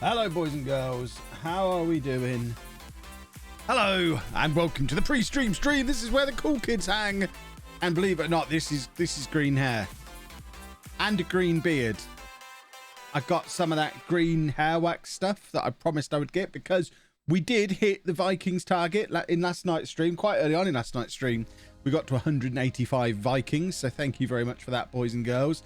Hello, boys and girls. How are we doing? Hello, and welcome to the pre-stream stream. This is where the cool kids hang. And believe it or not, this is green hair and a green beard. I got some of that green hair wax stuff that I promised I would get because we did hit the Vikings target in last night's stream. Quite early on in last night's stream, we got to 185 Vikings. So thank you very much for that, boys and girls.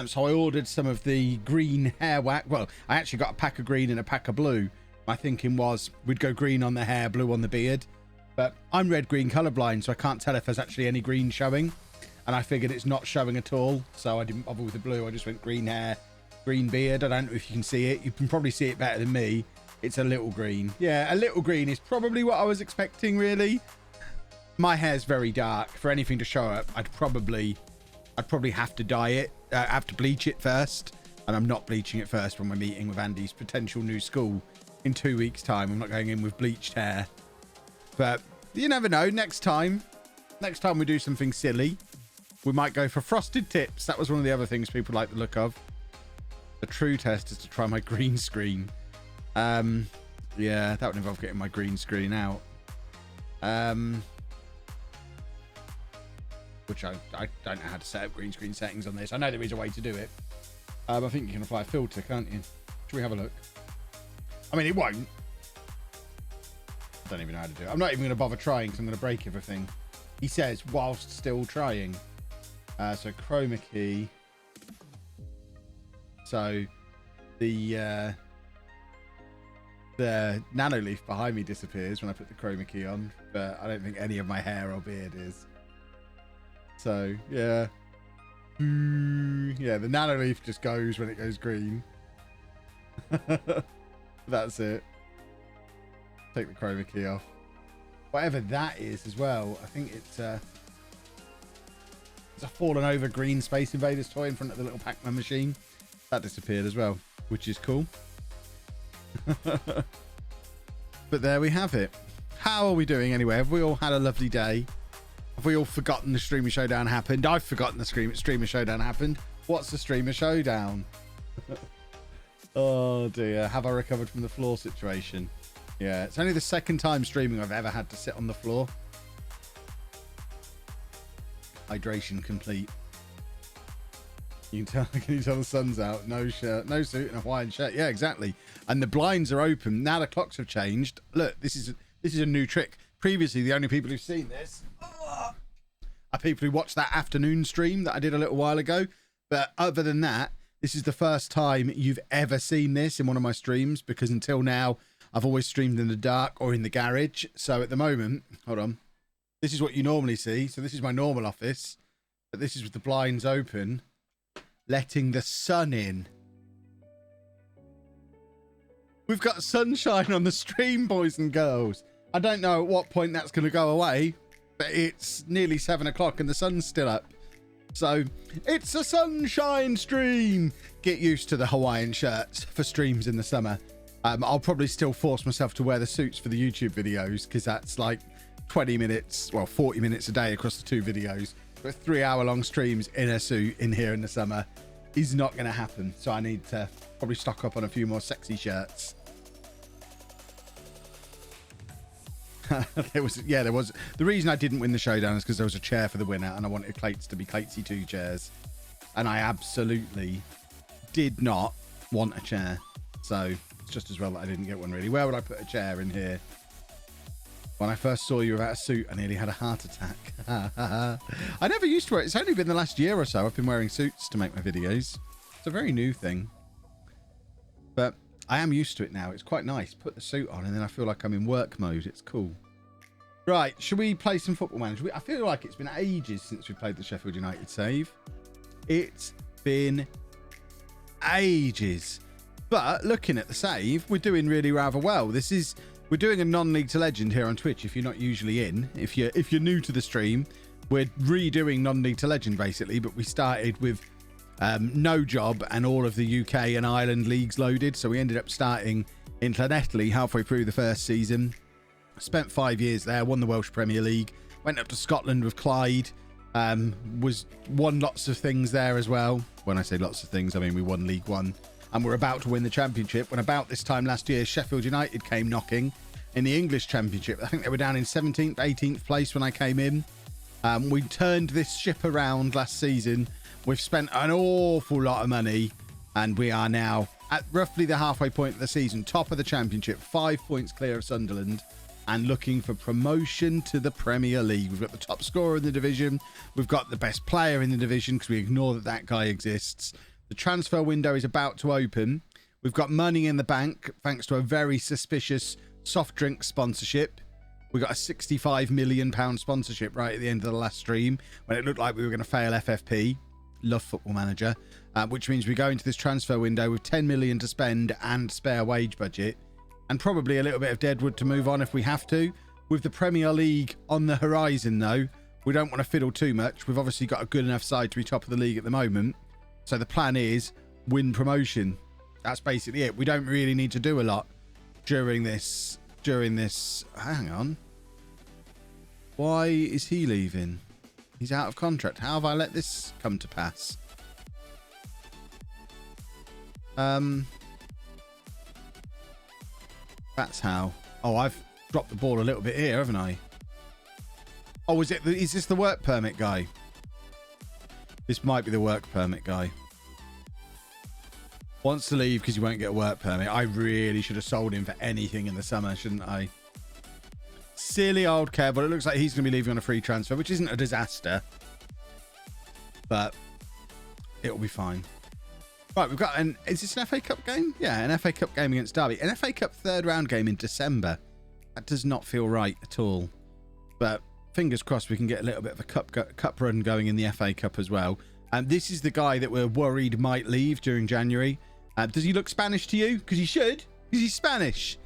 So I ordered some of the green hair wax. Well, I actually got a pack of green and a pack of blue. My thinking was we'd go green on the hair, blue on the beard. But I'm red-green colorblind, so I can't tell if there's actually any green showing. And I figured it's not showing at all, so I didn't bother with the blue. I just went green hair, green beard. I don't know if you can see it. You can probably see it better than me. It's a little green. Yeah, a little green is probably what I was expecting, really. My hair's very dark. For anything to show up, I'd probably have to dye it. I have to bleach it first, and I'm not bleaching it first when we're meeting with Andy's potential new school in 2 weeks' time. I'm not going in with bleached hair, but you never know. Next time we do something silly, we might go for frosted tips. That was one of the other things people like the look of. The true test is to try my green screen. Yeah, that would involve getting my green screen out. Which I don't know how to set up green screen settings on this. I know there is a way to do it. I think you can apply a filter, can't you? Should we have a look? I mean, it won't. I don't even know how to do it. I'm not even going to bother trying because I'm going to break everything. He says, whilst still trying. So chroma key. So the nano leaf behind me disappears when I put the chroma key on, but I don't think any of my hair or beard is. So yeah, the nano leaf just goes when it goes green. That's it. Take the chroma key off. Whatever that is as well. I think it's a fallen over green Space Invaders toy in front of the little Pac-Man machine. That disappeared as well, which is cool. But there we have it. How are we doing anyway? Have we all had a lovely day? Have we all forgotten the Streamer Showdown happened? I've forgotten the Streamer Showdown happened. What's the Streamer Showdown? Oh dear. Have I recovered from the floor situation? Yeah, it's only the second time streaming I've ever had to sit on the floor. Hydration complete. Can you tell the sun's out? No shirt, no suit, and a Hawaiian shirt. Yeah, exactly. And the blinds are open. Now the clocks have changed. Look, this is a new trick. Previously, the only people who've seen this are people who watched that afternoon stream that I did a little while ago. But other than that, this is the first time you've ever seen this in one of my streams, because until now, I've always streamed in the dark or in the garage. So at the moment, hold on. This is what you normally see. So this is my normal office, but this is with the blinds open, letting the sun in. We've got sunshine on the stream, boys and girls. I don't know at what point that's going to go away, but it's nearly 7 o'clock and the sun's still up. So it's a sunshine stream. Get used to the Hawaiian shirts for streams in the summer. I'll probably still force myself to wear the suits for the YouTube videos, because that's like 20 minutes, well, 40 minutes a day across the two videos. But 3-hour-long streams in a suit in here in the summer is not going to happen. So I need to probably stock up on a few more sexy shirts. There was the reason I didn't win the showdown is because there was a chair for the winner and I wanted Clates to be Clatesy 2 chairs, and I absolutely did not want a chair, so it's just as well that I didn't get one, really. Where would I put a chair in here? When I first saw you without a suit, I nearly had a heart attack. I never used to wear it. It's only been the last year or so I've been wearing suits to make my videos. It's a very new thing, but I am used to it now. It's quite nice. Put the suit on and then I feel like I'm in work mode. It's cool. Right, should we play some Football Manager? I feel like it's been ages since we played the Sheffield United save. It's been ages. But looking at the save, we're doing really rather well. We're doing a non-league to legend here on Twitch if you're not usually in. If you're new to the stream, we're redoing non-league to legend basically, but we started with no job and all of the UK and Ireland leagues loaded. So we ended up starting in Llanelli halfway through the first season. Spent 5 years there, won the Welsh Premier League, went up to Scotland with Clyde, won lots of things there as well. When I say lots of things, I mean we won League One. and we're about to win the championship. When about this time last year, Sheffield United came knocking in the English championship. I think they were down in 17th, 18th place when I came in. We turned this ship around last season. We've spent an awful lot of money, and we are now at roughly the halfway point of the season, top of the championship, 5 points clear of Sunderland, and looking for promotion to the Premier League. We've got the top scorer in the division. We've got the best player in the division because we ignore that that guy exists. The transfer window is about to open. We've got money in the bank thanks to a very suspicious soft drink sponsorship. We got a £65 million sponsorship right at the end of the last stream when it looked like we were going to fail FFP. Love Football Manager. Which means we go into this transfer window with 10 million to spend and spare wage budget. And probably a little bit of deadwood to move on if we have to. With the Premier League on the horizon, though, we don't want to fiddle too much. We've obviously got a good enough side to be top of the league at the moment. So the plan is win promotion. That's basically it. We don't really need to do a lot during this. Hang on. Why is he leaving? He's out of contract. How have I let this come to pass? That's how. Oh, I've dropped the ball a little bit here, haven't I? Oh, is this the work permit guy? This might be the work permit guy. Wants to leave because he won't get a work permit. I really should have sold him for anything in the summer, shouldn't I? Silly old Kev, but it looks like he's going to be leaving on a free transfer, which isn't a disaster. But it'll be fine. Right, we've got is this an FA Cup game? Yeah, an FA Cup game against Derby. An FA Cup third round game in December. That does not feel right at all. But fingers crossed we can get a little bit of a cup run going in the FA Cup as well. This is the guy that we're worried might leave during January. Does he look Spanish to you? Because he should, because he's Spanish.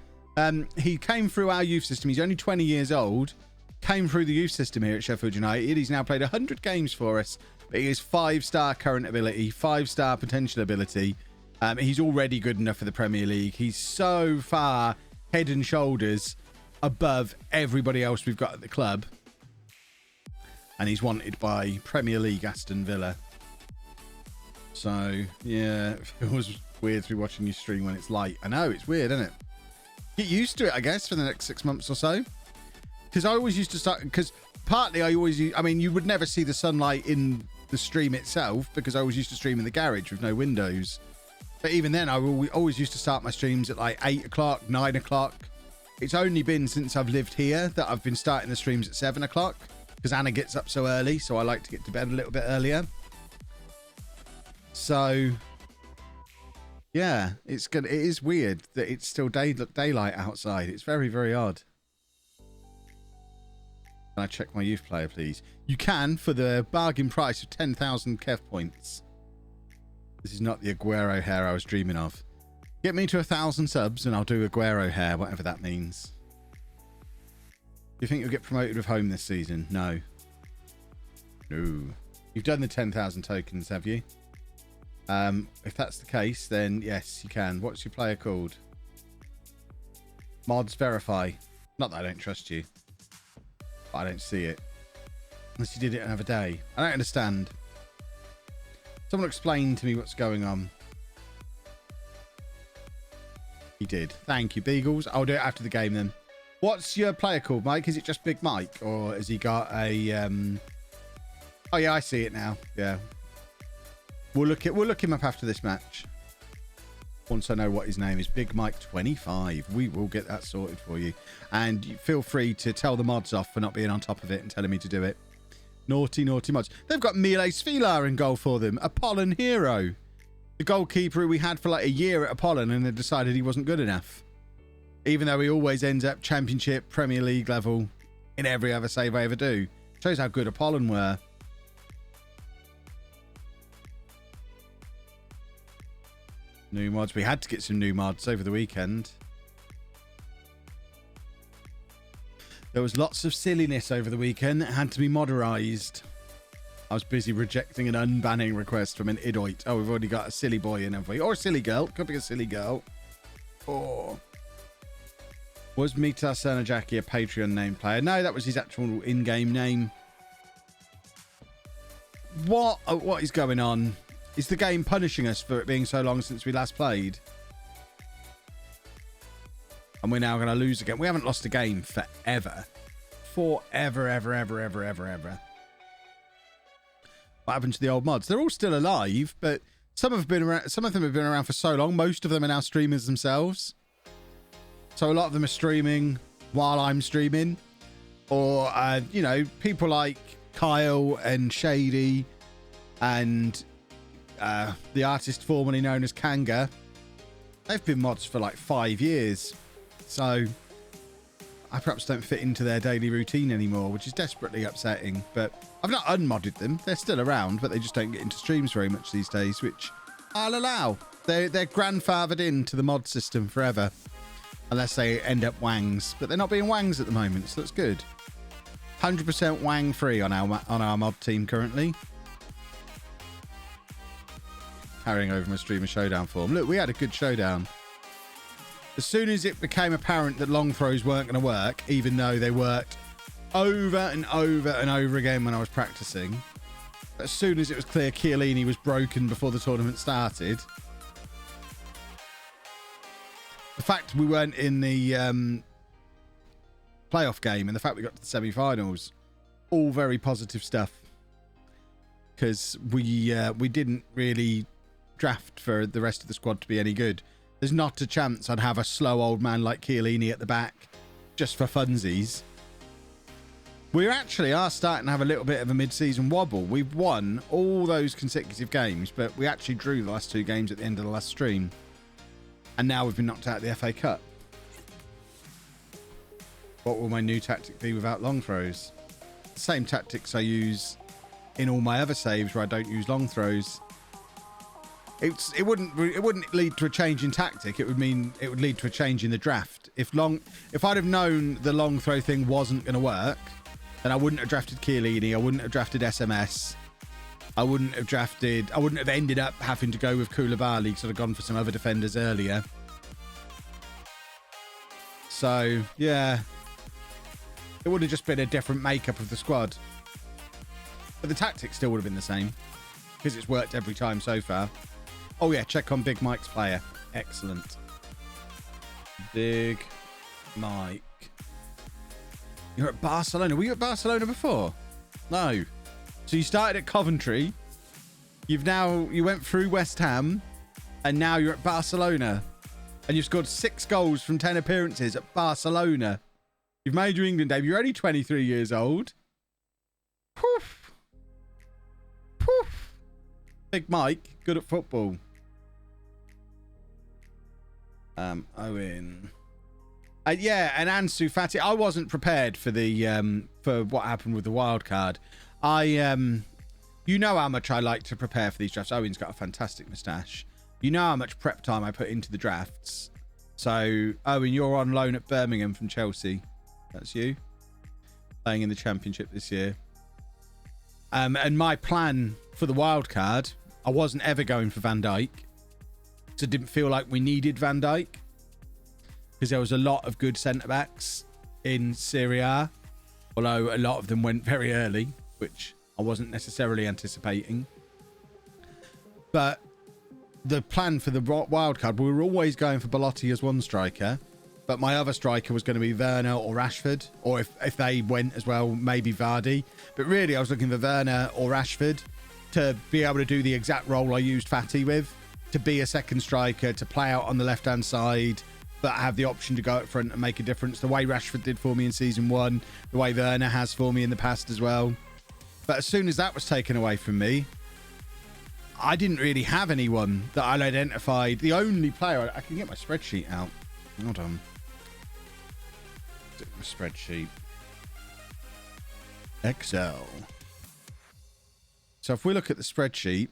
He came through our youth system. He's only 20 years old. Came through the youth system here at Sheffield United. He's now played 100 games for us. But he is 5-star current ability, 5-star potential ability. He's already good enough for the Premier League. He's so far head and shoulders above everybody else we've got at the club. And he's wanted by Premier League Aston Villa. So, yeah, it was weird to be watching you stream when it's light. I know, it's weird, isn't it? Get used to it, I guess, for the next 6 months or so. Because I always used to start... Because partly I always... I mean, you would never see the sunlight in the stream itself because I always used to stream in the garage with no windows. But even then, I always used to start my streams at like 8 o'clock, 9 o'clock. It's only been since I've lived here that I've been starting the streams at 7 o'clock because Anna gets up so early, so I like to get to bed a little bit earlier. So, yeah, it's good. It is weird that it's still daylight outside. It's very, very odd. Can I check my youth player, please? You can for the bargain price of 10,000 Kev points. This is not the Aguero hair I was dreaming of. Get me to 1,000 subs and I'll do Aguero hair, whatever that means. Do you think you'll get promoted with home this season? No. No. You've done the 10,000 tokens, have you? If that's the case, then yes, you can. What's your player called? Mods verify. Not that I don't trust you. But I don't see it. Unless you did it another day. I don't understand. Someone explain to me what's going on. He did. Thank you, Beagles. I'll do it after the game then. What's your player called, Mike? Is it just Big Mike? Or has he got a... Oh, yeah, I see it now. Yeah. We'll look him up after this match. Once I know what his name is. Big Mike 25. We will get that sorted for you. And feel free to tell the mods off for not being on top of it and telling me to do it. Naughty, naughty mods. They've got Mile Svilar in goal for them. Apollon Hero. The goalkeeper we had for like a year at Apollon and they decided he wasn't good enough. Even though he always ends up Championship, Premier League level in every other save I ever do. Shows how good Apollon were. New mods. We had to get some new mods over the weekend. There was lots of silliness over the weekend that had to be moderized. I was busy rejecting an unbanning request from an idoit. Oh, we've already got a silly boy in, haven't we? Or a silly girl. Could be a silly girl. Oh. Was Mita Sernajaki a Patreon name player? No, that was his actual in-game name. What is going on? Is the game punishing us for it being so long since we last played? And we're now going to lose again. We haven't lost a game forever. Forever, ever, ever, ever, ever, ever. What happened to the old mods? They're all still alive, but some have been around. Some of them have been around for so long. Most of them are now streamers themselves. So a lot of them are streaming while I'm streaming, or you know, people like Kyle and Shady and the artist formerly known as Kanga. They've been mods for like 5 years, so I perhaps don't fit into their daily routine anymore, which is desperately upsetting. But I've not unmodded them. They're still around, but they just don't get into streams very much these days, which I'll allow. They're grandfathered into the mod system forever, unless they end up wangs. But they're not being wangs at the moment, so that's good. 100% wang free on our mod team currently. Carrying over my streamer showdown form. Look, we had a good showdown. As soon as it became apparent that long throws weren't going to work, even though they worked over and over and over again when I was practicing, as soon as it was clear Chiellini was broken before the tournament started, the fact we weren't in the playoff game and the fact we got to the semi-finals, all very positive stuff, because we didn't really draft for the rest of the squad to be any good. There's not a chance I'd have a slow old man like Chiellini at the back just for funsies. We actually are starting to have a little bit of a mid-season wobble. We've won all those consecutive games, but we actually drew the last 2 games at the end of the last stream. And now we've been knocked out of the FA Cup. What will my new tactic be without long throws? Same tactics I use in all my other saves where I don't use long throws. It wouldn't lead to a change in tactic. It would lead to a change in the draft. If I'd have known the long throw thing wasn't going to work, then I wouldn't have drafted Chiellini. I wouldn't have drafted SMS. I wouldn't have ended up having to go with Koulibaly because I'd have gone for some other defenders earlier. So yeah, it would have just been a different makeup of the squad, but the tactics still would have been the same because it's worked every time so far. Oh yeah, check on Big Mike's player. Excellent. Big Mike. You're at Barcelona. Were you at Barcelona before? No. So you started at Coventry. You went through West Ham, and now you're at Barcelona. And you've scored 6 goals from 10 appearances at Barcelona. You've made your England debut. You're only 23 years old. Poof. Poof. Big Mike, good at football. Owen. Yeah, and Ansu Fati. I wasn't prepared for the for what happened with the wild card. You know how much I like to prepare for these drafts. Owen's got a fantastic moustache. You know how much prep time I put into the drafts. So, Owen, you're on loan at Birmingham from Chelsea. That's you. Playing in the Championship this year. And my plan for the wild card, I wasn't ever going for Van Dijk. So it didn't feel like we needed Van Dijk. Because there was a lot of good centre-backs in Serie A. Although a lot of them went very early, which I wasn't necessarily anticipating. But the plan for the wild card, we were always going for Belotti as one striker. But my other striker was going to be Werner or Rashford. Or if they went as well, maybe Vardy. But really, I was looking for Werner or Rashford to be able to do the exact role I used Fati with. To be a second striker, to play out on the left-hand side, but have the option to go up front and make a difference. The way Rashford did for me in Season 1. The way Werner has for me in the past as well. But as soon as that was taken away from me, I didn't really have anyone that I'd identified. The only player... I can get my spreadsheet out. Hold on. My spreadsheet. Excel. So if we look at the spreadsheet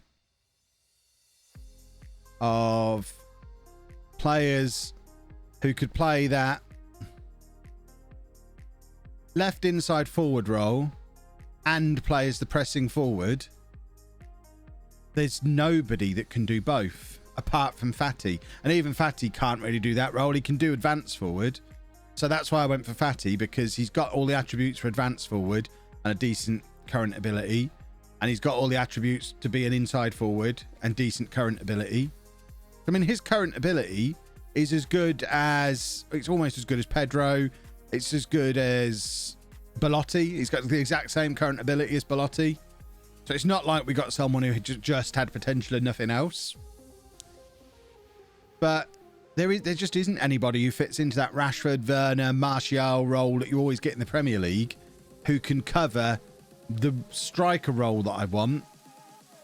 of players who could play that left inside forward role and play as the pressing forward, there's nobody that can do both apart from Fati. And even Fati can't really do that role. He can do advance forward. So that's why I went for Fati, because he's got all the attributes for advance forward and a decent current ability. and he's got all the attributes to be an inside forward and decent current ability. I mean, his current ability is as good as, it's almost as good as Pedro. It's as good as Belotti. He's got the exact same current ability as Belotti. So it's not like we got someone who just had potential and nothing else. But there just isn't anybody who fits into that Rashford, Werner, Martial role that you always get in the Premier League who can cover the striker role that I want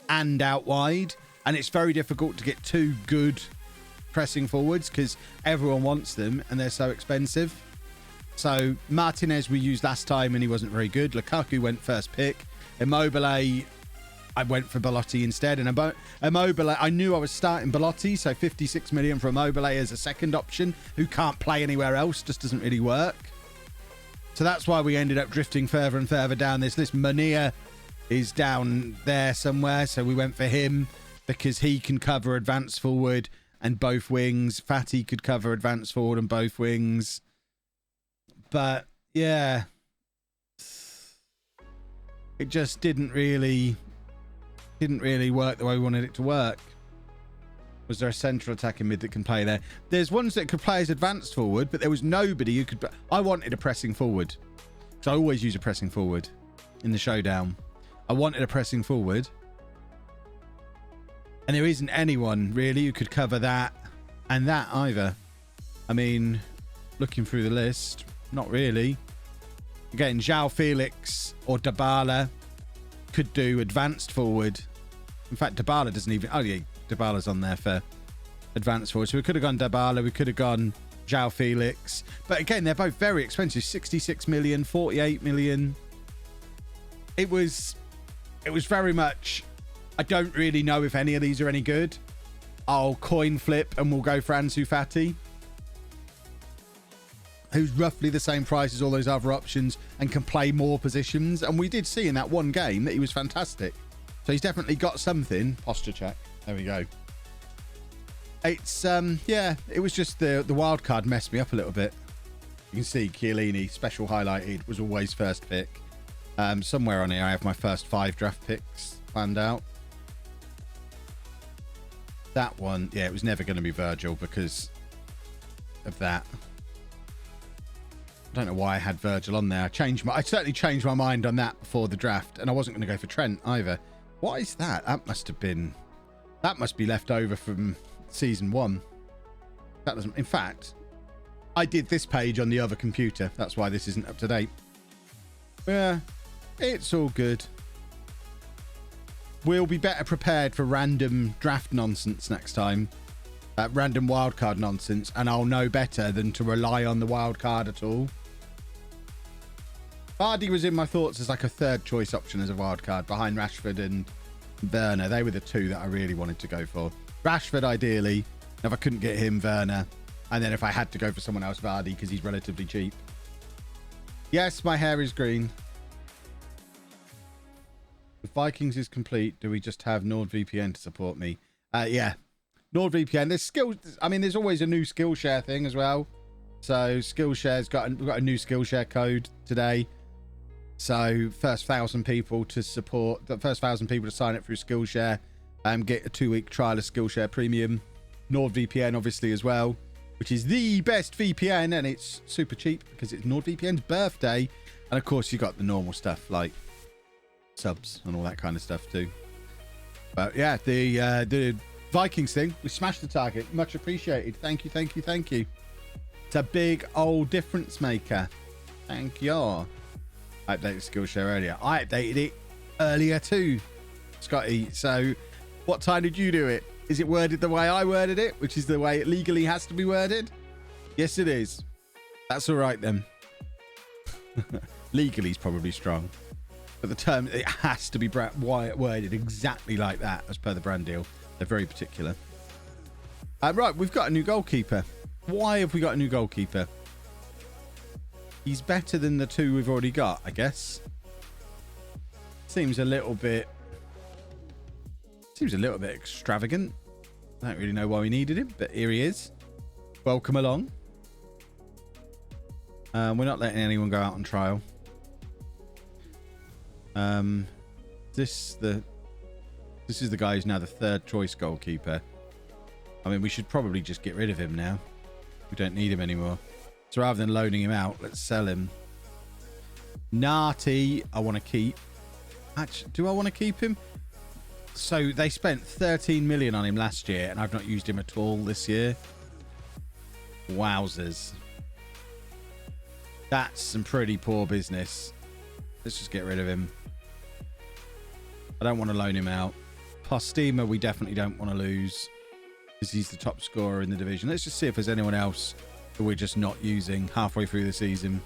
and out wide. And it's very difficult to get two good pressing forwards because everyone wants them and they're so expensive. So Martinez we used last time and he wasn't very good. Lukaku went first pick. Immobile, I went for Belotti instead. And Immobile, I knew I was starting Belotti, so 56 million for Immobile as a second option who can't play anywhere else, just doesn't really work. So that's why we ended up drifting further and further down this list. Munir is down there somewhere, so we went for him because he can cover advanced forward and both wings. Fatty could cover advanced forward and both wings. But yeah, it just didn't really work the way we wanted it to work. Was there a central attacking mid that can play there? There's ones that could play as advanced forward, but there was nobody who could. I wanted a pressing forward, so I always use a pressing forward in the showdown. I wanted a pressing forward, and there isn't anyone really who could cover that and that either. I mean, looking through the list, not really. Again, João Felix or Dybala could do advanced forward. In fact, Dybala doesn't even... Oh, yeah, Dybala's on there for advanced forward. So we could have gone Dybala. We could have gone João Felix. But again, they're both very expensive. 66 million, 48 million. It was very much... I don't really know if any of these are any good. I'll coin flip and we'll go for Ansu Fati, who's roughly the same price as all those other options and can play more positions. And we did see in that one game that he was fantastic. So he's definitely got something. Posture check. There we go. It's, yeah, it was just the wild card messed me up a little bit. You can see Chiellini, special highlighted, was always first pick. Somewhere on here, I have my first 5 draft picks planned out. That one, yeah, it was never going to be Virgil because of that. I don't know why I had Virgil on there. I certainly changed my mind on that before the draft, and I wasn't going to go for Trent either. What is that? That must be left over from season 1. That doesn't. In fact, I did this page on the other computer. That's why this isn't up to date. Yeah, it's all good. We'll be better prepared for random draft nonsense next time. Random wildcard nonsense, and I'll know better than to rely on the wildcard at all. Vardy was in my thoughts as like a third choice option as a wildcard behind Rashford and Werner. They were the two that I really wanted to go for. Rashford ideally, if I couldn't get him, Werner, and then if I had to go for someone else, Vardy, because he's relatively cheap. Yes, my hair is green. If Vikings is complete, do we just have NordVPN to support me? Yeah. NordVPN, there's skills. I mean, there's always a new Skillshare thing as well. So Skillshare's got a new Skillshare code today. So first 1,000 people to support, the first 1,000 people to sign up through Skillshare, get a 2-week trial of Skillshare Premium. NordVPN obviously as well, which is the best VPN, and it's super cheap because it's NordVPN's birthday. And of course you got the normal stuff like subs and all that kind of stuff too. But yeah, the Vikings thing, we smashed the target. Much appreciated. Thank you, thank you, thank you. It's a big old difference maker. Thank you. I updated Skillshare earlier. I updated it earlier too, Scotty. So what time did you do it? Is it worded the way I worded it, which is the way it legally has to be worded? Yes, it is. That's all right then. Legally is probably strong. But the term, it has to be worded exactly like that as per the brand deal. They're very particular. Right, we've got a new goalkeeper. Why have we got a new goalkeeper? He's better than the two we've already got, I guess. Seems a little bit extravagant. I don't really know why we needed him, but here he is. Welcome along. We're not letting anyone go out on trial. This is the guy who's now the third choice goalkeeper. I mean, we should probably just get rid of him now. We don't need him anymore. So rather than loaning him out, let's sell him. Narty, I want to keep. Actually, do I want to keep him? So they spent 13 million on him last year, and I've not used him at all this year. Wowzers. That's some pretty poor business. Let's just get rid of him. I don't want to loan him out. Postema, we definitely don't want to lose, because he's the top scorer in the division. Let's just see if there's anyone else that we're just not using halfway through the season.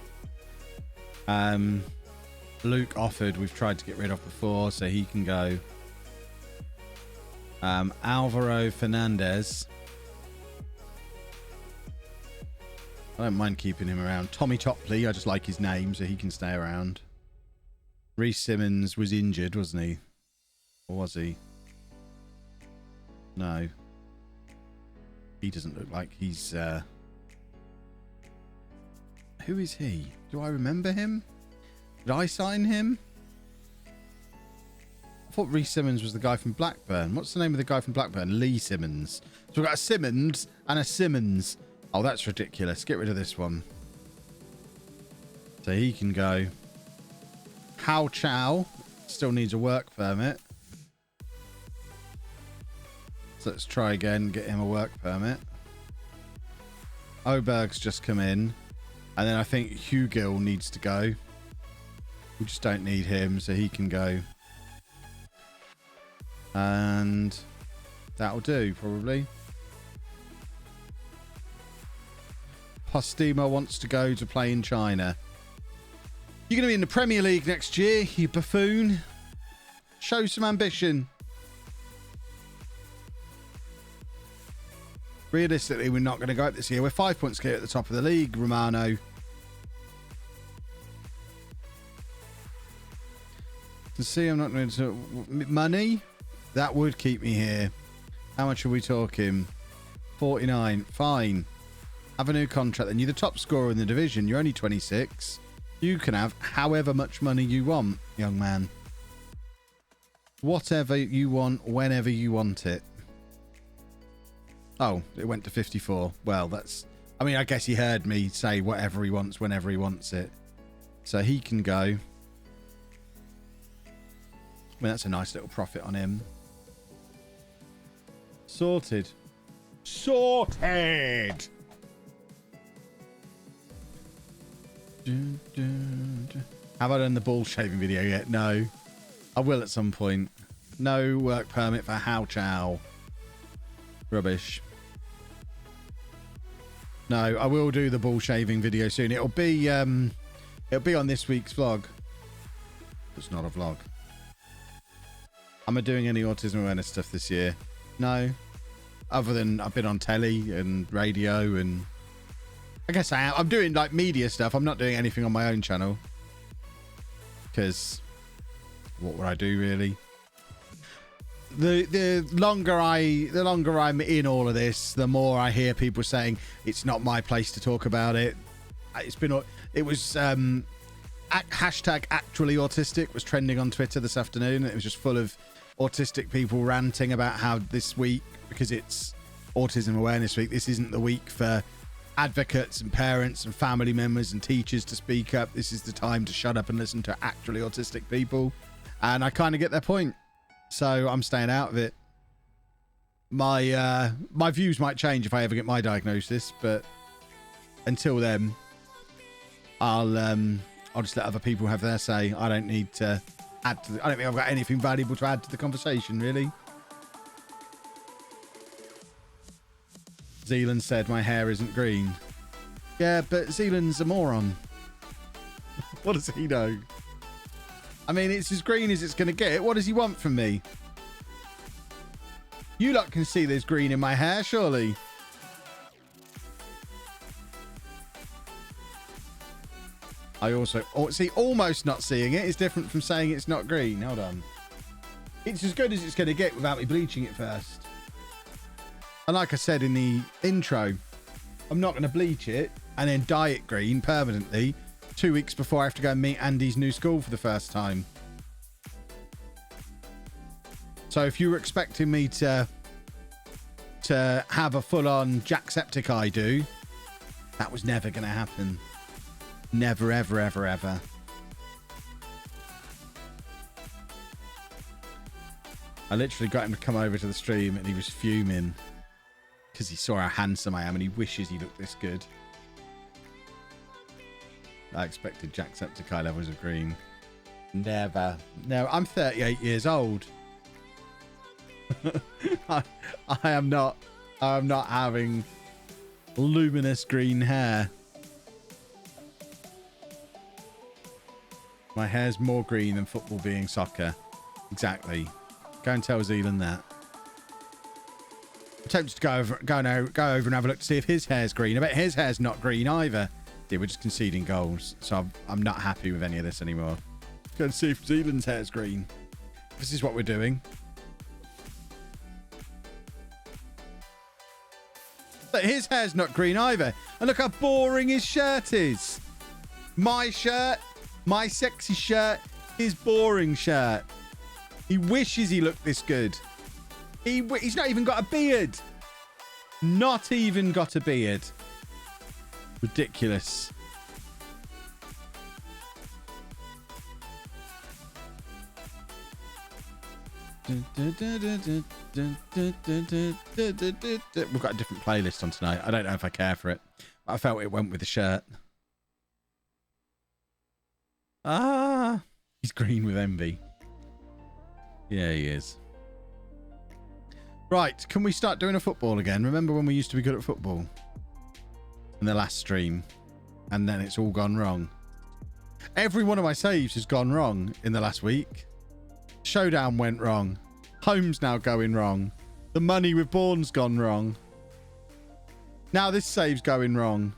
Luke offered, we've tried to get rid of before, so he can go. Alvaro Fernandez. I don't mind keeping him around. Tommy Topley, I just like his name, so he can stay around. Reece Simmons was injured, wasn't he? Or was he? No. He doesn't look like he's... Who is he? Do I remember him? Did I sign him? I thought Reece Simmons was the guy from Blackburn. What's the name of the guy from Blackburn? Lee Simmons. So we've got a Simmons and a Simmons. Oh, that's ridiculous. Get rid of this one. So he can go. Hao Chow still needs a work permit. So let's try again, get him a work permit. Oberg's just come in. And then I think Hugill needs to go. We just don't need him, so he can go. And that'll do, probably. Postema wants to go to play in China. You're going to be in the Premier League next year, you buffoon. Show some ambition. Realistically, we're not going to go up this year. We're 5 points clear at the top of the league, Romano. To see, I'm not going to... Money? That would keep me here. How much are we talking? 49. Fine. Have a new contract. Then you're the top scorer in the division. You're only 26. You can have however much money you want, young man. Whatever you want, whenever you want it. Oh, it went to 54. Well, that's... I mean, I guess he heard me say whatever he wants, whenever he wants it. So he can go. I mean, that's a nice little profit on him. Sorted. Sorted! Have I done the ball shaving video yet? No. I will at some point. No work permit for Hao Chow. Rubbish. No, I will do the ball shaving video soon. It'll be on this week's vlog. It's not a vlog. Am I doing any autism awareness stuff this year? No. Other than I've been on telly and radio, and I guess I am. I'm doing like media stuff. I'm not doing anything on my own channel. Because what would I do really? The longer I'm in all of this, the more I hear people saying it's not my place to talk about it. It was hashtag actually autistic was trending on Twitter this afternoon. It was just full of autistic people ranting about how this week, because it's Autism Awareness Week, this isn't the week for advocates and parents and family members and teachers to speak up. This is the time to shut up and listen to actually autistic people. And I kind of get their point. So I'm staying out of it. My views might change if I ever get my diagnosis, but until then, I'll just let other people have their say. I don't need to add to I don't think I've got anything valuable to add to the conversation, really. Zealand said my hair isn't green. Yeah, but Zealand's a moron. What does he know? I mean, it's as green as it's going to get. What does he want from me? You lot can see there's green in my hair, surely. I also... see, almost not seeing it is different from saying it's not green. Hold on. It's as good as it's going to get without me bleaching it first. And like I said in the intro, I'm not going to bleach it and then dye it green permanently 2 weeks before I have to go and meet Andy's new school for the first time. So if you were expecting me to have a full-on Jacksepticeye do, that was never going to happen. Never, ever, ever, ever. I literally got him to come over to the stream and he was fuming because he saw how handsome I am and he wishes he looked this good. I expected Jacksepticeye levels of green. Never. No, I'm 38 years old. I am not having luminous green hair. My hair's more green than football being soccer. Exactly. Go and tell Zealand that. I'm tempted to go over and have a look to see if his hair's green. I bet his hair's not green either. Yeah, we're just conceding goals, so I'm not happy with any of this anymore. Go and see if Zealand's hair's green. This is what we're doing. But his hair's not green either. And look how boring his shirt is. My shirt, my sexy shirt, his boring shirt. He wishes he looked this good. He's not even got a beard. Not even got a beard. Ridiculous. We've got a different playlist on tonight. I don't know if I care for it. But I felt it went with the shirt. Ah, he's green with envy. Yeah, he is. Right, can we start doing a football again? Remember when we used to be good at football? In the last stream. And then it's all gone wrong. Every one of my saves has gone wrong in the last week. Showdown went wrong. Home's now going wrong. The money with Bourne's gone wrong. Now this save's going wrong.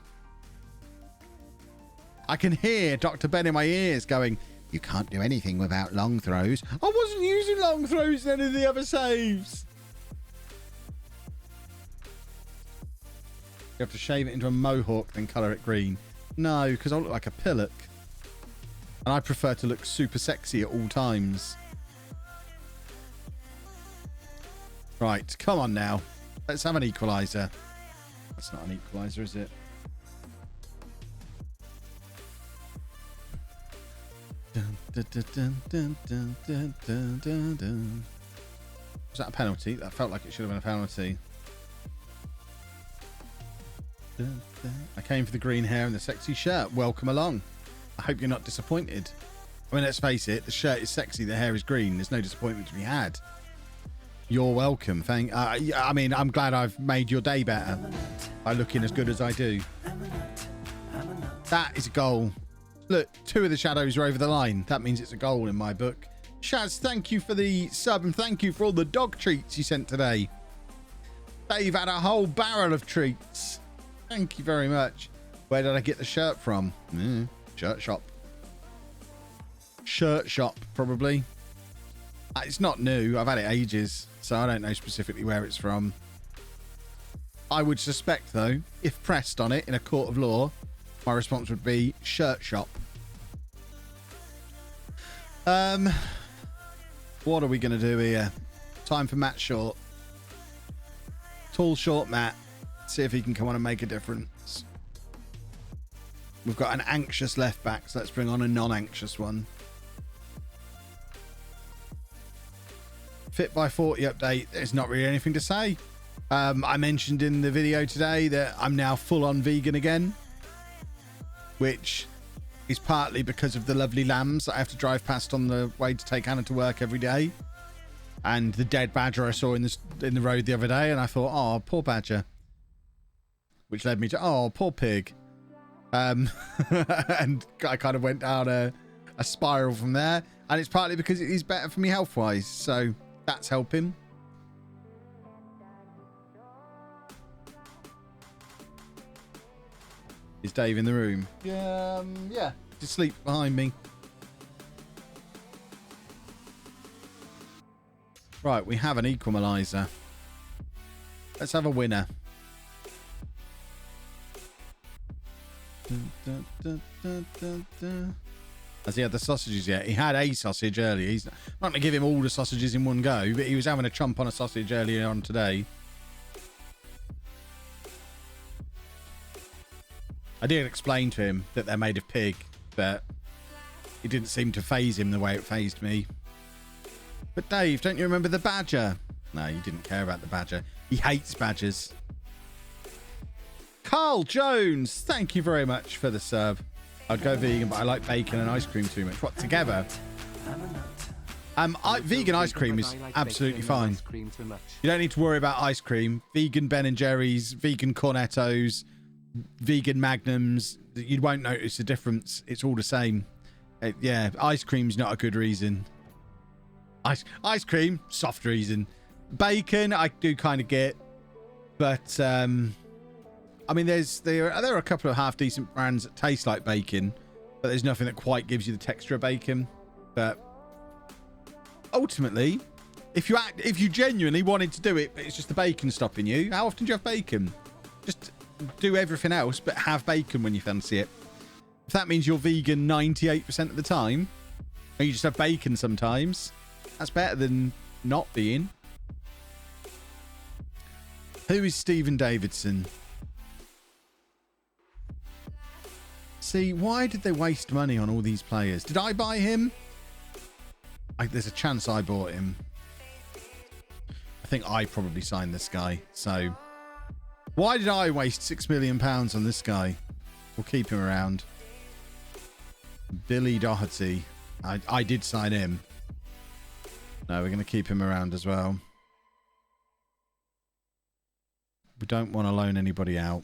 I can hear Dr. Ben in my ears going, you can't do anything without long throws. I wasn't using long throws in any of the other saves. You have to shave it into a mohawk, then colour it green. No, because I'll look like a pillock. And I prefer to look super sexy at all times. Right, come on now. Let's have an equaliser. That's not an equaliser, is it? Was that a penalty? That felt like it should have been a penalty. I came for the green hair and the sexy shirt. Welcome along. I hope you're not disappointed. I mean, let's face it, the shirt is sexy, the hair is green. There's no disappointment to be had. You're welcome. I mean, I'm glad I've made your day better by looking as good as I do. That is a goal. Look, 2 of the shadows are over the line. That means it's a goal in my book. Shaz, thank you for the sub and thank you for all the dog treats you sent today. Dave had a whole barrel of treats. Thank you very much. Where did I get the shirt from? Shirt shop. Shirt shop, probably. It's not new. I've had it ages, so I don't know specifically where it's from. I would suspect, though, if pressed on it in a court of law, my response would be shirt shop. What are we going to do here? Time for Matt Short. Tall, short Matt. See if he can come on and make a difference. We've got an anxious left back, so let's bring on a non-anxious one. Fit by 40 update. There's not really anything to say. I mentioned in the video today that I'm now full-on vegan again, which is partly because of the lovely lambs that I have to drive past on the way to take Hannah to work every day, and the dead badger I saw in the road the other day, and I thought, oh, poor badger, which led me to, oh, poor pig, and I kind of went down a spiral from there, and it's partly because it is better for me health-wise, so that's helping. Is Dave in the room? Yeah, just asleep behind me. Right, we have an equaliser. Let's have a winner. Has he had the sausages yet? He had a sausage earlier. He's not going to give him all the sausages in one go, but he was having a chomp on a sausage earlier on today. I did explain to him that they're made of pig, but it didn't seem to faze him the way it fazed me. But Dave, don't you remember the badger? No, you didn't care about the badger. He hates badgers. Carl Jones, thank you very much for the sub. I'd go vegan, but I like bacon and ice cream too much. What, together? Vegan ice cream is absolutely fine. You don't need to worry about ice cream. Vegan Ben & Jerry's, vegan Cornettos, vegan Magnums. You won't notice the difference. It's all the same. Yeah, ice cream's not a good reason. Ice cream, soft reason. Bacon, I do kind of get. But, I mean, there are a couple of half decent brands that taste like bacon, but there's nothing that quite gives you the texture of bacon. But ultimately, if you genuinely wanted to do it, but it's just the bacon stopping you, how often do you have bacon? Just do everything else, but have bacon when you fancy it. If that means you're vegan 98% of the time, and you just have bacon sometimes, that's better than not being. Who is Stephen Davidson? See, why did they waste money on all these players? Did I buy him? There's a chance I bought him. I think I probably signed this guy. So, why did I waste £6 million on this guy? We'll keep him around. Billy Doherty. I did sign him. No, we're going to keep him around as well. We don't want to loan anybody out.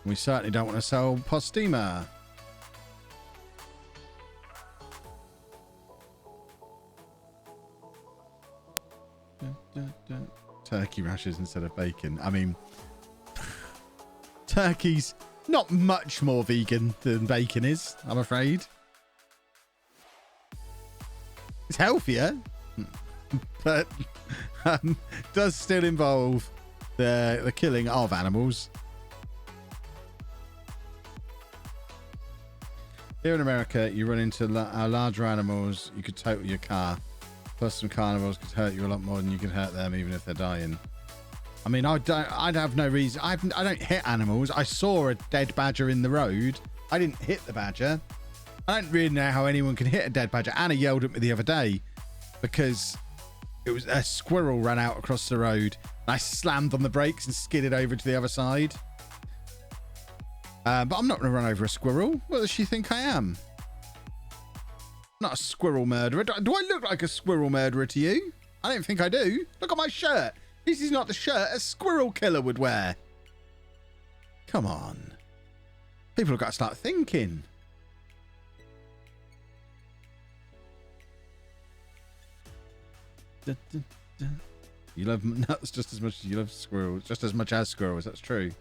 We certainly don't want to sell Postema. Turkey rashers instead of bacon. I mean, turkey's not much more vegan than bacon is, I'm afraid. It's healthier, but does still involve the killing of animals. Here in America, you run into larger animals, you could total your car. Plus some carnivores could hurt you a lot more than you could hurt them, even if they're dying. I mean, I'd have no reason. I don't hit animals. I saw a dead badger in the road. I didn't hit the badger. I don't really know how anyone can hit a dead badger. Anna yelled at me the other day because it was a squirrel ran out across the road. And I slammed on the brakes and skidded over to the other side. But I'm not going to run over a squirrel. What does she think I am? I'm not a squirrel murderer. Do I look like a squirrel murderer to you? I don't think I do. Look at my shirt. This is not the shirt a squirrel killer would wear. Come on. People have got to start thinking. You love nuts just as much as you love squirrels. Just as much as squirrels. That's true.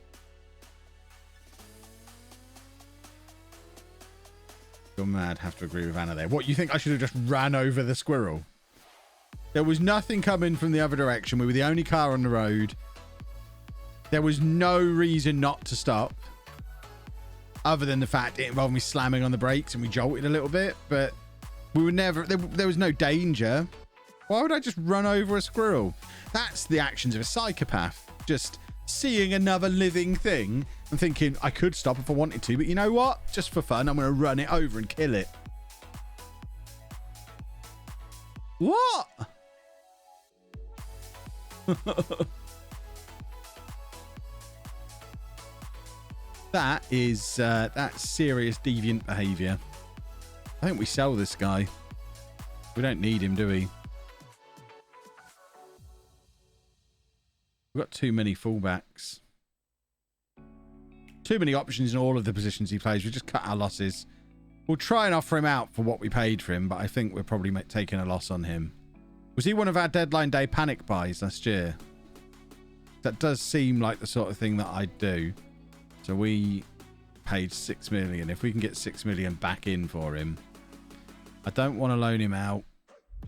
You're mad. Have to agree with Anna there. What, you think I should have just ran over the squirrel? There was nothing coming from the other direction. We were the only car on the road. There was no reason not to stop. Other than the fact it involved me slamming on the brakes and we jolted a little bit. But we were never... There was no danger. Why would I just run over a squirrel? That's the actions of a psychopath. Just seeing another living thing and thinking, I could stop if I wanted to, but you know what? Just for fun, I'm going to run it over and kill it. What? That is, that's serious deviant behavior. I think we sell this guy. We don't need him, do we? We've got too many fullbacks. Too many options in all of the positions he plays. We just cut our losses. We'll try and offer him out for what we paid for him, but I think we're probably taking a loss on him. Was he one of our deadline day panic buys last year? That does seem like the sort of thing that I'd do. So we paid 6 million. If we can get 6 million back in for him. I don't want to loan him out.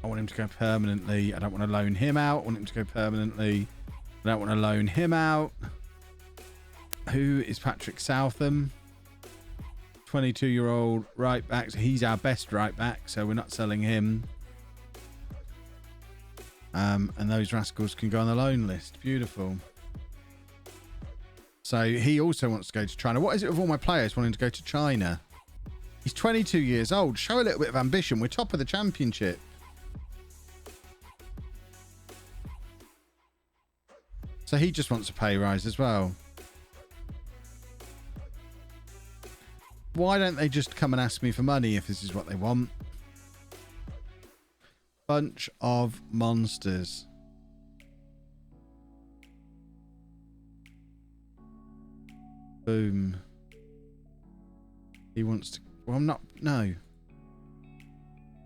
I want him to go permanently. I don't want to loan him out. I want him to go permanently. I don't want to loan him out. Who is Patrick Southam? 22-year-old right back. So he's our best right back, so we're not selling him. And those rascals can go on the loan list. Beautiful. So he also wants to go to China. What is it with all my players wanting to go to China? He's 22 years old. Show a little bit of ambition. We're top of the championship. So he just wants a pay rise as well. Why don't they just come and ask me for money if this is what they want? Bunch of monsters. Boom. He wants to... Well, I'm not... No.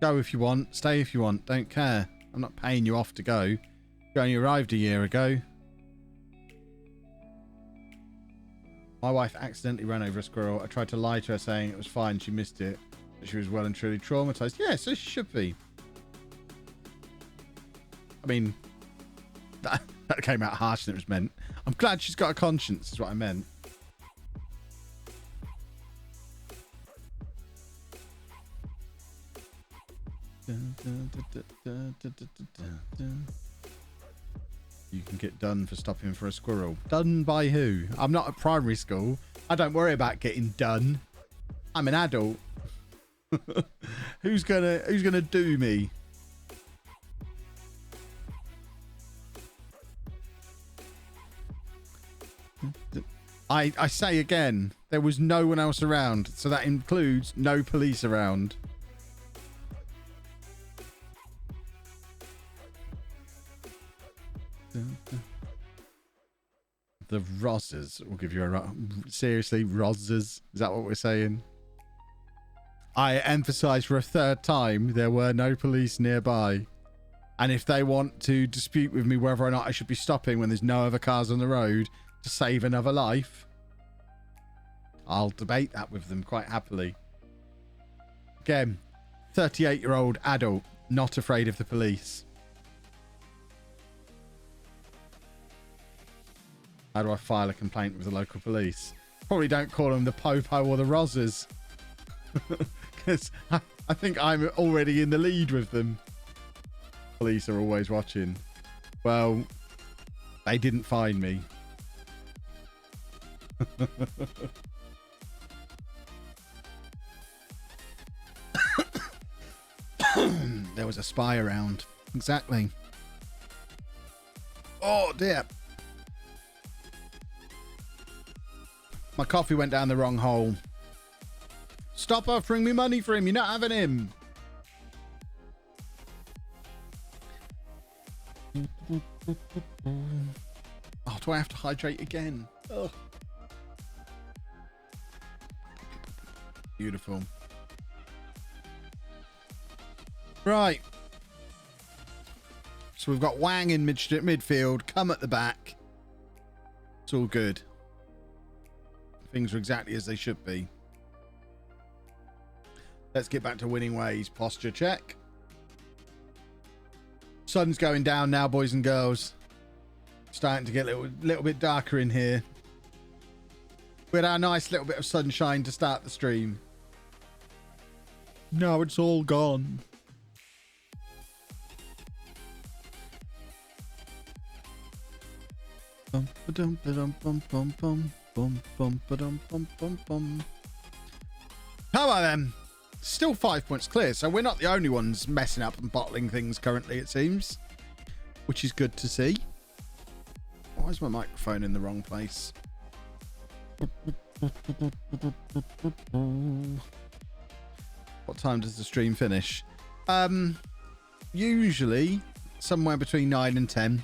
Go if you want. Stay if you want. Don't care. I'm not paying you off to go. You only arrived a year ago. My wife accidentally ran over a squirrel. I tried to lie to her saying it was fine. She missed it. But she was well and truly traumatized. Yeah, so she should be. I mean, that came out harsher than it was meant. I'm glad she's got a conscience, is what I meant. You can get done for stopping for a squirrel. Done by who? I'm not at primary school. I don't worry about getting done. I'm an adult. Who's gonna do me? I say again, there was no one else around, so that includes no police around. The Rozzers will give you a... Seriously, Rozzers? Is that what we're saying? I emphasise for a third time, there were no police nearby. And if they want to dispute with me whether or not I should be stopping when there's no other cars on the road to save another life, I'll debate that with them quite happily. Again, 38-year-old adult, not afraid of the police. How do I file a complaint with the local police? Probably don't call them the Popo or the Rozzers. Because I think I'm already in the lead with them. Police are always watching. Well, they didn't find me. There was a spy around. Exactly. Oh, dear. My coffee went down the wrong hole. Stop offering me money for him. You're not having him. Oh, do I have to hydrate again? Oh. Beautiful. Right. So we've got Wang in midfield. Come at the back. It's all good. Things are exactly as they should be. Let's get back to winning ways. Posture check. Sun's going down now, boys and girls. Starting to get a little bit darker in here. We had our nice little bit of sunshine to start the stream. Now it's all gone. Bum ba-dum ba-dum bum bum bum bum bum ba-dum bum bum bum. How about them? Still 5 points clear, so we're not the only ones messing up and bottling things currently, it seems. Which is good to see. Why is my microphone in the wrong place? What time does the stream finish? Usually somewhere between 9 and 10.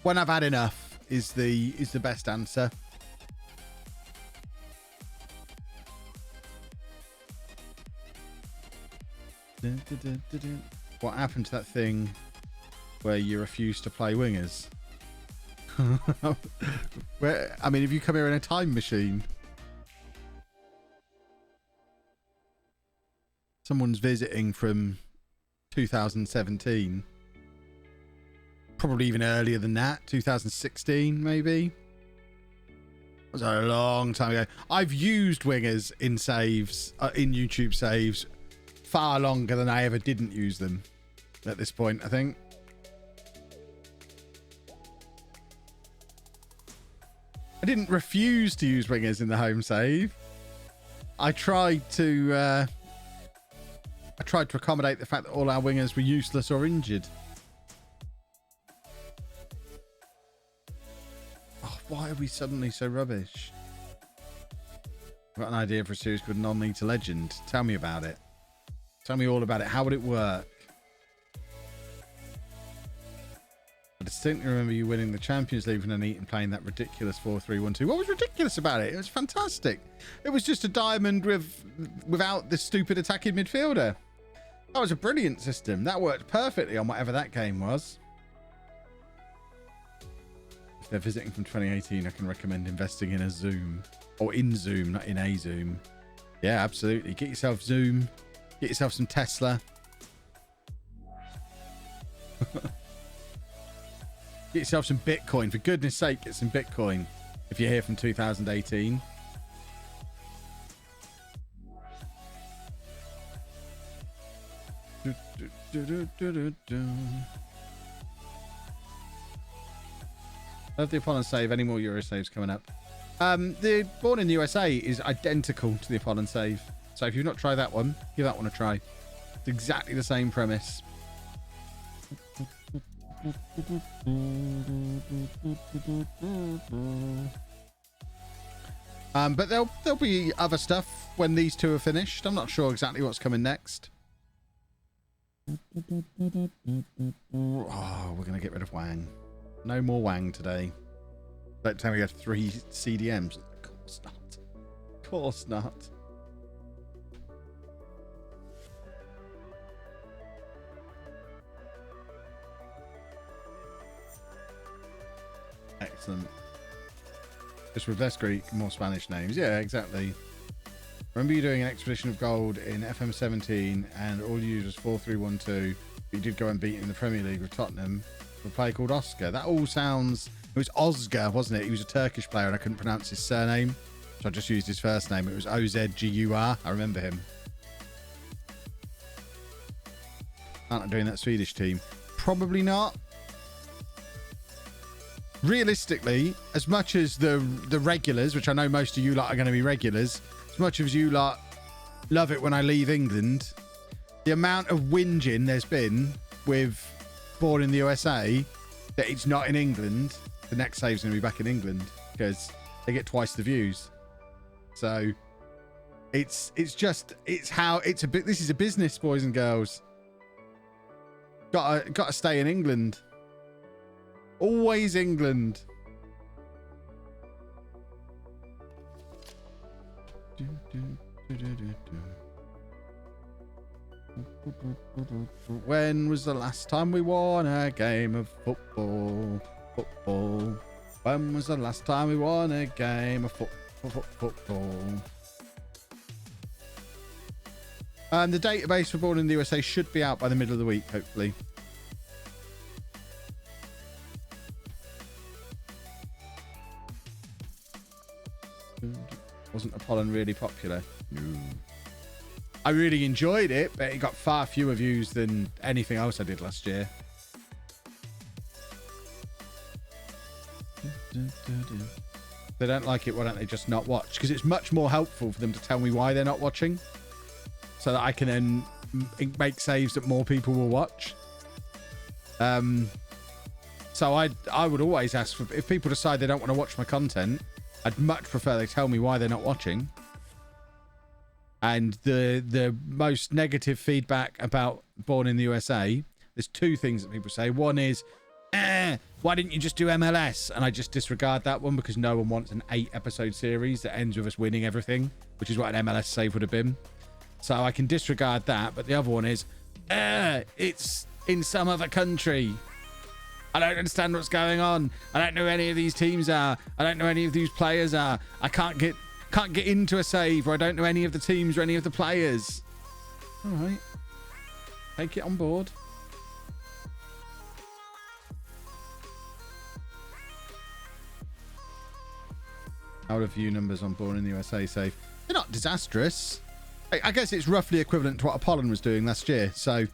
When I've had enough is the best answer. What happened to that thing where you refuse to play wingers? Where, I mean, if you come here in a time machine. Someone's visiting from 2017. Probably even earlier than that. 2016, maybe. It was a long time ago. I've used wingers in saves, in YouTube saves, far longer than I ever didn't use them at this point, I think. I didn't refuse to use wingers in the home save. I tried to accommodate the fact that all our wingers were useless or injured. Oh, why are we suddenly so rubbish? I've got an idea for a series called Non-League to Legend. Tell me about it. Tell me all about it. How would it work? I distinctly remember you winning the Champions League from Neat and playing that ridiculous 4-3-1-2. What was ridiculous about it? It was fantastic. It was just a diamond without this stupid attacking midfielder. That was a brilliant system. That worked perfectly on whatever that game was. If they're visiting from 2018, I can recommend investing in a Zoom. Or in Zoom, not in a Zoom. Yeah, absolutely. Get yourself Zoom. Get yourself some Tesla. Get yourself some Bitcoin. For goodness sake, get some Bitcoin. If you're here from 2018. Love the Apollon save. Any more Euro saves coming up? The Born in the USA is identical to the Apollon save. So if you've not tried that one, give that one a try. It's exactly the same premise. But there'll be other stuff when these two are finished. I'm not sure exactly what's coming next. Oh, we're gonna get rid of Wang. No more Wang today. Don't tell me we have 3 CDMs. Of course not. Of course not. Excellent. Just with less Greek, more Spanish names. Yeah, exactly. Remember you doing an Expedition of Gold in FM17 and all you used was 4-3-1-2. But you did go and beat in the Premier League with Tottenham for a player called Oscar. That all sounds... It was Osgar, wasn't it? He was a Turkish player and I couldn't pronounce his surname. So I just used his first name. It was Ozgur. I remember him. Aren't I doing that Swedish team? Probably not. Realistically, as much as the regulars, which I know most of you lot are going to be regulars, as much as you lot love it when I leave England, the amount of whinging there's been with Born in the USA that it's not in England, the next save's going to be back in England because they get twice the views. So it's a bit. This is a business, boys and girls. Got to stay in England. Always England. When was the last time we won a game of football? Football. When was the last time we won a game of football? The database for Born in the USA should be out by the middle of the week, hopefully. Wasn't Apollon really popular? No. I really enjoyed it, but it got far fewer views than anything else I did last year. If they don't like it, why don't they just not watch? Because it's much more helpful for them to tell me why they're not watching, so that I can then make saves that more people will watch. So I would always ask for, if people decide they don't want to watch my content, I'd much prefer they tell me why they're not watching. And the most negative feedback about Born in the USA, there's 2 things that people say. One is, why didn't you just do MLS? And I just disregard that one because no one wants an 8-episode series that ends with us winning everything, which is what an MLS save would have been. So I can disregard that. But the other one is, it's in some other country. I don't understand what's going on. I don't know who any of these teams are. I don't know who any of these players are. I can't get into a save, or I don't know any of the teams or any of the players. All right. Take it on board. How are view numbers on Born in the USA save? They're not disastrous. I guess it's roughly equivalent to what Apollon was doing last year. So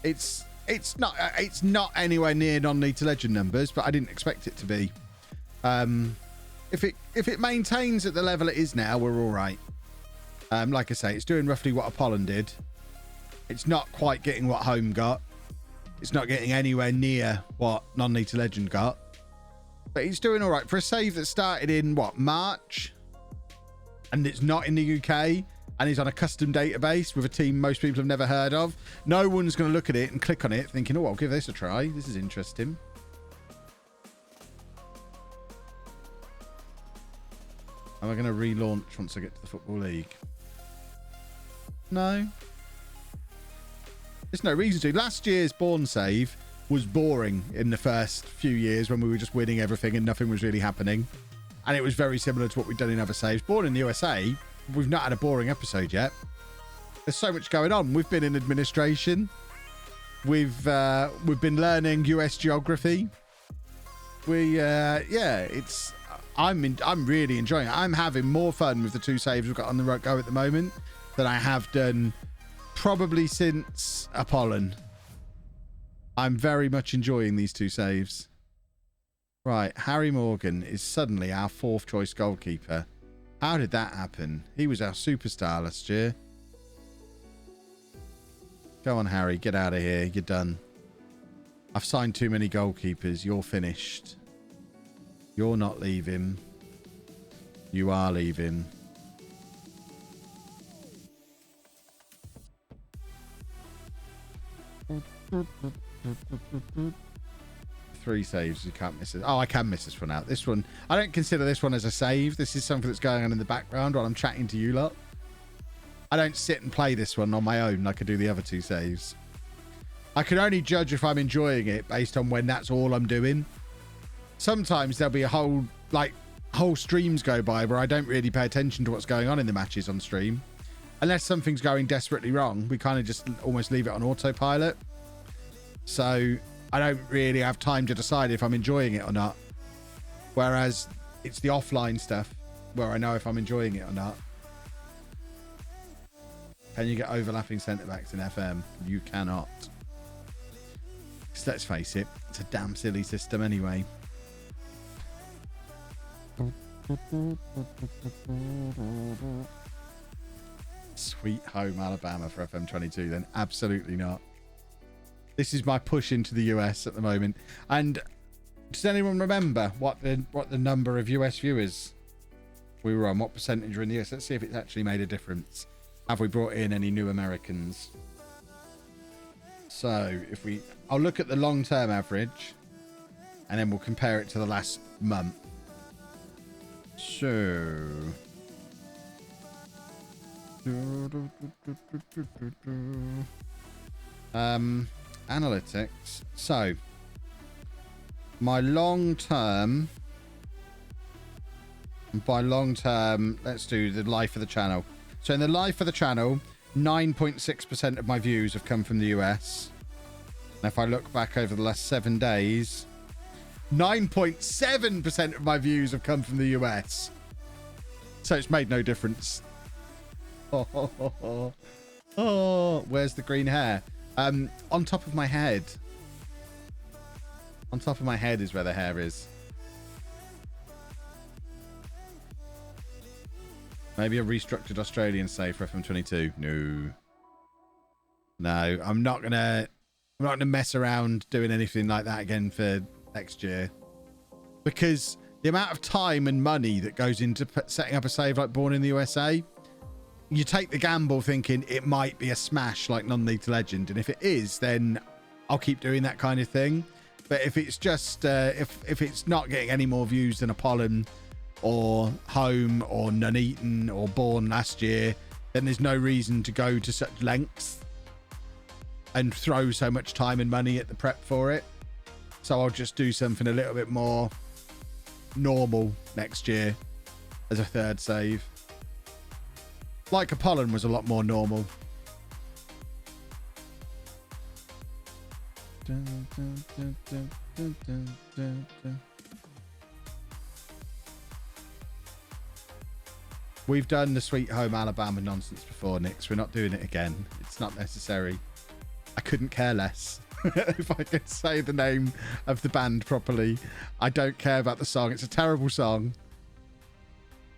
it's not anywhere near non-league to legend numbers, but I didn't expect it to be. If it maintains at the level it is now, we're all right. Like I say, it's doing roughly what Apollon did. It's not quite getting what Home got. It's not getting anywhere near what non-league to legend got. But he's doing all right for a save that started in what, March, and it's not in the UK. And he's on a custom database with a team most people have never heard of. No one's going to look at it and click on it thinking, oh, I'll give this a try. This is interesting. Am I going to relaunch once I get to the Football League? No. There's no reason to. Last year's Born save was boring in the first few years when we were just winning everything and nothing was really happening. And it was very similar to what we've done in other saves. Born in the USA... We've not had a boring episode yet. There's so much going on. We've been in administration. We've been learning US geography. I'm really enjoying it. I'm having more fun with the 2 saves we've got on the go at the moment than I have done probably since Apollon. I'm very much enjoying these 2 saves. Right, Harry Morgan is suddenly our 4th choice goalkeeper. How did that happen? He was our superstar last year. Go on, Harry. Get out of here. You're done. I've signed too many goalkeepers. You're finished. You're not leaving. You are leaving. Three saves. You can't miss it. Oh, I can miss this one out. This one, I don't consider this one as a save. This is something that's going on in the background while I'm chatting to you lot. I don't sit and play this one on my own like I do the other 2 saves. I can only judge if I'm enjoying it based on when that's all I'm doing. Sometimes there'll be whole streams go by where I don't really pay attention to what's going on in the matches on stream. Unless something's going desperately wrong, we kind of just almost leave it on autopilot. So I don't really have time to decide if I'm enjoying it or not. Whereas it's the offline stuff where I know if I'm enjoying it or not. Can you get overlapping centre-backs in FM? You cannot. Because let's face it, it's a damn silly system anyway. Sweet home Alabama for FM22 then. Absolutely not. This is my push into the US at the moment. And does anyone remember what the number of US viewers we were on? What percentage were in the US? Let's see if it's actually made a difference. Have we brought in any new Americans? So I'll look at the long-term average and then we'll compare it to the last month. So analytics. So my long term, and by long term, let's do the life of the channel. So in the life of the channel, 9.6% of my views have come from the US. And if I look back over the last 7 days, 9.7% of my views have come from the US. So it's made no difference. Oh, where's the green hair? On top of my head. On top of my head is where the hair is. Maybe a restructured Australian save for FM22. No, I'm not gonna mess around doing anything like that again for next year, because the amount of time and money that goes into setting up a save like Born in the USA, you take the gamble thinking it might be a smash like non-league to legend, and if it is, then I'll keep doing that kind of thing. But if it's just if it's not getting any more views than Apollon or Home or Nuneaton or Born last year, then there's no reason to go to such lengths and throw so much time and money at the prep for it. So I'll just do something a little bit more normal next year as a third save. Like Apollon was a lot more normal. We've done the Sweet Home Alabama nonsense before, Nix. We're not doing it again. It's not necessary. I couldn't care less. If I could say the name of the band properly. I don't care about the song. It's a terrible song.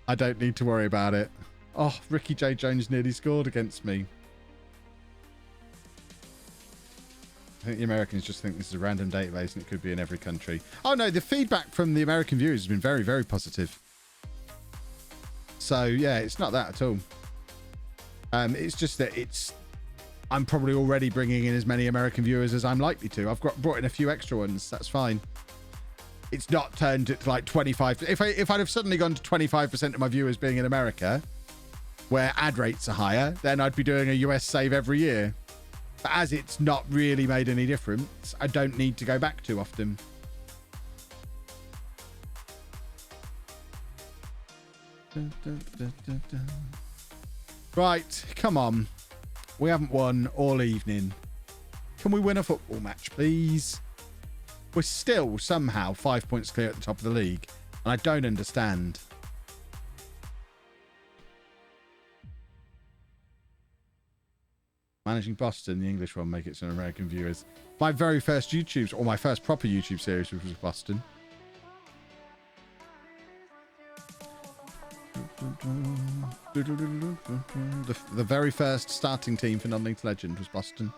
I don't need to worry about it. Oh, Ricky J. Jones nearly scored against me. I think the Americans just think this is a random database and it could be in every country. Oh, no, the feedback from the American viewers has been very, very positive. So, yeah, it's not that at all. It's just that I'm probably already bringing in as many American viewers as I'm likely to. I've brought in a few extra ones. That's fine. It's not turned it to like 25. If I'd have suddenly gone to 25% of my viewers being in America, where ad rates are higher, then I'd be doing a US save every year. But as it's not really made any difference, I don't need to go back too often. Right, come on. We haven't won all evening. Can we win a football match, please? We're still somehow 5 points clear at the top of the league, and I don't understand. Managing Boston, the English one, make it some American viewers. My very first YouTube, or my first proper YouTube series, which was Boston. The very first starting team for Non-Linked Legend was Boston.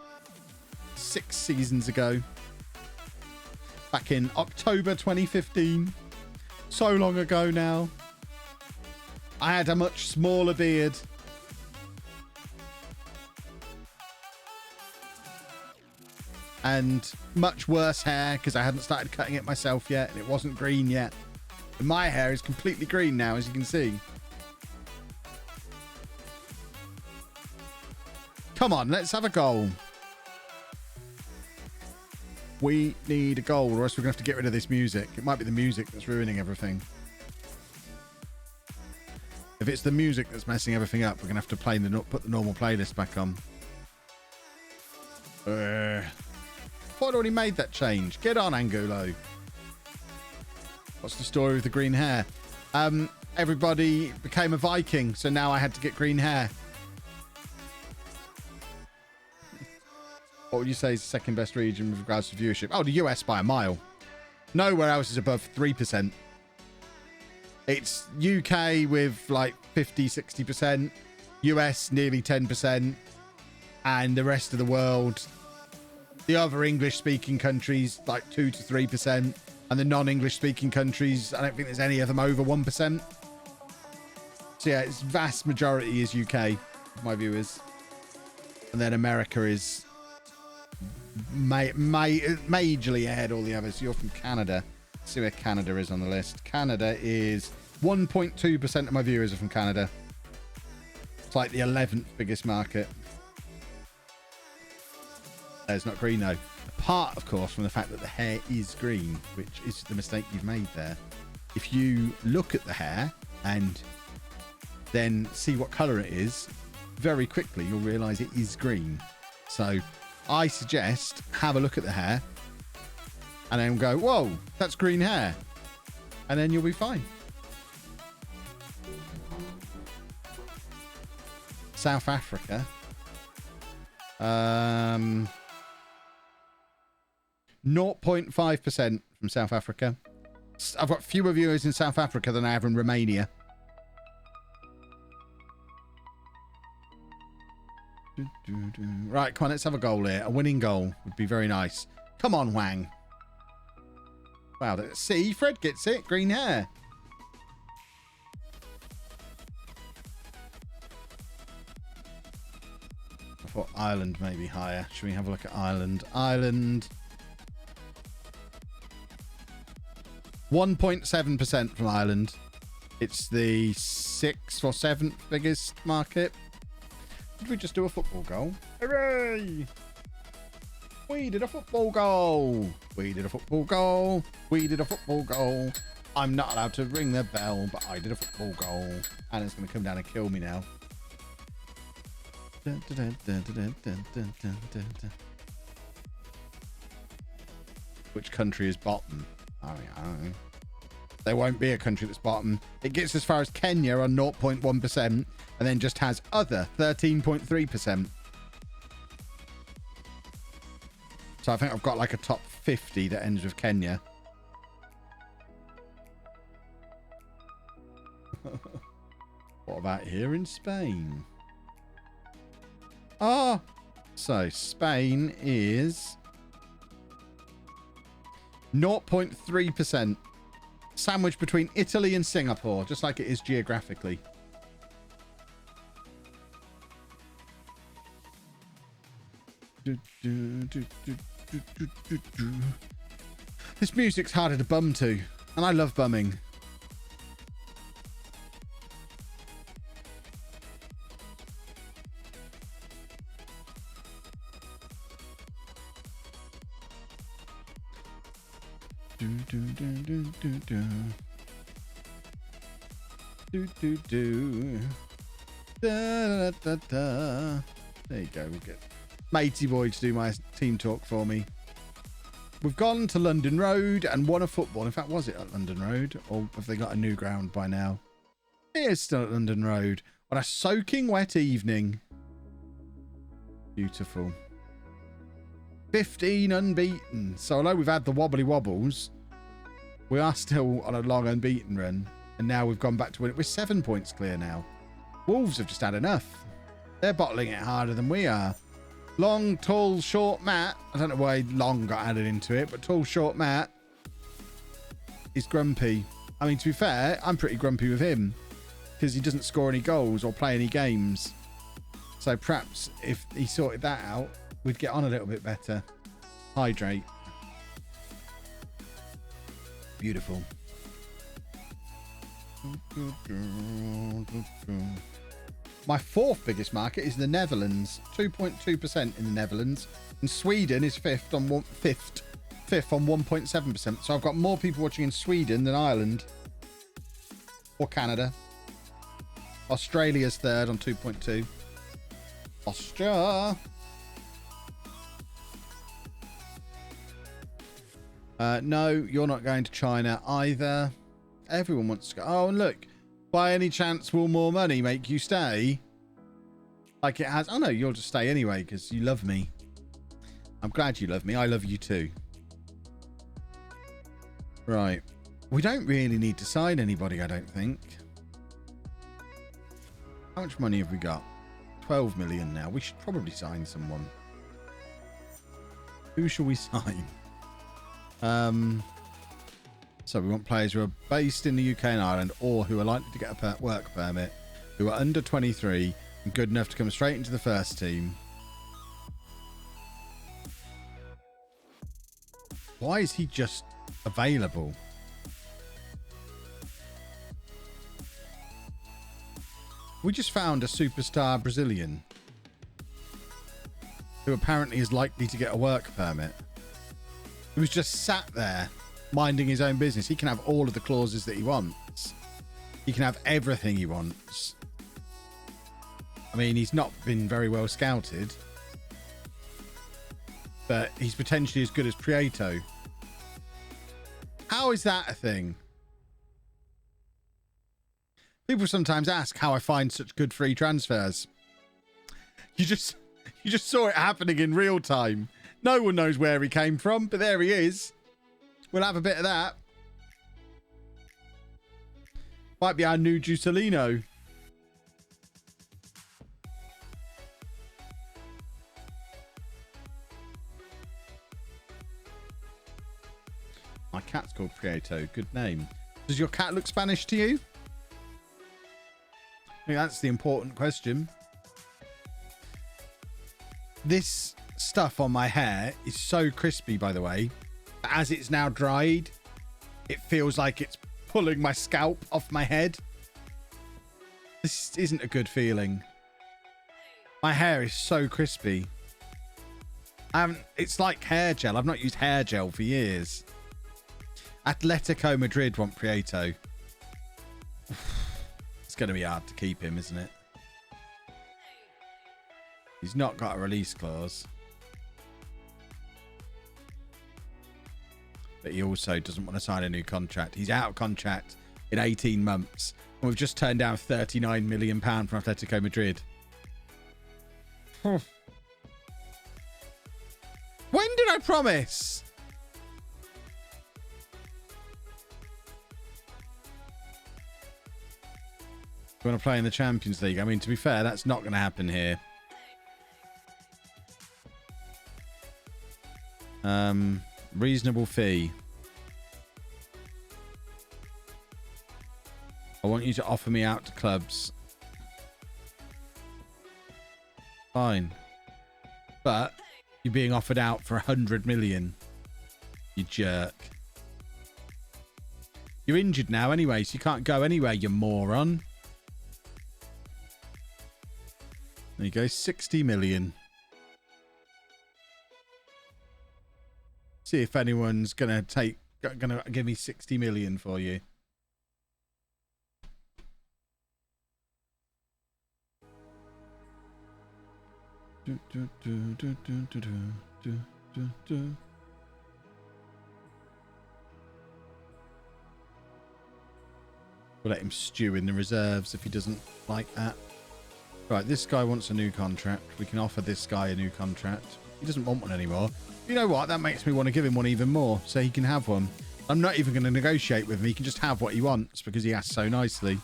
6 seasons ago. Back in October 2015. So long ago now. I had a much smaller beard. And much worse hair because I hadn't started cutting it myself yet and it wasn't green yet. And my hair is completely green now, as you can see. Come on, let's have a goal. We need a goal, or else we're going to have to get rid of this music. It might be the music that's ruining everything. If it's the music that's messing everything up, we're going to have to put the normal playlist back on. I thought I'd already made that change. Get on, Angulo. What's the story with the green hair? Everybody became a Viking, so now I had to get green hair. What would you say is the second best region with regards to viewership? Oh, the US by a mile. Nowhere else is above 3%. It's UK with like 50, 60%. US nearly 10%. And the rest of the world, the other English-speaking countries, like 2 to 3%. And the non-English-speaking countries, I don't think there's any of them over 1%. So yeah, its vast majority is UK, my viewers. And then America is majorly ahead all the others. You're from Canada. Let's see where Canada is on the list. Canada is 1.2% of my viewers are from Canada. It's like the 11th biggest market. It's not green though. Apart, of course, from the fact that the hair is green, which is the mistake you've made there. If you look at the hair and then see what colour it is, very quickly you'll realise it is green. So I suggest have a look at the hair and then go, whoa, that's green hair. And then you'll be fine. South Africa. 0.5% from South Africa. I've got fewer viewers in South Africa than I have in Romania. Right, come on, let's have a goal here. A winning goal would be very nice. Come on, Wang. Wow, see, Fred gets it. Green hair. I thought Ireland may be higher. Should we have a look at Ireland? Ireland. 1.7% from Ireland. It's the 6th or 7th biggest market. Did we just do a football goal? Hooray! We did a football goal. We did a football goal. We did a football goal. I'm not allowed to ring the bell, but I did a football goal. And it's going to come down and kill me now. Which country is bottom? I don't know. There won't be a country that's bottom. It gets as far as Kenya on 0.1% and then just has other 13.3%. So I think I've got like a top 50 that ends with Kenya. What about here in Spain? Oh, so Spain is 0.3%. Sandwiched between Italy and Singapore, just like it is geographically. This music's harder to bum to, and I love bumming. There you go. We'll get Matey Boy to do my team talk for me. We've gone to London Road and won a football. In fact, was it at London Road? Or have they got a new ground by now? It is still at London Road on a soaking wet evening. Beautiful. 15 unbeaten. So although we've had the wobbly wobbles, we are still on a long unbeaten run. And now we've gone back to win it. We're 7 points clear now. Wolves have just had enough. They're bottling it harder than we are. Long, tall, short Matt. I don't know why long got added into it, but tall, short Matt is grumpy. I mean, to be fair, I'm pretty grumpy with him because he doesn't score any goals or play any games. So perhaps if he sorted that out, we'd get on a little bit better. Hydrate. Beautiful. My fourth biggest market is the Netherlands, 2.2% in the Netherlands, and Sweden is fifth on 1.7%. So I've got more people watching in Sweden than Ireland or Canada. Australia's third on 2.2. Austria. No, you're not going to China either. Everyone wants to go. Oh, and look. By any chance, will more money make you stay? Like it has. Oh, no, you'll just stay anyway because you love me. I'm glad you love me. I love you too. Right. We don't really need to sign anybody, I don't think. How much money have we got? 12 million now. We should probably sign someone. Who shall we sign? So we want players who are based in the UK and Ireland or who are likely to get a work permit, who are under 23 and good enough to come straight into the first team. Why is he just available? We just found a superstar Brazilian who apparently is likely to get a work permit. He was just sat there minding his own business. He can have all of the clauses that he wants. He can have everything he wants. I mean, he's not been very well scouted, but he's potentially as good as Prieto. How is that a thing? People sometimes ask how I find such good free transfers. You just saw it happening in real time. No one knows where he came from, but there he is. We'll have a bit of that. Might be our new Juselino. My cat's called Prieto. Good name. Does your cat look Spanish to you? I think that's the important question. This stuff on my hair is so crispy, by the way. As it's now dried, it feels like it's pulling my scalp off my head. This isn't a good feeling. My hair is so crispy. It's like hair gel. I've not used hair gel for years. Atletico Madrid want Prieto. It's going to be hard to keep him, isn't it? He's not got a release clause. but he also doesn't want to sign a new contract. He's out of contract in 18 months. And we've just turned down £39 million from Atletico Madrid. When did I promise? You want to play in the Champions League? I mean, to be fair, that's not going to happen here. Reasonable fee. I want you to offer me out to clubs. Fine. But you're being offered out for 100 million. You jerk. You're injured now anyway, so you can't go anywhere, you moron. There you go, 60 million. See if anyone's gonna give me 60 million for you. We'll let him stew in the reserves if he doesn't like that. Right, this guy wants a new contract. We can offer this guy a new contract. He doesn't want one anymore. You know what? That makes me want to give him one even more, so he can have one. I'm not even going to negotiate with him. He can just have what he wants because he asked so nicely.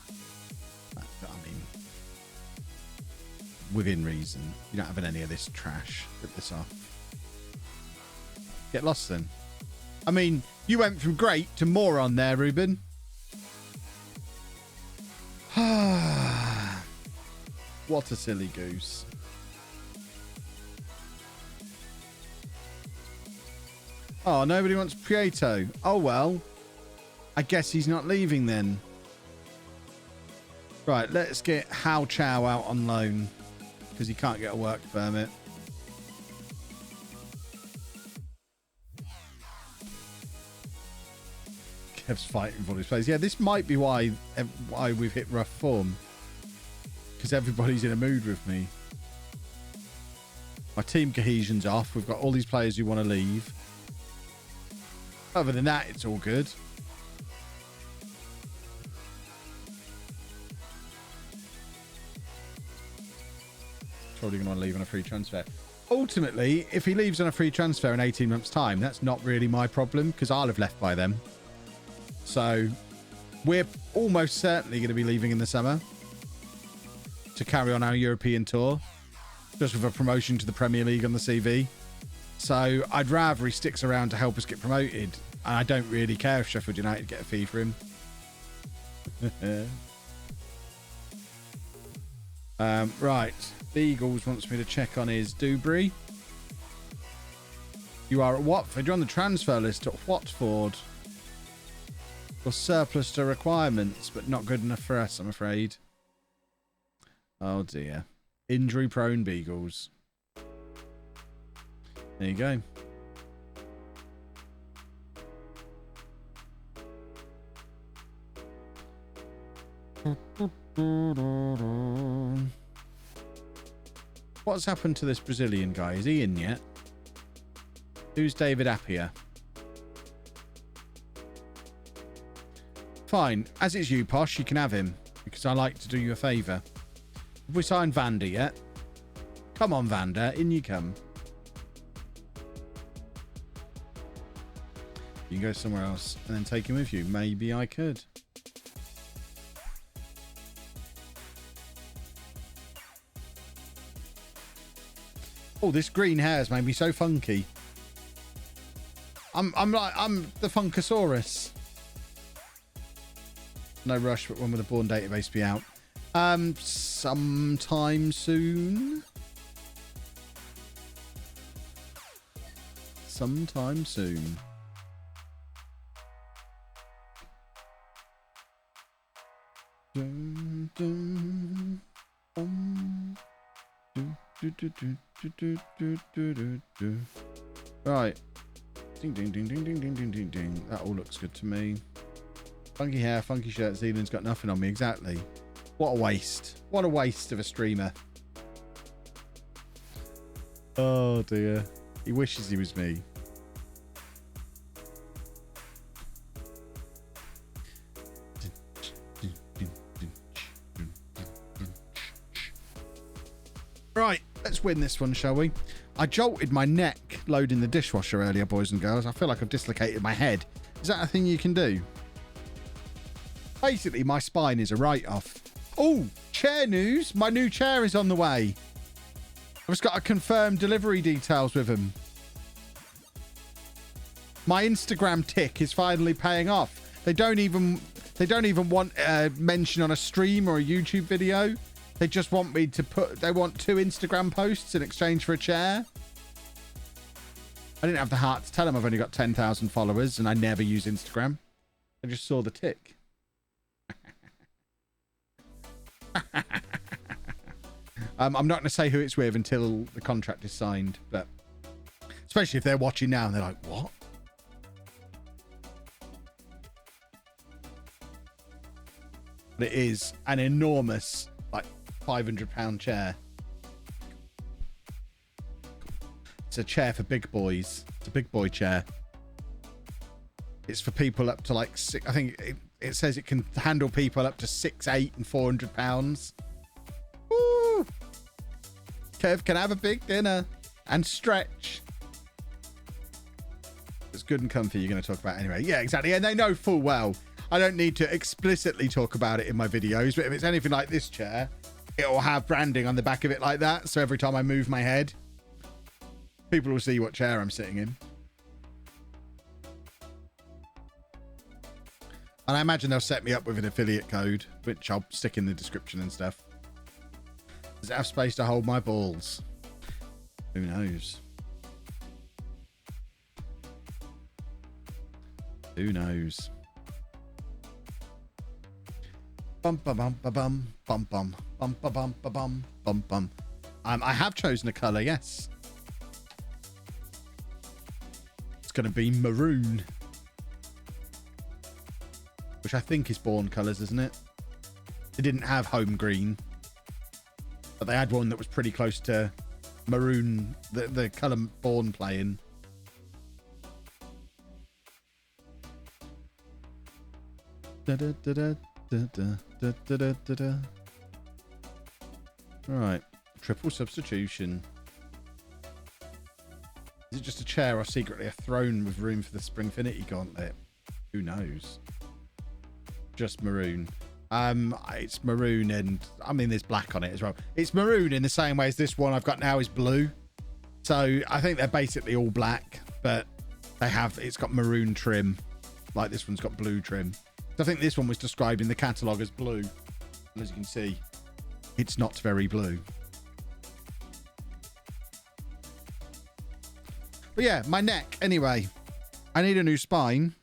I mean, within reason. You're not having any of this trash. Rip this off. Get lost then. I mean, you went from great to moron there, Ruben. What a silly goose. Oh, nobody wants Prieto. Oh, well. I guess he's not leaving then. Right, let's get Hao Chow out on loan. Because he can't get a work permit. Kev's fighting for his place. Yeah, this might be why we've hit rough form. Because everybody's in a mood with me. My team cohesion's off. We've got all these players who want to leave. Other than that, it's all good. Probably going to want to leave on a free transfer. Ultimately, if he leaves on a free transfer in 18 months' time, that's not really my problem because I'll have left by then. So we're almost certainly going to be leaving in the summer to carry on our European tour, just with a promotion to the Premier League on the CV. So I'd rather he sticks around to help us get promoted. And I don't really care if Sheffield United get a fee for him. Right. Beagles wants me to check on his Dewberry. You are at Watford. You're on the transfer list at Watford. You're surplus to requirements, but not good enough for us, I'm afraid. Oh, dear. Injury-prone Beagles. There you go. What's happened to this Brazilian guy? Is he in yet? Who's David Appiah? Fine. As it's you, Posh, you can have him. Because I like to do you a favour. Have we signed Vander yet? Come on, Vander. In you come. You can go somewhere else and then take him with you. Maybe I could. Oh, this green hair's made me so funky. I'm the Funkasaurus. No rush, but when will the Born database be out? Sometime soon. Sometime soon. Dun, dun, Right. Ding, ding, ding, ding, ding, ding, ding, ding, ding. That all looks good to me. Funky hair, funky shirt. Zealand's got nothing on me. Exactly. What a waste. What a waste of a streamer. Oh, dear. He wishes he was me. Right, let's win this one, shall we? I jolted my neck loading the dishwasher earlier, boys and girls. I feel like I've dislocated my head. Is that a thing you can do? Basically, my spine is a write-off. Oh, chair news. My new chair is on the way. I've just got to confirm delivery details with them. My Instagram tick is finally paying off. They don't even want mention on a stream or a YouTube video. They just want me to they want 2 Instagram posts in exchange for a chair. I didn't have the heart to tell them I've only got 10,000 followers and I never use Instagram. I just saw the tick. I'm not going to say who it's with until the contract is signed, but especially if they're watching now and they're like, what? But it is an enormous, like, £500 chair. It's a chair for big boys. It's a big boy chair. It's for people up to like I think it says it can handle people up to 6'8" and £400. Woo! Kev can have a big dinner and stretch. It's good and comfy. You're going to talk about it anyway. Yeah, exactly. And they know full well I don't need to explicitly talk about it in my videos, but if it's anything like this chair, it will have branding on the back of it like that. So every time I move my head, people will see what chair I'm sitting in. And I imagine they'll set me up with an affiliate code, which I'll stick in the description and stuff. Does it have space to hold my balls? Who knows? Who knows? Bum bum bum bum bum bum bum bum bum bum bum bum. I have chosen a colour, yes. It's going to be maroon, which I think is Bourne colours, isn't it? They didn't have home green, but they had one that was pretty close to maroon, the colour Bourne play in. Right, triple substitution. Is it just a chair or secretly a throne with room for the Springfinity gauntlet? Who knows? Just maroon. It's maroon, and I mean there's black on it as well. It's maroon in the same way as this one I've got now is blue. So I think they're basically all black, but it's got maroon trim, like this one's got blue trim. So I think this one was described in the catalogue as blue, and as you can see, it's not very blue. But yeah, my neck anyway. I need a new spine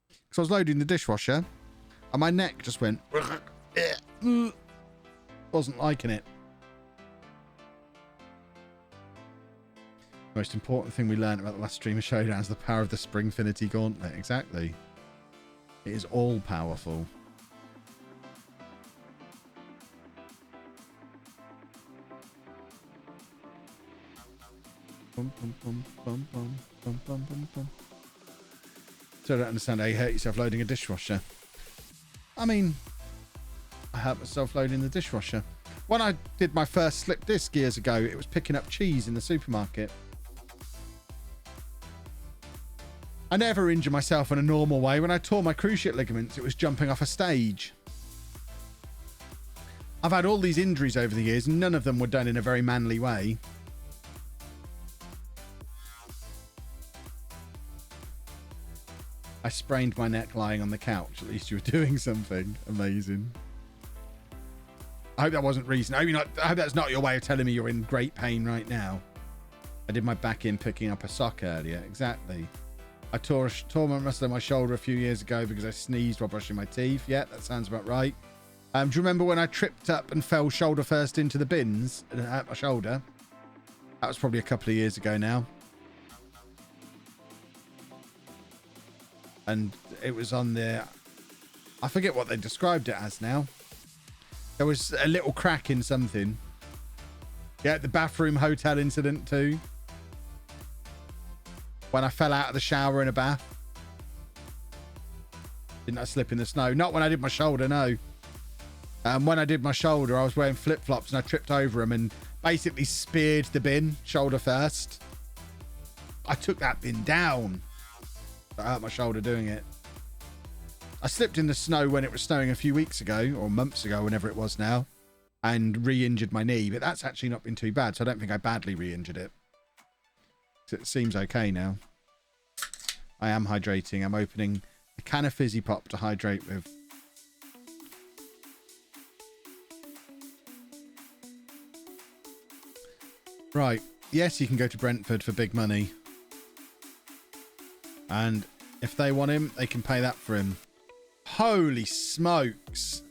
because I was loading the dishwasher. And my neck just went, wasn't liking it. Most important thing we learned about the last streamer showdown is the power of the Springfinity gauntlet. Exactly. It is all powerful. Bum, bum, bum, bum, bum, bum, bum, bum, bum. So I don't understand how you hurt yourself loading a dishwasher. I mean, I hurt myself loading the dishwasher. When I did my first slip disc years ago, it was picking up cheese in the supermarket. I never injure myself in a normal way. When I tore my cruciate ligaments, it was jumping off a stage. I've had all these injuries over the years, and none of them were done in a very manly way. I sprained my neck lying on the couch. At least you were doing something. Amazing. I hope that wasn't reason. I hope that's not your way of telling me you're in great pain right now. I did my back in picking up a sock earlier. Exactly. I tore my muscle in my shoulder a few years ago because I sneezed while brushing my teeth. Yeah, that sounds about right. Do you remember when I tripped up and fell shoulder first into the bins and it hurt my shoulder? That was probably a couple of years ago now. And it was on there. I forget what they described it as now. There was a little crack in something. Yeah, the bathroom hotel incident too. When I fell out of the shower in a bath. Didn't I slip in the snow? Not when I did my shoulder, no. When I did my shoulder, I was wearing flip-flops and I tripped over them and basically speared the bin shoulder first. I took that bin down. I hurt my shoulder doing it. I slipped in the snow when it was snowing a few weeks ago, or months ago, whenever it was now, and re-injured my knee, but that's actually not been too bad, so I don't think I badly re-injured it. So it seems okay now. I am hydrating. I'm opening a can of fizzy pop to hydrate with. Right. Yes, he can go to Brentford for big money. And if they want him, they can pay that for him. Holy smokes.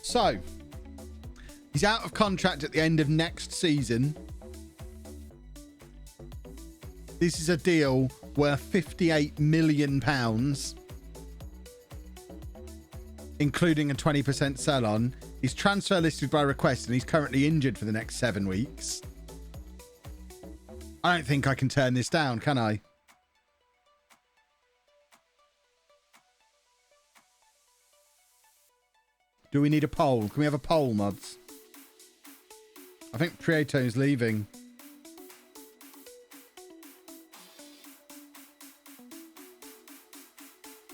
So, he's out of contract at the end of next season. This is a deal worth £58 million, including a 20% sell-on. He's transfer listed by request, and he's currently injured for the next 7 weeks. I don't think I can turn this down, can I? Do we need a poll? Can we have a poll, mods? I think Prieto's leaving.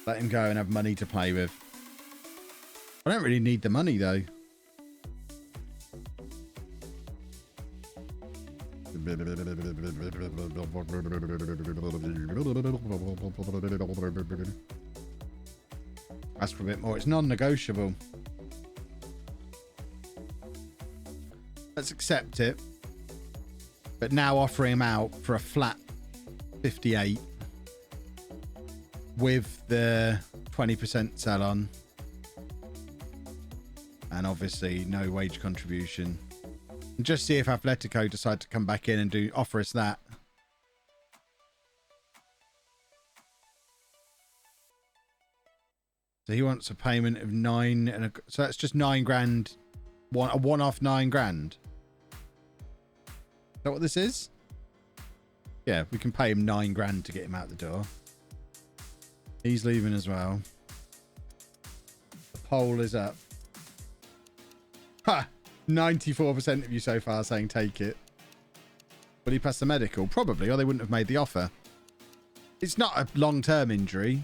Let him go and have money to play with. I don't really need the money, though. Ask for a bit more. It's non-negotiable. Let's accept it. But now offer him out for a flat 58 with the 20% sell on. And obviously no wage contribution. And just see if Atletico decide to come back in and offer us that. So he wants a payment of so that's just £9,000. A one-off £9,000. Is that what this is? Yeah, we can pay him £9,000 to get him out the door. He's leaving as well. The poll is up. Ha! 94% of you so far saying take it. Will he pass the medical? Probably, or they wouldn't have made the offer. It's not a long-term injury.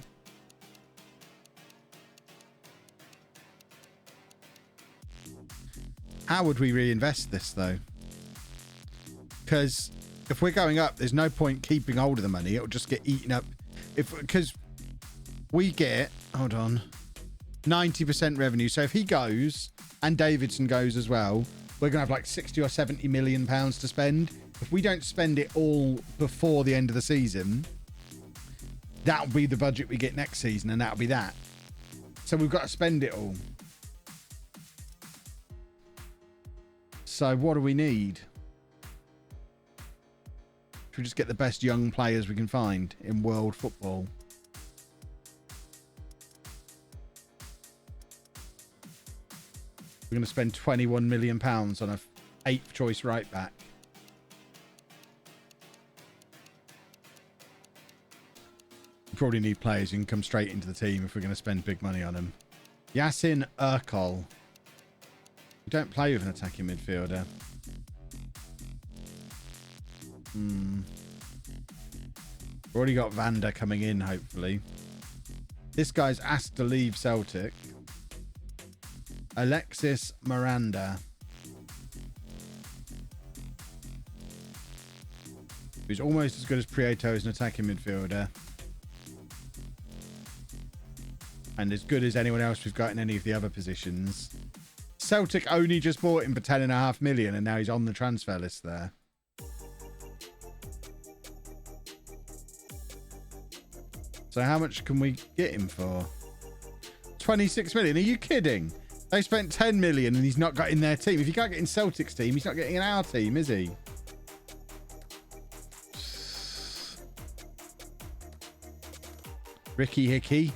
How would we reinvest this, though? Because if we're going up, there's no point keeping hold of the money. It'll just get eaten up. Because we get, hold on, 90% revenue. So if he goes and Davidson goes as well, we're going to have like 60 or 70 million pounds to spend. If we don't spend it all before the end of the season, that'll be the budget we get next season, and that'll be that. So we've got to spend it all. So what do we need? Should we just get the best young players we can find in world football? We're going to spend £21 million on a 8th choice right back. We probably need players who can come straight into the team if we're going to spend big money on them. Yasin Erkol. We don't play with an attacking midfielder. We've already got Vander coming in, hopefully. This guy's asked to leave Celtic. Alexis Miranda. Who's almost as good as Prieto as an attacking midfielder. And as good as anyone else we've got in any of the other positions. Celtic only just bought him for £10.5 million, and now he's on the transfer list there. So how much can we get him for? 26 million. Are you kidding? They spent 10 million and he's not got in their team. If you can't get in Celtic's team, he's not getting in our team, is he? Ricky Hickey.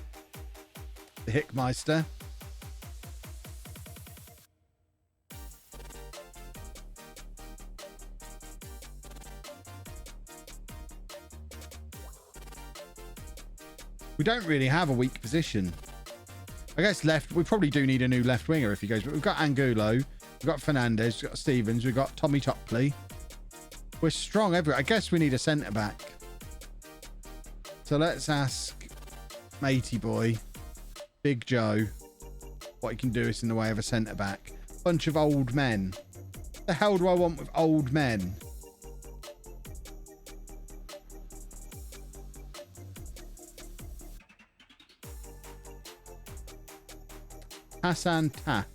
The Hickmeister. We don't really have a weak position. I guess left, we probably do need a new left winger if he goes, but we've got Angulo, we've got Fernandez, we've got Stevens, we've got Tommy Topley. We're strong everywhere. I guess we need a centre back. So let's ask Matey Boy, Big Joe, what he can do is in the way of a centre back. Bunch of old men. The hell do I want with old men? Hassan Ta,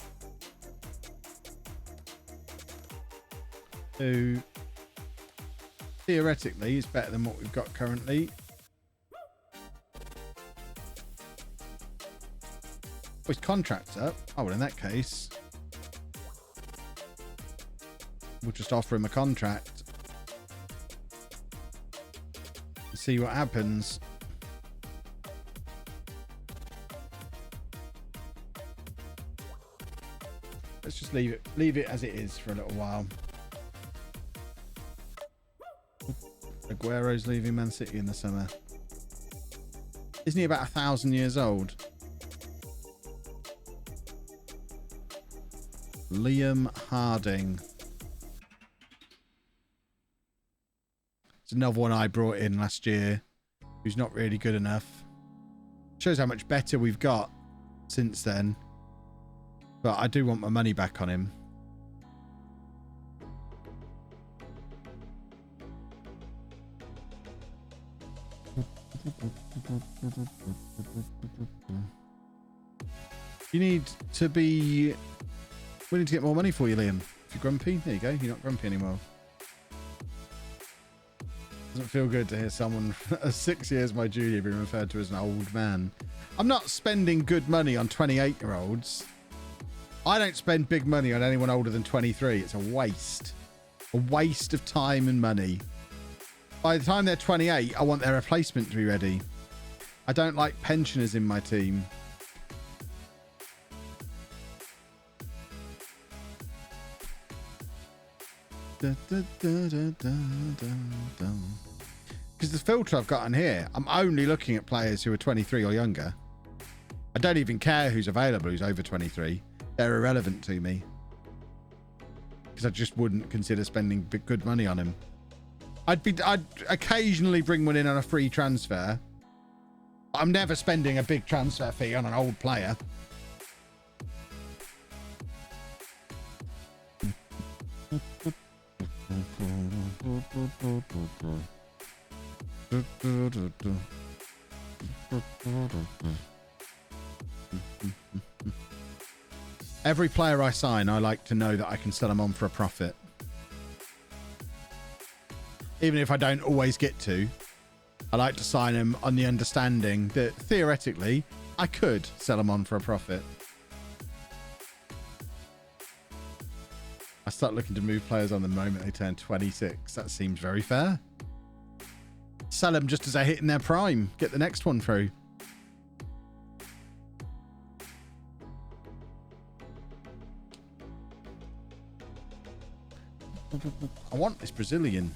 who theoretically is better than what we've got currently. Oh, his contract's up. Oh, well, in that case, we'll just offer him a contract and see what happens. Let's just leave it as it is for a little while. Aguero's leaving Man City in the summer. Isn't he about 1,000 years old? Liam Harding. It's another one I brought in last year who's not really good enough. Shows how much better we've got since then. But I do want my money back on him. You need to be... We need to get more money for you, Liam. If you're grumpy, there you go. You're not grumpy anymore. Doesn't feel good to hear someone 6 years my junior being referred to as an old man. I'm not spending good money on 28-year-olds. I don't spend big money on anyone older than 23. It's a waste. A waste of time and money. By the time they're 28, I want their replacement to be ready. I don't like pensioners in my team. Because the filter I've got on here, I'm only looking at players who are 23 or younger. I don't even care who's available who's over 23. They're irrelevant to me. Because I just wouldn't consider spending good money on him. I'd occasionally bring one in on a free transfer. I'm never spending a big transfer fee on an old player. Every player I sign, I like to know that I can sell them on for a profit. Even if I don't always get to, I like to sign them on the understanding that theoretically I could sell them on for a profit. I start looking to move players on the moment they turn 26. That seems very fair. Sell them just as they're hitting their prime. Get the next one through. I want this Brazilian.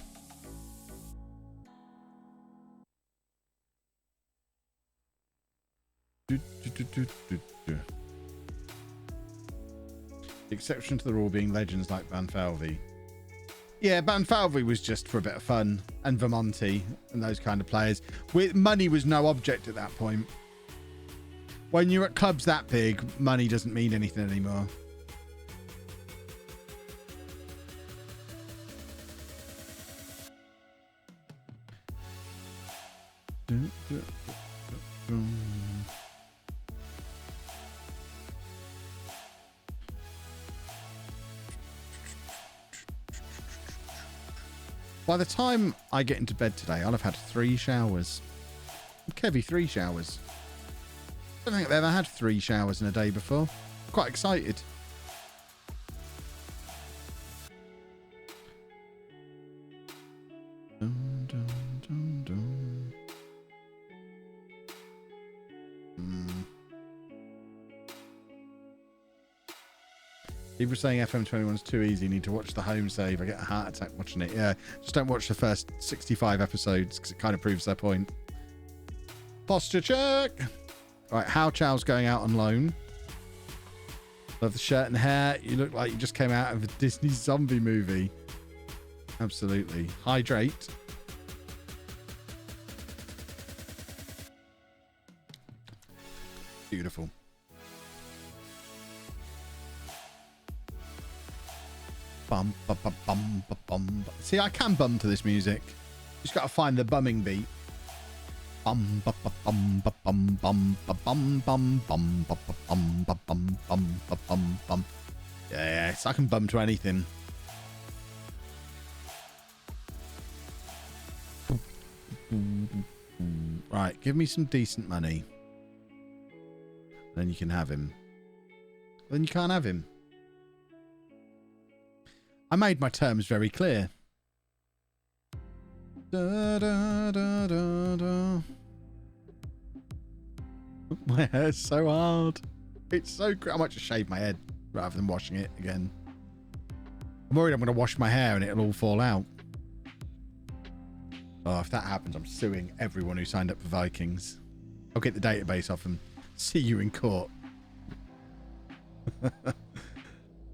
The exception to the rule being legends like Banfalvi. Yeah, Banfalvi was just for a bit of fun, and Vermonti and those kind of players. Money was no object at that point. When you're at clubs that big, money doesn't mean anything anymore. By the time I get into bed today, I'll have had 3 showers. Kevy, 3 showers. I don't think I've ever had 3 showers in a day before. I'm quite excited. Dun, dun, dun, dun. People are saying FM21 is too easy. You need to watch the home save. I get a heart attack watching it. Yeah, just don't watch the first 65 episodes because it kind of proves their point. Posture check. Right, How Chow's going out on loan. Love the shirt and hair. You look like you just came out of a Disney zombie movie. Absolutely. Hydrate. Beautiful. Bum, bum, bum, bum, bum, bum. See, I can bum to this music. Just got to find the bumming beat. Bum, bum, bum, bum, bum, bum, bum, bum, bum, bum, bum, bum, bum, bum, bum, bum. Yes, I can bum to anything. Right, give me some decent money. Then you can have him. Then you can't have him. I made my terms very clear. Da, da, da, da, da. My hair's so hard. It's so... I might just shave my head rather than washing it again. I'm worried I'm going to wash my hair and it'll all fall out. Oh, if that happens, I'm suing everyone who signed up for Vikings. I'll get the database off and see you in court.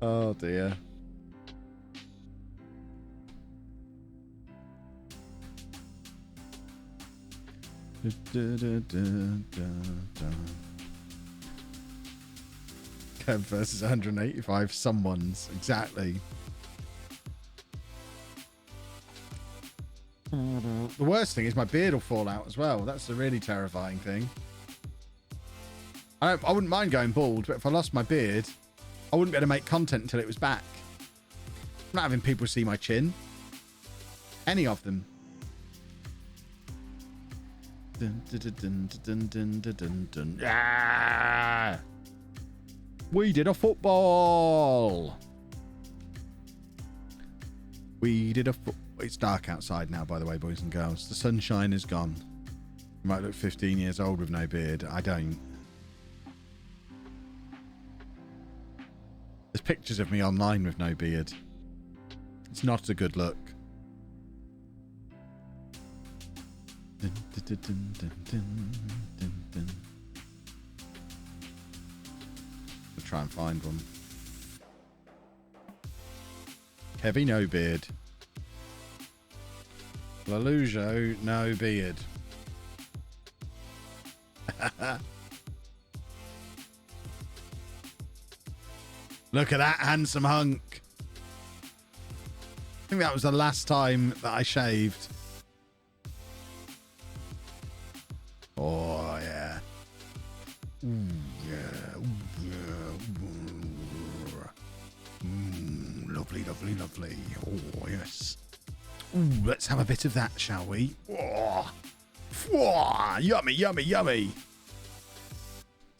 Oh, dear. Kev versus 185 someone's. Exactly. The worst thing is my beard will fall out as well. That's the really terrifying thing. I wouldn't mind going bald, but if I lost my beard, I wouldn't be able to make content until it was back. I'm not having people see my chin. Any of them. Dun, dun, dun, dun, dun, dun, dun, dun. Ah! We did a football. We did a football. It's dark outside now, by the way, boys and girls. The sunshine is gone. You might look 15 years old with no beard. I don't. There's pictures of me online with no beard. It's not a good look. Dun, dun, dun, dun, dun, dun, dun. I'll try and find one. Heavy no beard. LOLLUJO no beard. Look at that handsome hunk. I think that was the last time that I shaved. Oh, yeah. Ooh, yeah. Ooh, yeah. Ooh. Lovely, lovely, lovely. Oh, yes. Ooh, let's have a bit of that, shall we? Oh. Oh, yummy, yummy, yummy.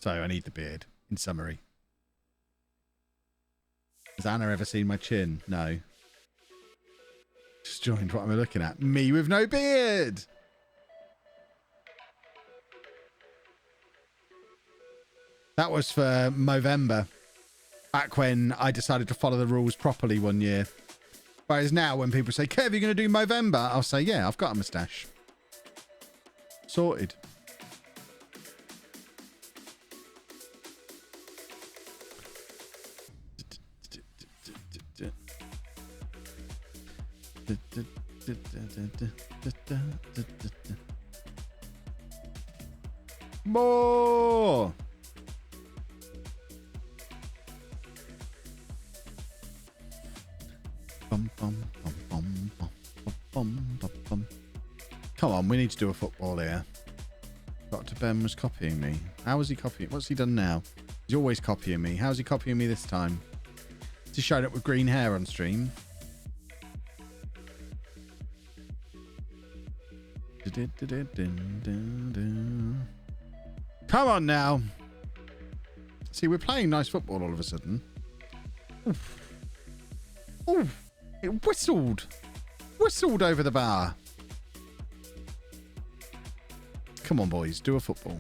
So I need the beard, in summary. Has Anna ever seen my chin? No. Just joined. What am I looking at? Me with no beard. That was for Movember. Back when I decided to follow the rules properly one year. Whereas now when people say, Kev, you're going to do Movember? I'll say, yeah, I've got a moustache. Sorted. More. Bum, bum, bum, bum, bum, bum, bum, bum. Come on, we need to do a football here. Dr. Ben was copying me. How was he copying? What's he done now? He's always copying me. How's he copying me this time? Is he showing up with green hair on stream? Come on now. See, we're playing nice football all of a sudden. Oof. Oof. It whistled. Whistled over the bar. Come on, boys. Do a football.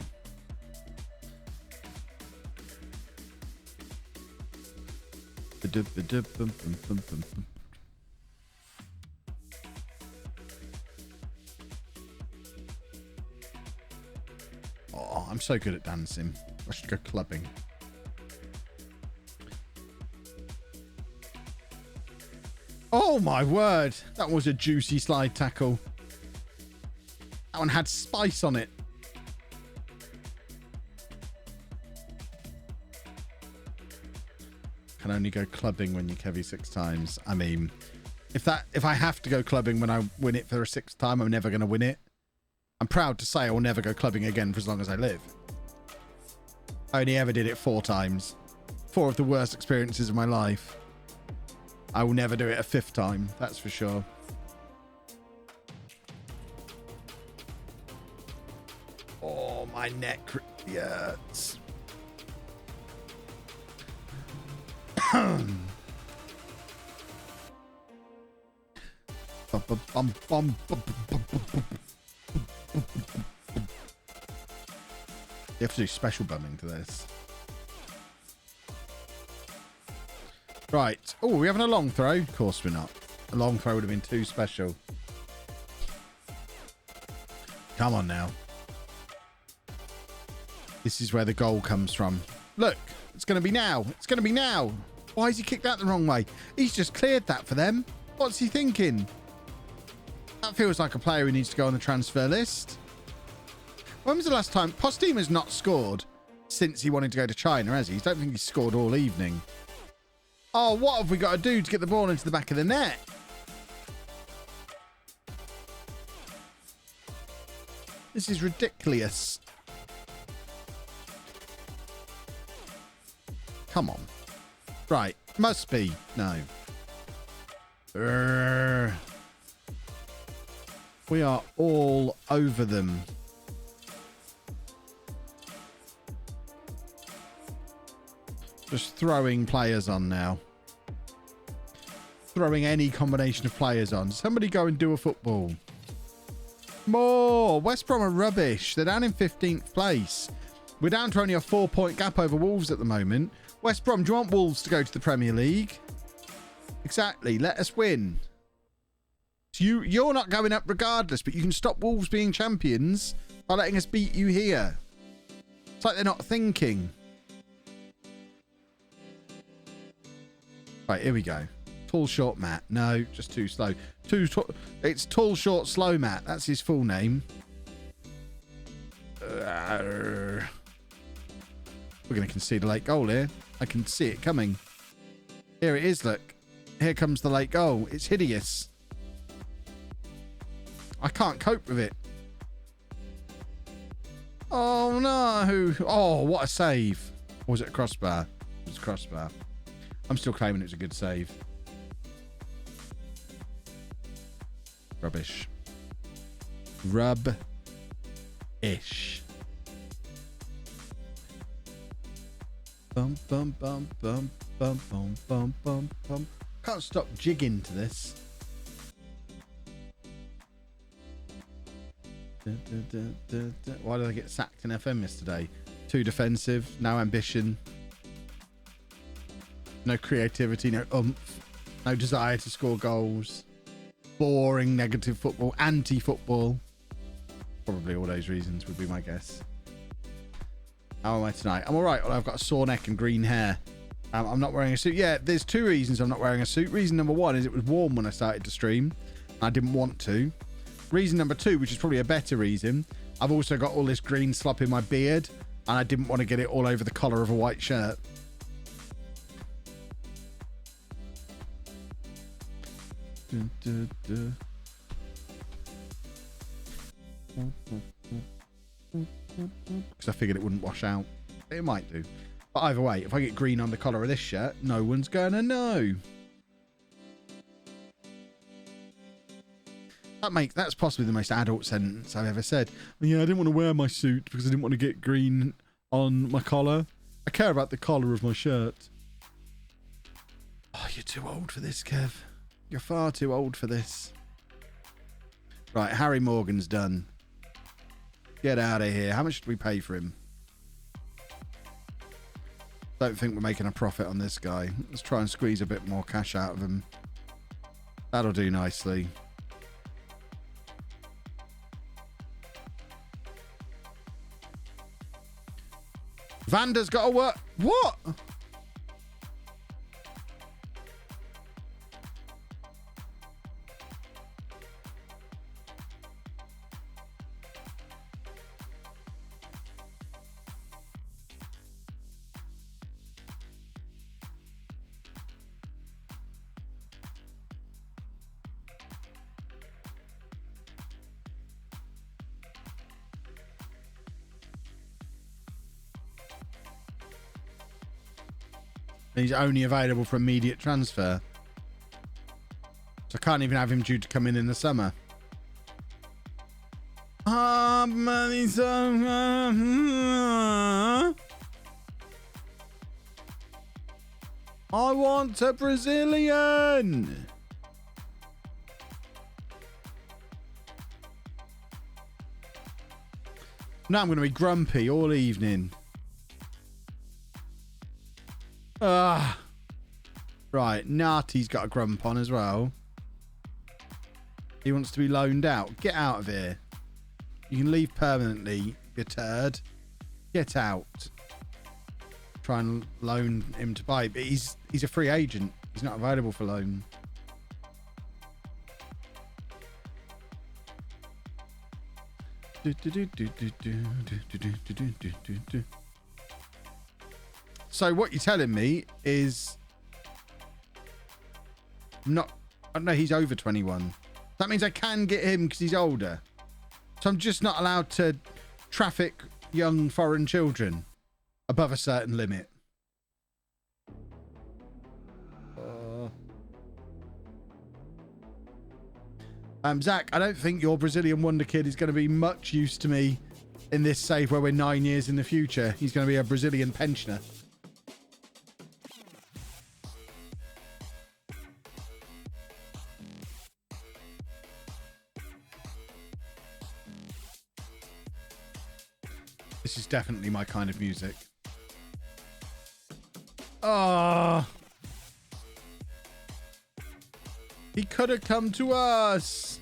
so good at dancing. I should go clubbing. Oh my word. That was a juicy slide tackle. That one had spice on it. Can only go clubbing when you Kevy 6 times. I mean, if I have to go clubbing when I win it for a 6th time, I'm never going to win it. I'm proud to say I will never go clubbing again for as long as I live. I only ever did it 4 times. 4 of the worst experiences of my life. I will never do it a 5th time, that's for sure. Oh, my neck hurts. You have to do special bumming to this. Right. Oh, are we having a long throw? Of course we're not. A long throw would have been too special. Come on now. This is where the goal comes from. Look, it's going to be now. It's going to be now. Why has he kicked that the wrong way? He's just cleared that for them. What's he thinking? That feels like a player who needs to go on the transfer list. When was the last time? Postima's not scored since he wanted to go to China, has he? I don't think he's scored all evening. Oh, what have we got to do to get the ball into the back of the net? This is ridiculous. Come on. Right. Must be. No. We are all over them. Just throwing players on now. Throwing any combination of players on. Somebody go and do a football. More. West Brom are rubbish. They're down in 15th place. We're down to only a 4-point gap over Wolves at the moment. West Brom, do you want Wolves to go to the Premier League? Exactly. Let us win. So you're not going up regardless, but you can stop Wolves being champions by letting us beat you here. It's like they're not thinking. Right, here we go. Tall, short, Matt. No, just too slow. It's tall, short, slow, Matt. That's his full name. We're going to concede a late goal here. I can see it coming. Here it is, look. Here comes the late goal. It's hideous. I can't cope with it. Oh, no. Oh, what a save. Or was it a crossbar? It was a crossbar. I'm still claiming it was a good save. Rubbish. Rub-ish. Bum, bum, bum, bum, bum, bum, bum, bum, bum. Can't stop jigging to this. Why did I get sacked in FM yesterday? Too defensive, no ambition. No creativity, no oomph, no desire to score goals. Boring, negative football, anti-football. Probably all those reasons would be my guess. How am I tonight? I'm all right. Well, I've got a sore neck and green hair. I'm not wearing a suit. Yeah, there's 2 reasons I'm not wearing a suit. Reason number 1 is it was warm when I started to stream. I didn't want to. Reason number 2, which is probably a better reason, I've also got all this green slop in my beard, and I didn't want to get it all over the collar of a white shirt. Because I figured it wouldn't wash out. It might do. But either way, if I get green on the collar of this shirt, no one's gonna know. That's possibly the most adult sentence I've ever said. Yeah, I didn't want to wear my suit because I didn't want to get green on my collar. I care about the collar of my shirt. Oh, you're too old for this, Kev. You're far too old for this. Right, Harry Morgan's done. Get out of here. How much did we pay for him? Don't think we're making a profit on this guy. Let's try and squeeze a bit more cash out of him. That'll do nicely. Vanda's got to work. What? He's only available for immediate transfer. So I can't even have him due to come in the summer. I want a Brazilian. Now I'm going to be grumpy all evening. Right, Nati's got a grump on as well. He wants to be loaned out. Get out of here. You can leave permanently, you turd. Get out. Try and loan him to buy. But he's a free agent. He's not available for loan. So what you're telling me is I don't know, he's over 21. That means I can get him because he's older. So I'm just not allowed to traffic young foreign children above a certain limit. Zach, I don't think your Brazilian wonder kid is going to be much use to me in this save where we're 9 years in the future. He's going to be a Brazilian pensioner. This is definitely my kind of music. Oh. He could have come to us.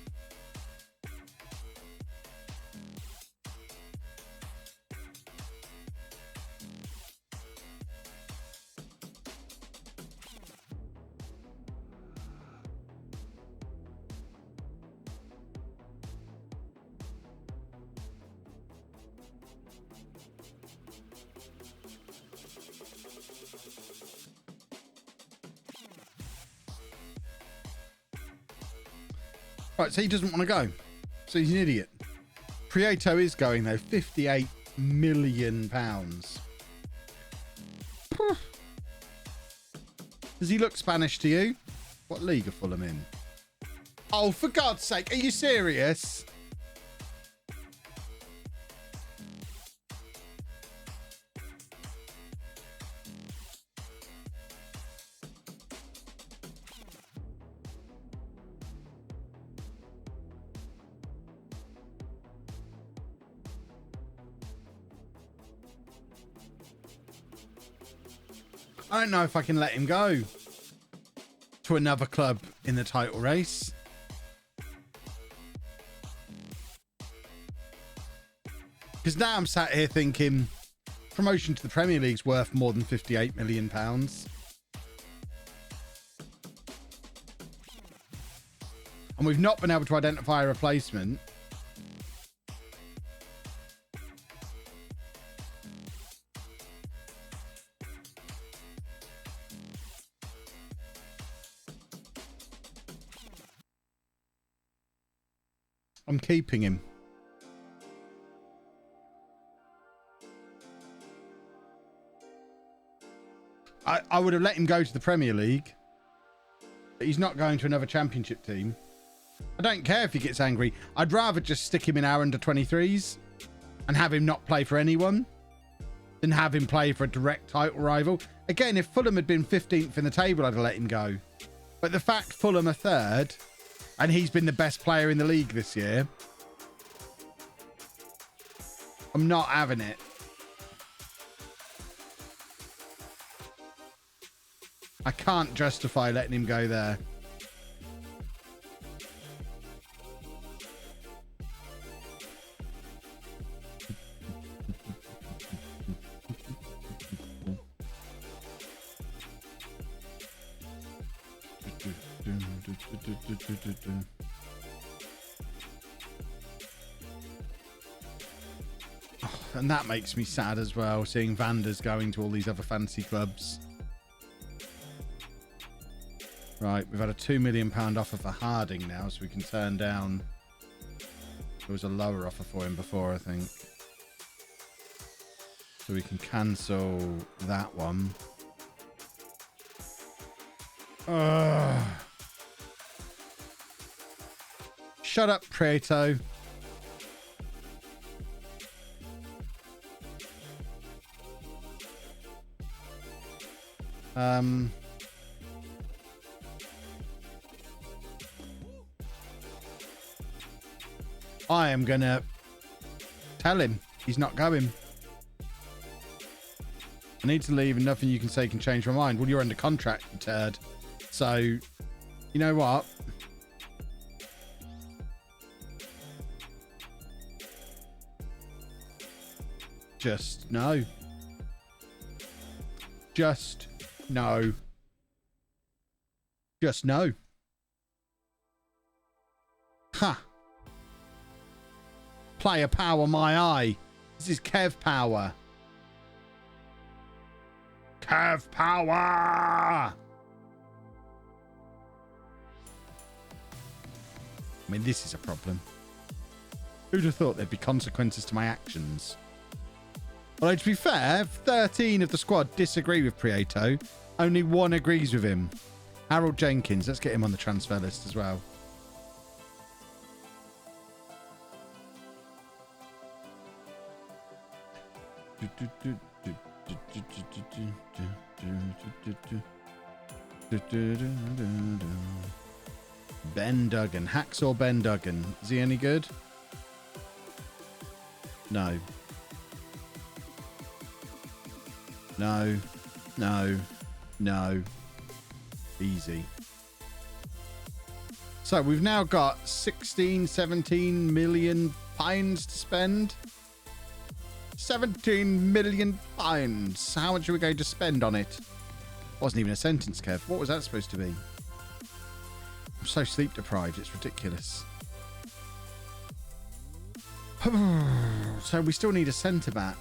Right, so he doesn't want to go. So he's an idiot. Prieto is going, though. £58 million. Does he look Spanish to you? What league are Fulham in? Oh, for God's sake. Are you serious? I don't know if I can let him go to another club in the title race. Because now I'm sat here thinking promotion to the Premier League's worth more than £58 million. And we've not been able to identify a replacement. I'm keeping him. I would have let him go to the Premier League, but he's not going to another championship team. I don't care if he gets angry. I'd rather just stick him in our under-23s and have him not play for anyone than have him play for a direct title rival. Again, if Fulham had been 15th in the table, I'd have let him go. But the fact Fulham are third and he's been the best player in the league this year, I'm not having it. I can't justify letting him go there. Oh, and that makes me sad as well, seeing Vander's going to all these other fancy clubs. Right, we've had a £2 million offer for Harding now, so we can turn down. There was a lower offer for him before, I think. So we can cancel that one. Shut up, Prieto. I am gonna tell him he's not going. I need to leave and nothing you can say can change my mind. Well, you're under contract, you turd. So, you know what? Just no. Just no. Just no. Ha. Player power, my eye. This is Kev power. Kev power. I mean, this is a problem. Who'd have thought there'd be consequences to my actions? Although, to be fair, 13 of the squad disagree with Prieto. Only one agrees with him. Harold Jenkins. Let's get him on the transfer list as well. Ben Duggan. Hacksaw Ben Duggan. Is he any good? No. No. No. No. Easy. So we've now got 16, 17 million pounds to spend. 17 million pounds. How much are we going to spend on it? Wasn't even a sentence, Kev. What was that supposed to be? I'm so sleep deprived, it's ridiculous. So we still need a centre back.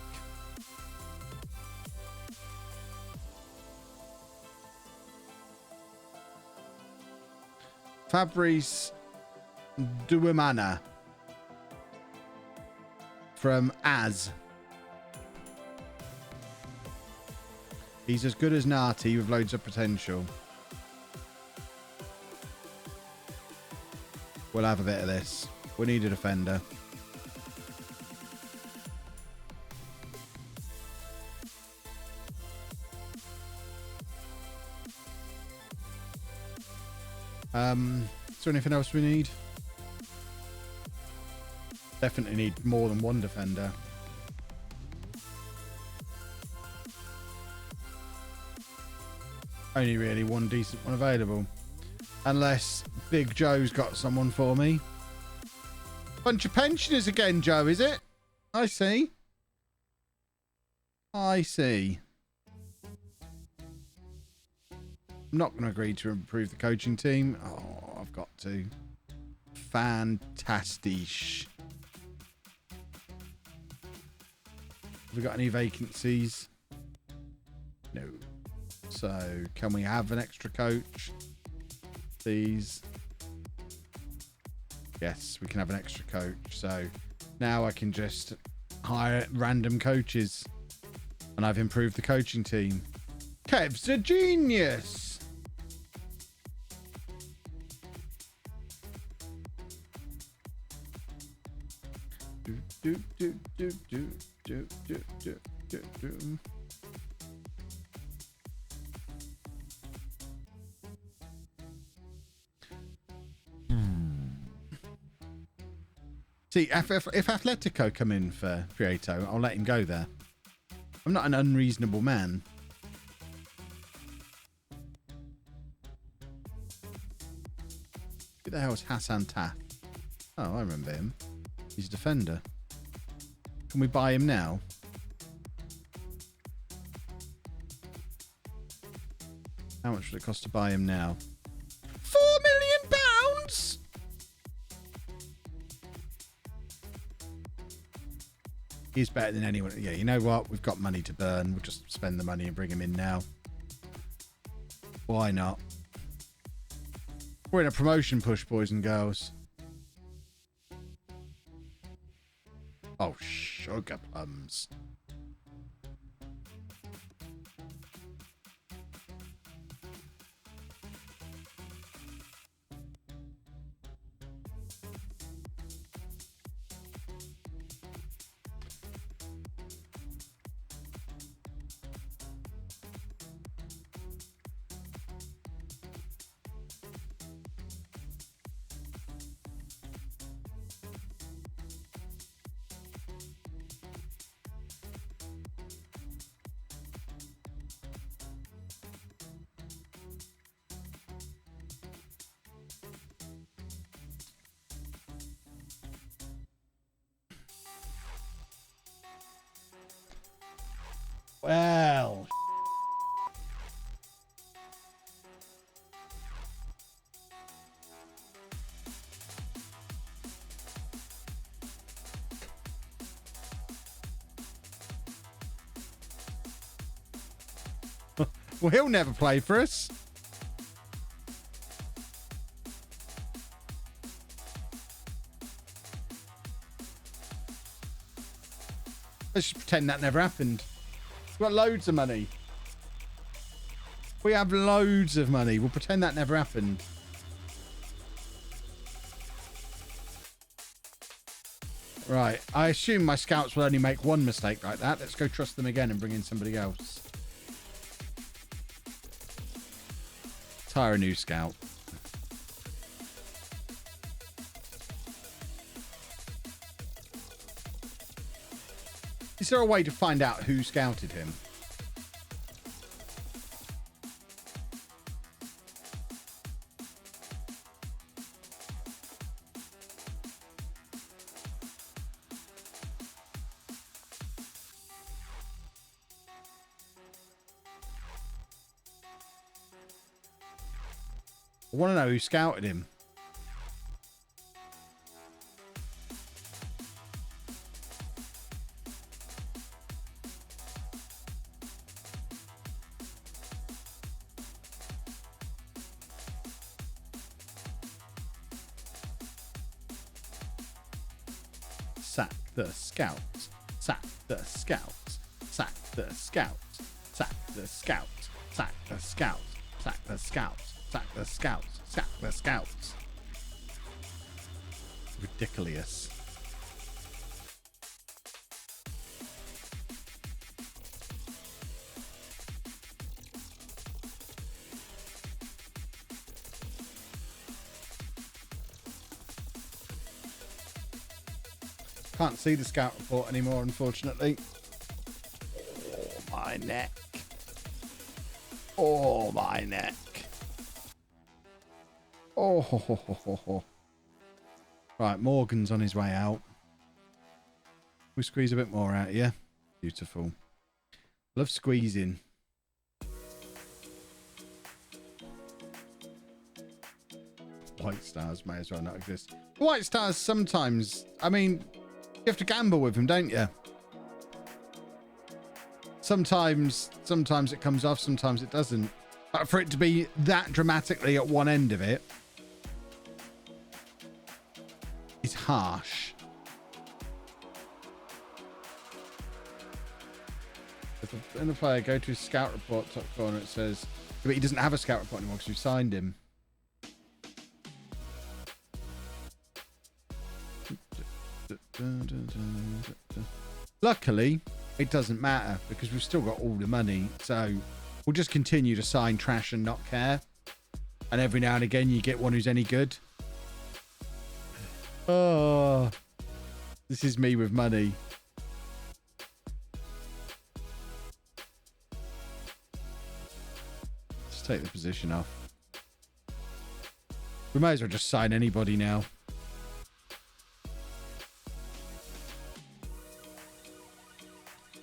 Fabrice Duemana from Az. He's as good as Nati with loads of potential. We'll have a bit of this. We need a defender. Is there anything else we need? Definitely need more than one defender. Only really one decent one available. Unless Big Joe's got someone for me. Bunch of pensioners again, Joe, is it? I see. I see. I'm not going to agree to improve the coaching team. Oh, I've got to. Fantastic. Have we got any vacancies? No. So, can we have an extra coach, please? Yes, we can have an extra coach. So, now I can just hire random coaches. And I've improved the coaching team. Kev's a genius! See, if Atletico come in for Prieto, I'll let him go there. I'm not an unreasonable man. Who the hell is Hassan Tath? Oh, I remember him. He's a defender. Can we buy him now? How much would it cost to buy him now? 4 He's better than anyone. Yeah, you know what? We've got money to burn. We'll just spend the money and bring him in now. Why not? We're in a promotion push, boys and girls. Oh, sugar plums. Well, well, he'll never play for us. Let's just pretend that never happened. We've got loads of money. We have loads of money. We'll pretend that never happened. Right. I assume my scouts will only make one mistake like that. Let's go trust them again and bring in somebody else. Hire a new scout. Is there a way to find out who scouted him? I want to know who scouted him. Sack the scouts. Sack the scouts. Sack the scouts. Sack the scouts. Sack the scouts. Sack the scouts. Sack the scouts. Sack the scouts. Ridiculous. Can't see the scout report anymore, unfortunately. Oh, my neck. Oh, my neck. Oh, ho, ho, ho, ho, ho. Right, Morgan's on his way out. We squeeze a bit more out here. Beautiful. Love squeezing. White stars may as well not exist. White stars sometimes, I mean, you have to gamble with them, don't you? Sometimes it comes off, sometimes it doesn't. But for it to be that dramatically at one end of it is harsh. If the player go to his scout report top corner, it says, but he doesn't have a scout report anymore because we signed him. Luckily, it doesn't matter because we've still got all the money. So we'll just continue to sign trash and not care. And every now and again, you get one who's any good. Oh, this is me with money. Let's take the position off. We might as well just sign anybody now.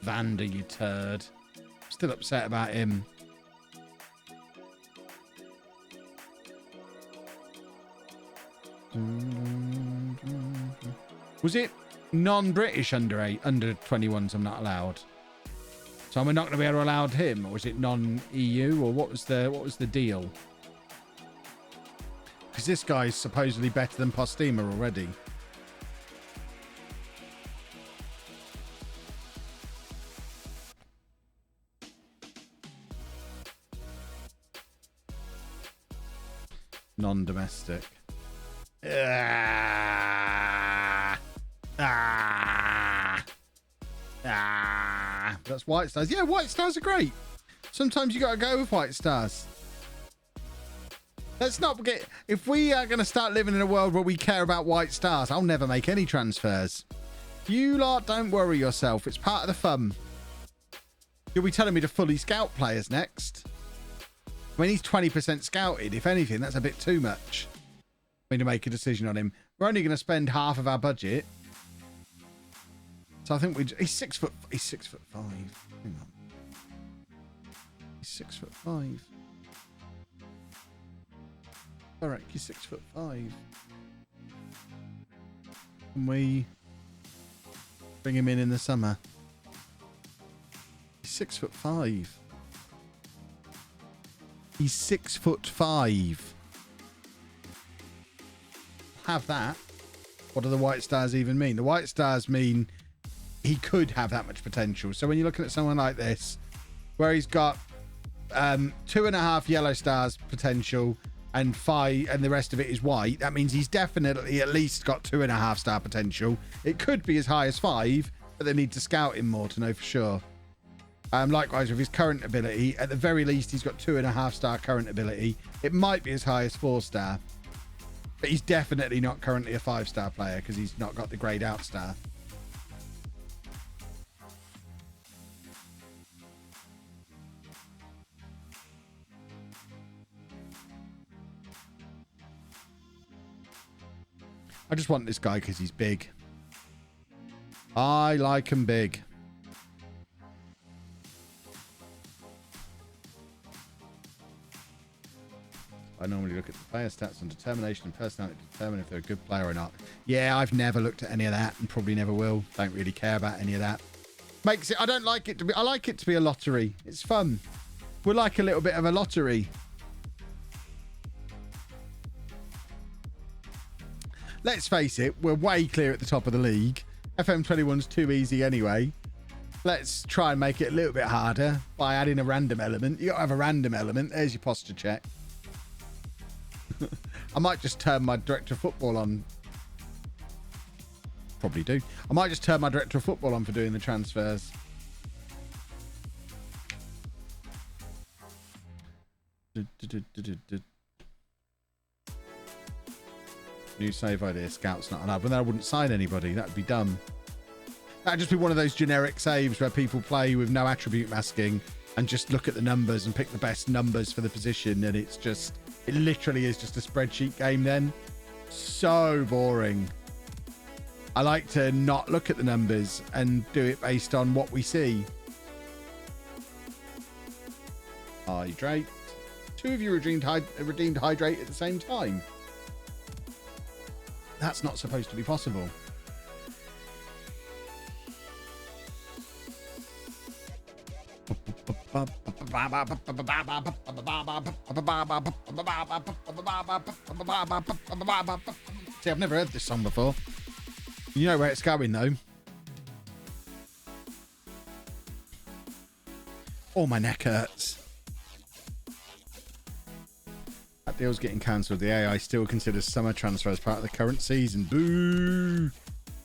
Vander, you turd. Still upset about him. Was it non-British under 21s I'm not allowed. So am I not going to be able to allow him, or is it non-EU, or what was the deal? Because this guy's supposedly better than Postema already. Non-domestic. That's white stars. Yeah, white stars are great. Sometimes you got to go with white stars. Let's not forget, if we are going to start living in a world where we care about white stars, I'll never make any transfers. You lot, don't worry yourself. It's part of the fun. You'll be telling me to fully scout players next. I mean, he's 20% scouted. If anything, that's a bit too much. I mean, to make a decision on him. We're only going to spend half of our budget. So I think he's 6 foot. He's 6'5". Hang on. He's 6'5". Alright, he's 6'5". Can we bring him in the summer? He's 6'5". He's 6'5". Have that. What do the white stars even mean? The white stars mean he could have that much potential. So when you're looking at someone like this, where he's got 2.5 yellow stars potential and 5, and the rest of it is white, that means he's definitely at least got 2.5 star potential. It could be as high as 5, but they need to scout him more to know for sure. Likewise with his current ability, at the very least he's got 2.5 star current ability. It might be as high as 4 star, but he's definitely not currently a 5-star player because he's not got the grayed out star. I just want this guy because he's big. I like him big. I normally look at the player stats and determination and personality to determine if they're a good player or not. Yeah, I've never looked at any of that and probably never will. Don't really care about any of that. Makes it, I don't like it to be, I like it to be a lottery. It's fun. We're like a little bit of a lottery. Let's face it, we're way clear at the top of the league. FM21's too easy anyway. Let's try and make it a little bit harder by adding a random element. You got to have a random element. There's your posture check. I might just turn my director of football on. Probably do. I might just turn my director of football on for doing the transfers. New save idea. Scout's not allowed. But then I wouldn't sign anybody. That'd be dumb. That'd just be one of those generic saves where people play with no attribute masking and just look at the numbers and pick the best numbers for the position. And it's just, it literally is just a spreadsheet game then. So boring. I like to not look at the numbers and do it based on what we see. Hydrate. 2 of you redeemed hydrate at the same time. That's not supposed to be possible. See, I've never heard this song before. You know where it's going, though. Oh, my neck hurts. That deal's getting cancelled. The AI still considers summer transfer as part of the current season. Boo!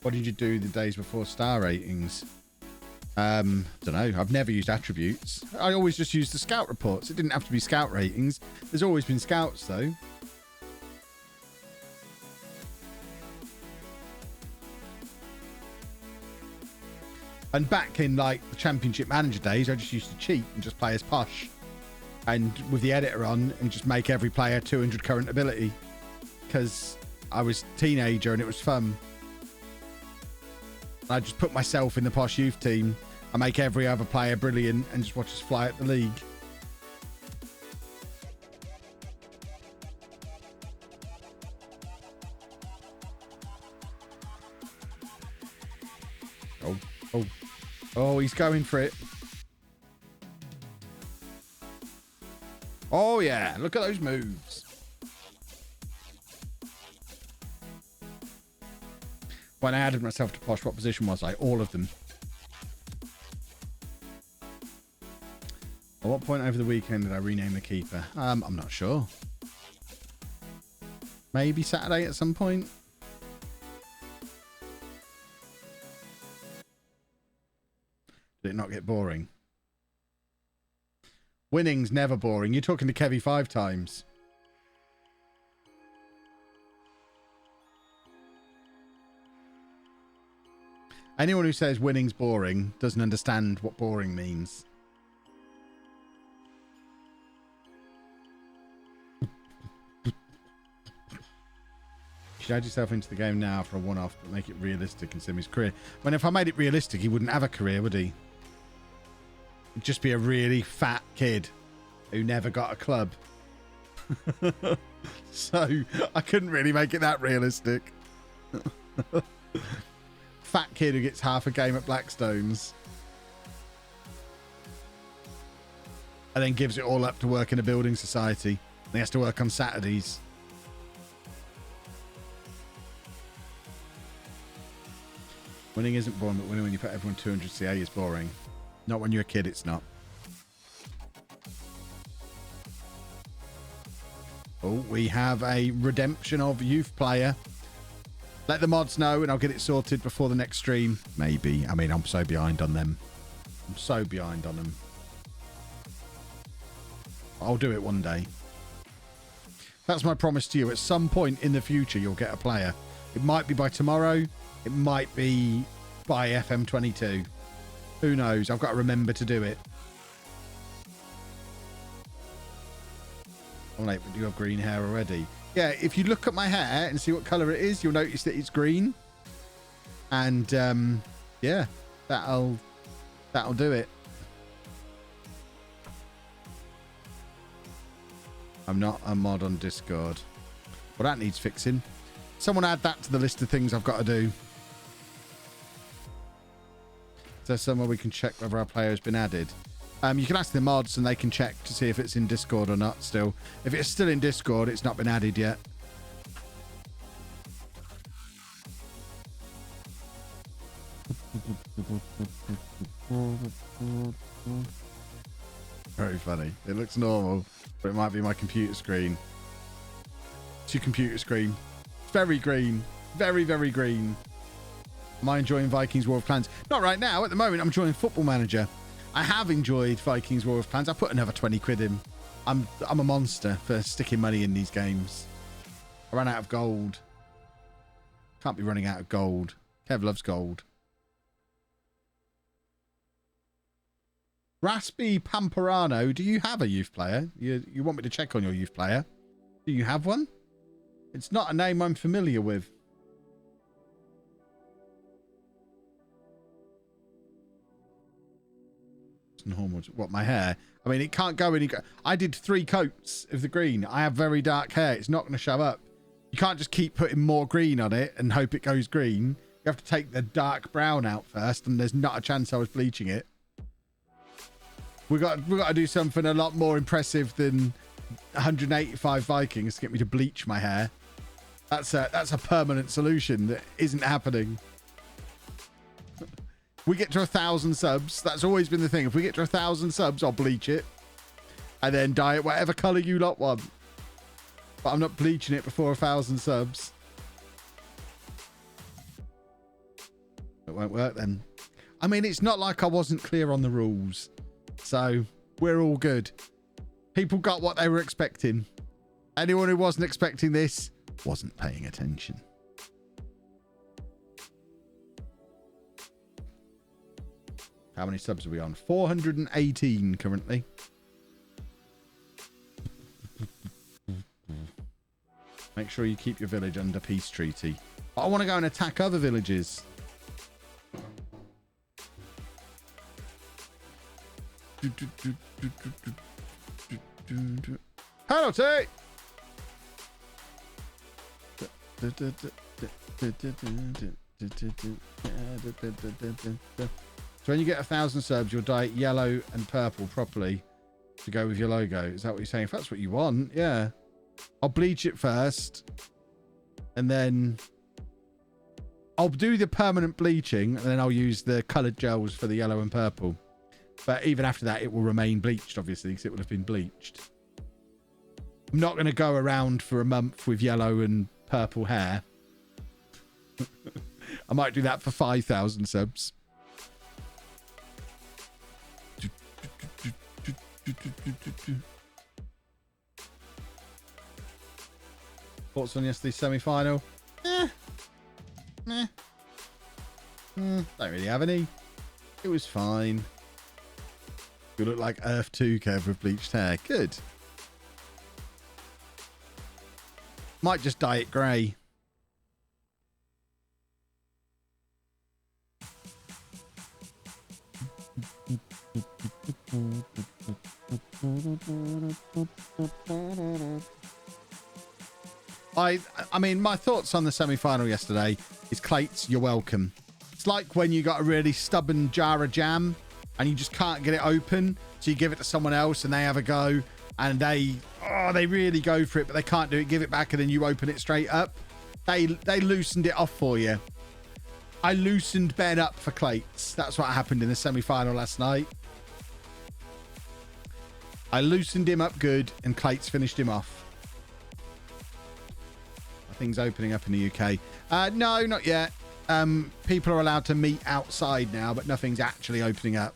What did you do the days before star ratings? Don't know. I've never used attributes. I always just used the scout reports. It didn't have to be scout ratings. There's always been scouts, though. And back in, like, the Championship Manager days, I just used to cheat and just play as Posh. And with the editor on and just make every player 200 current ability. Because I was a teenager and it was fun. I just put myself in the Posh youth team. I make every other player brilliant and just watch us fly at the league. Oh. Oh, he's going for it. Oh, yeah. Look at those moves. When I added myself to Posh, what position was I? All of them. At what point over the weekend did I rename the keeper? I'm not sure. Maybe Saturday at some point. Did it not get boring? Winning's never boring. You're talking to Kevy 5 times. Anyone who says winning's boring doesn't understand what boring means. You should add yourself into the game now for a one-off, but make it realistic in Simi's career. When if I made it realistic, he wouldn't have a career, would he? He'd just be a really fat kid who never got a club. So I couldn't really make it that realistic. Fat kid who gets half a game at Blackstone's and then gives it all up to work in a building society. And he has to work on Saturdays. Winning isn't boring, but winning when you put everyone 200 CA is boring. Not when you're a kid, it's not. Oh, we have a redemption of youth player. Let the mods know and I'll get it sorted before the next stream. Maybe. I mean, I'm so behind on them. I'm so behind on them. I'll do it one day. That's my promise to you. At some point in the future, you'll get a player. It might be by tomorrow. It might be by FM22. Who knows? I've got to remember to do it. Oh, mate, but do you have green hair already? Yeah, if you look at my hair and see what colour it is, you'll notice that it's green. And, yeah, that'll do it. I'm not a mod on Discord. Well, that needs fixing. Someone add that to the list of things I've got to do. Is there somewhere we can check whether our player has been added? You can ask the mods and they can check to see if it's in Discord or not still. If it's still in Discord, it's not been added yet. Very funny. It looks normal, but it might be my computer screen. It's your computer screen. It's very green. Very, very green. Am I enjoying Vikings War of Clans? Not right now. At the moment, I'm enjoying Football Manager. I have enjoyed Vikings War of Clans. I put another 20 quid in. I'm a monster for sticking money in these games. I ran out of gold. Can't be running out of gold. Kev loves gold. Raspy Pamperano, do you have a youth player? You want me to check on your youth player? Do you have one? It's not a name I'm familiar with. What, my hair? I mean, it can't go any... I did 3 coats of the green. I have very dark hair. It's not going to show up. You can't just keep putting more green on it and hope it goes green. You have to take the dark brown out first, and there's not a chance I was bleaching it. We got to do something a lot more impressive than 185 Vikings to get me to bleach my hair. That's a permanent solution that isn't happening. We get to 1,000 subs. That's always been the thing. If we get to 1,000 subs, I'll bleach it and then dye it whatever color you lot want. But I'm not bleaching it before 1,000 subs. It won't work then. I mean, it's not like I wasn't clear on the rules. So we're all good. People got what they were expecting. Anyone who wasn't expecting this wasn't paying attention. How many subs are we on? 418 currently. Make sure you keep your village under peace treaty. But I want to go and attack other villages. Penalty! So when you get 1,000 subs, you'll dye it yellow and purple properly to go with your logo. Is that what you're saying? If that's what you want, yeah. I'll bleach it first. And then I'll do the permanent bleaching. And then I'll use the coloured gels for the yellow and purple. But even after that, it will remain bleached, obviously, because it will have been bleached. I'm not going to go around for a month with yellow and purple hair. I might do that for 5,000 subs. Thoughts on yesterday's semi-final? Don't really have any. It was fine. You look like Earth 2 Kev with bleached hair. Good. Might just dye it grey. I mean, my thoughts on the semi-final yesterday is, Clates, you're welcome. It's like when you got a really stubborn jar of jam and you just can't get it open, so you give it to someone else and they have a go and they really go for it, but they can't do it. Give it back and then you open it straight up. They loosened it off for you. I loosened Ben up for Clates. That's what happened in the semi-final last night. I loosened him up good and Clates finished him off. Things opening up in the UK. No, not yet. People are allowed to meet outside now, but nothing's actually opening up.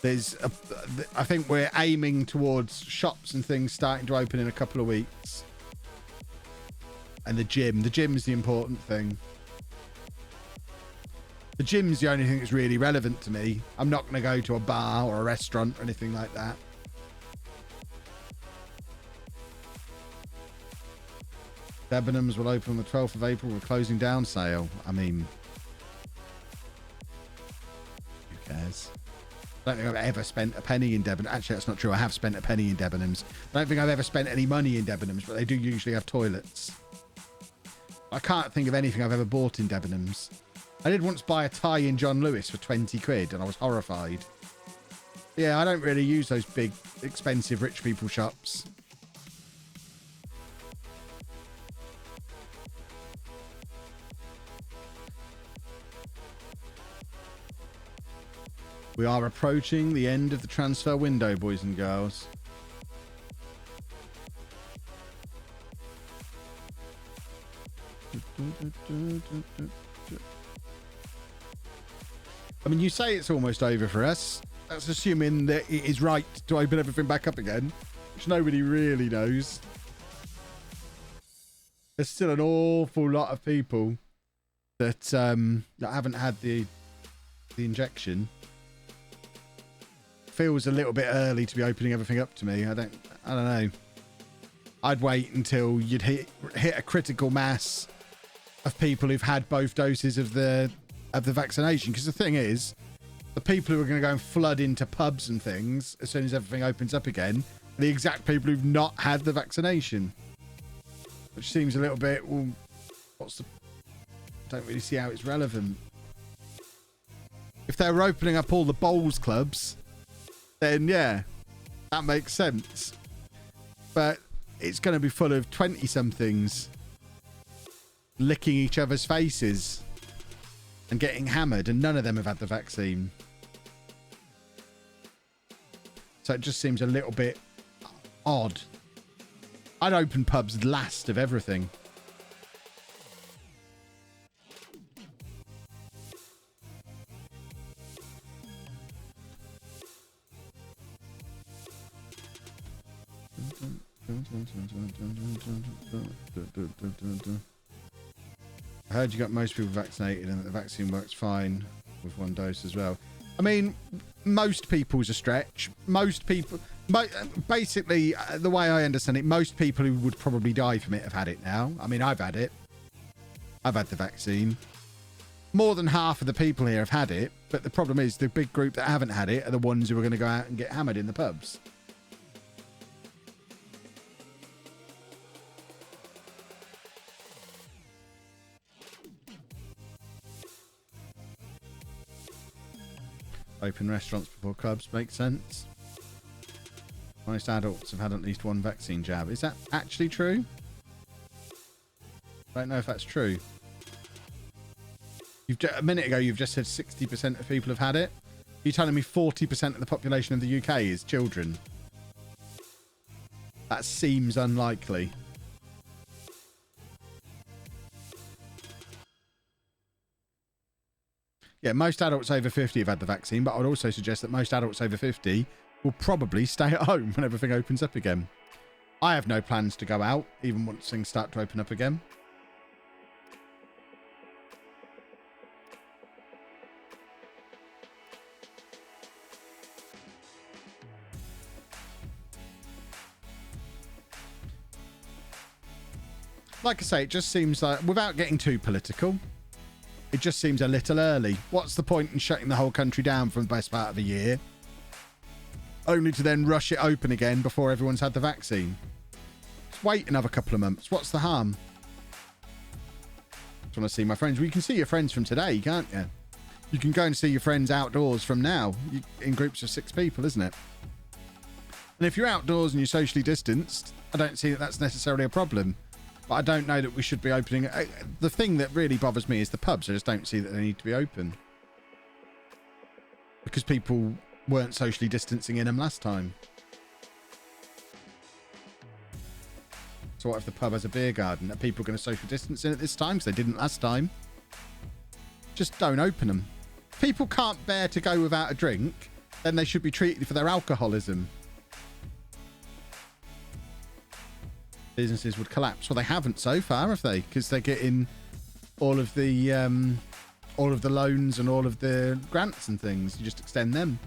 I think we're aiming towards shops and things starting to open in a couple of weeks. And the gym's the important thing. The gym's the only thing that's really relevant to me. I'm not going to go to a bar or a restaurant or anything like that. Debenhams will open on the 12th of April with a closing down sale. I mean, who cares? I don't think I've ever spent a penny in Debenhams. Actually, that's not true. I have spent a penny in Debenhams. I don't think I've ever spent any money in Debenhams, but they do usually have toilets. I can't think of anything I've ever bought in Debenhams. I did once buy a tie in John Lewis for 20 quid and I was horrified. Yeah, I don't really use those big, expensive rich people shops. We are approaching the end of the transfer window, boys and girls. I mean, you say it's almost over for us. That's assuming that it is right to open everything back up again, which nobody really knows. There's still an awful lot of people that haven't had the injection. Feels a little bit early to be opening everything up to me. I don't know. I'd wait until you'd hit a critical mass of people who've had both doses of the vaccination, because the thing is, the people who are going to go and flood into pubs and things as soon as everything opens up again are the exact people who've not had the vaccination, which seems a little bit, well, don't really see how it's relevant. If they were opening up all the bowls clubs, then yeah, that makes sense, but it's going to be full of 20-somethings licking each other's faces and getting hammered, and none of them have had the vaccine. So it just seems a little bit odd. I'd open pubs last of everything. I heard you got most people vaccinated and that the vaccine works fine with one dose as well. I mean, most people's a stretch. Most people, basically, the way I understand it, most people who would probably die from it have had it now. I mean, I've had it. I've had the vaccine. more than half of the people here have had it, but the problem is the big group that haven't had it are the ones who are going to go out and get hammered in the pubs. Open restaurants before clubs makes sense. Most adults have had at least one vaccine jab. Is that actually true? I don't know if that's true. A minute ago, you've just said 60% of people have had it. You're telling me 40% of the population of the UK is children? That seems unlikely. Yeah, most adults over 50 have had the vaccine, but I would also suggest that most adults over 50 will probably stay at home when everything opens up again. I have no plans to go out, even once things start to open up again. Like I say, it just seems like, without getting too political, it just seems a little early. What's the point in shutting the whole country down for the best part of a year, only to then rush it open again before everyone's had the vaccine? Just wait another couple of months. What's the harm? Just want to see my friends. Well, you can see your friends from today, can't you? You can go and see your friends outdoors from now, in groups of 6 people, isn't it? And if you're outdoors and you're socially distanced, I don't see that that's necessarily a problem. But I don't know that we should be opening. The thing that really bothers me is the pubs. I just don't see that they need to be open. Because people weren't socially distancing in them last time. So what if the pub has a beer garden? Are people going to social distance in at this time? Because they didn't last time. Just don't open them. If people can't bear to go without a drink, then they should be treated for their alcoholism. Businesses would collapse. Well, they haven't so far, have they? Because they're getting all of the loans and all of the grants and things. You just extend them.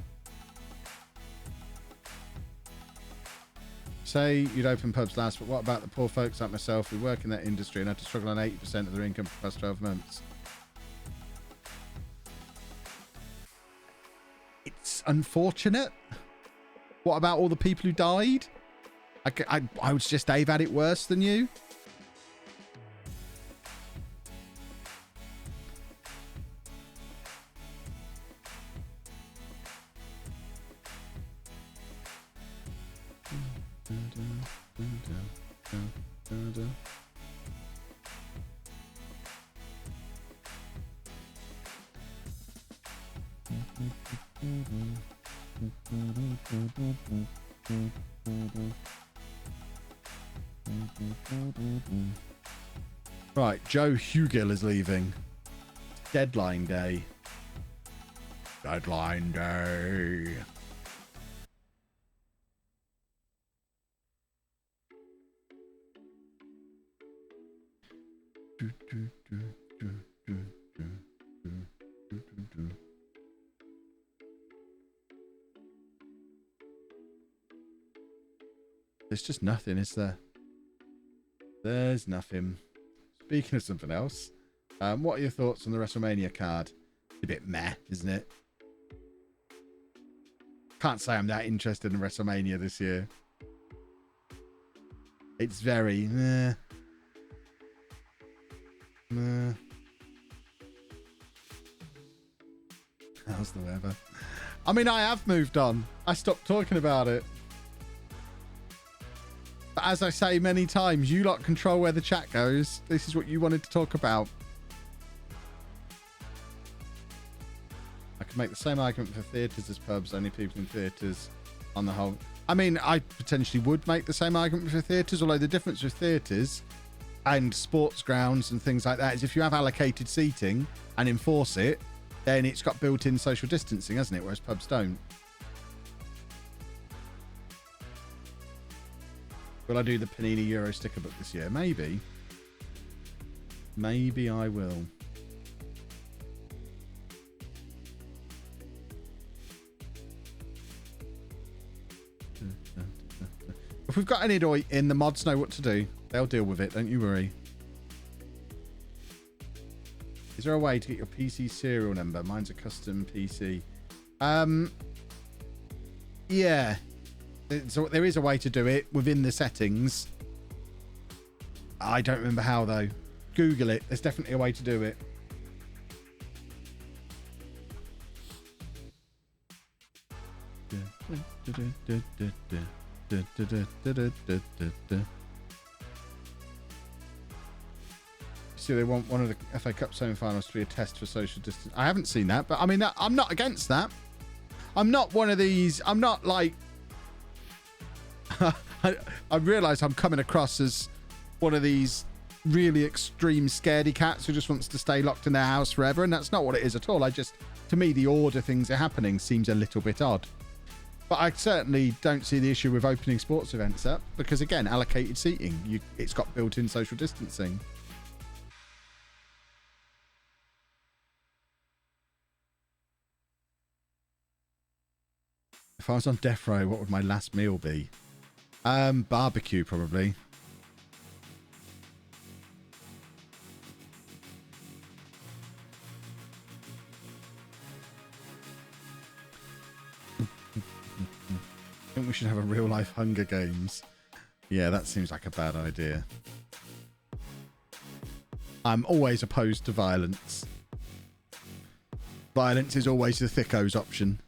Say you'd open pubs last, but what about the poor folks like myself who work in that industry and had to struggle on 80% of their income for the past 12 months? It's unfortunate. What about all the people who died? I would suggest they've had it worse than you. Right, Joe Hugill is leaving. Deadline day. Deadline day. There's just nothing, is there? There's nothing. Speaking of something else, what are your thoughts on the WrestleMania card? It's a bit meh, isn't it? Can't say I'm that interested in WrestleMania this year. It's very meh. Meh. How's the weather? I mean, I have moved on. I stopped talking about it. But as I say many times, you lot control where the chat goes. This is what you wanted to talk about. I could make the same argument for theatres as pubs, only people in theatres on the whole. I mean, I potentially would make the same argument for theatres, although the difference with theatres and sports grounds and things like that is if you have allocated seating and enforce it, then it's got built-in social distancing, hasn't it? Whereas pubs don't. Will I do the Panini Euro sticker book this year? Maybe. Maybe I will. If we've got an idiot in, the mods know what to do. They'll deal with it, don't you worry. Is there a way to get your PC serial number? Mine's a custom PC. Yeah. So there is a way to do it within the settings. I don't remember how, though. Google it. There's definitely a way to do it. See, they want one of the FA Cup semi-finals to be a test for social distance. I haven't seen that, but I mean, I'm not against that. I'm not one of these. I'm not like. I realise I'm coming across as one of these really extreme scaredy cats who just wants to stay locked in their house forever, and that's not what it is at all. To me, the order things are happening seems a little bit odd. But I certainly don't see the issue with opening sports events up because, again, allocated seating. It's got built-in social distancing. If I was on death row, what would my last meal be? Barbecue, probably. I think we should have a real-life Hunger Games. Yeah, that seems like a bad idea. I'm always opposed to violence. Violence is always the thickos option.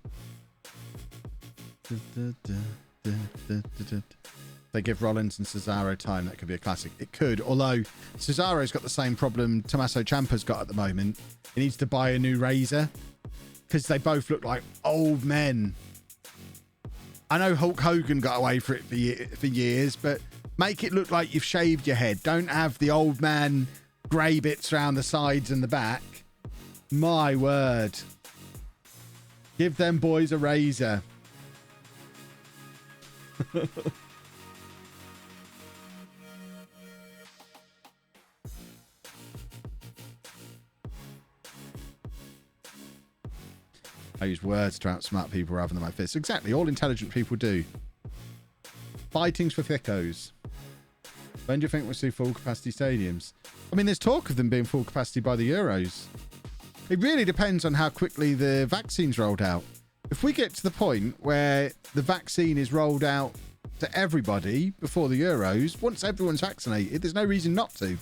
They give Rollins and Cesaro time. That could be a classic. It could, although Cesaro's got the same problem Tommaso Ciampa's got at the moment. He needs to buy a new razor because they both look like old men. I know Hulk Hogan got away for it for years, but make it look like you've shaved your head. Don't have the old man grey bits around the sides and the back. My word. Give them boys a razor. I use words to outsmart people rather than my fists. Exactly. All intelligent people do. Fighting's for thickos. When do you think we'll see full capacity stadiums? I mean, there's talk of them being full capacity by the Euros. It really depends on how quickly the vaccine's rolled out. If we get to the point where the vaccine is rolled out to everybody before the Euros, once everyone's vaccinated, there's no reason not to.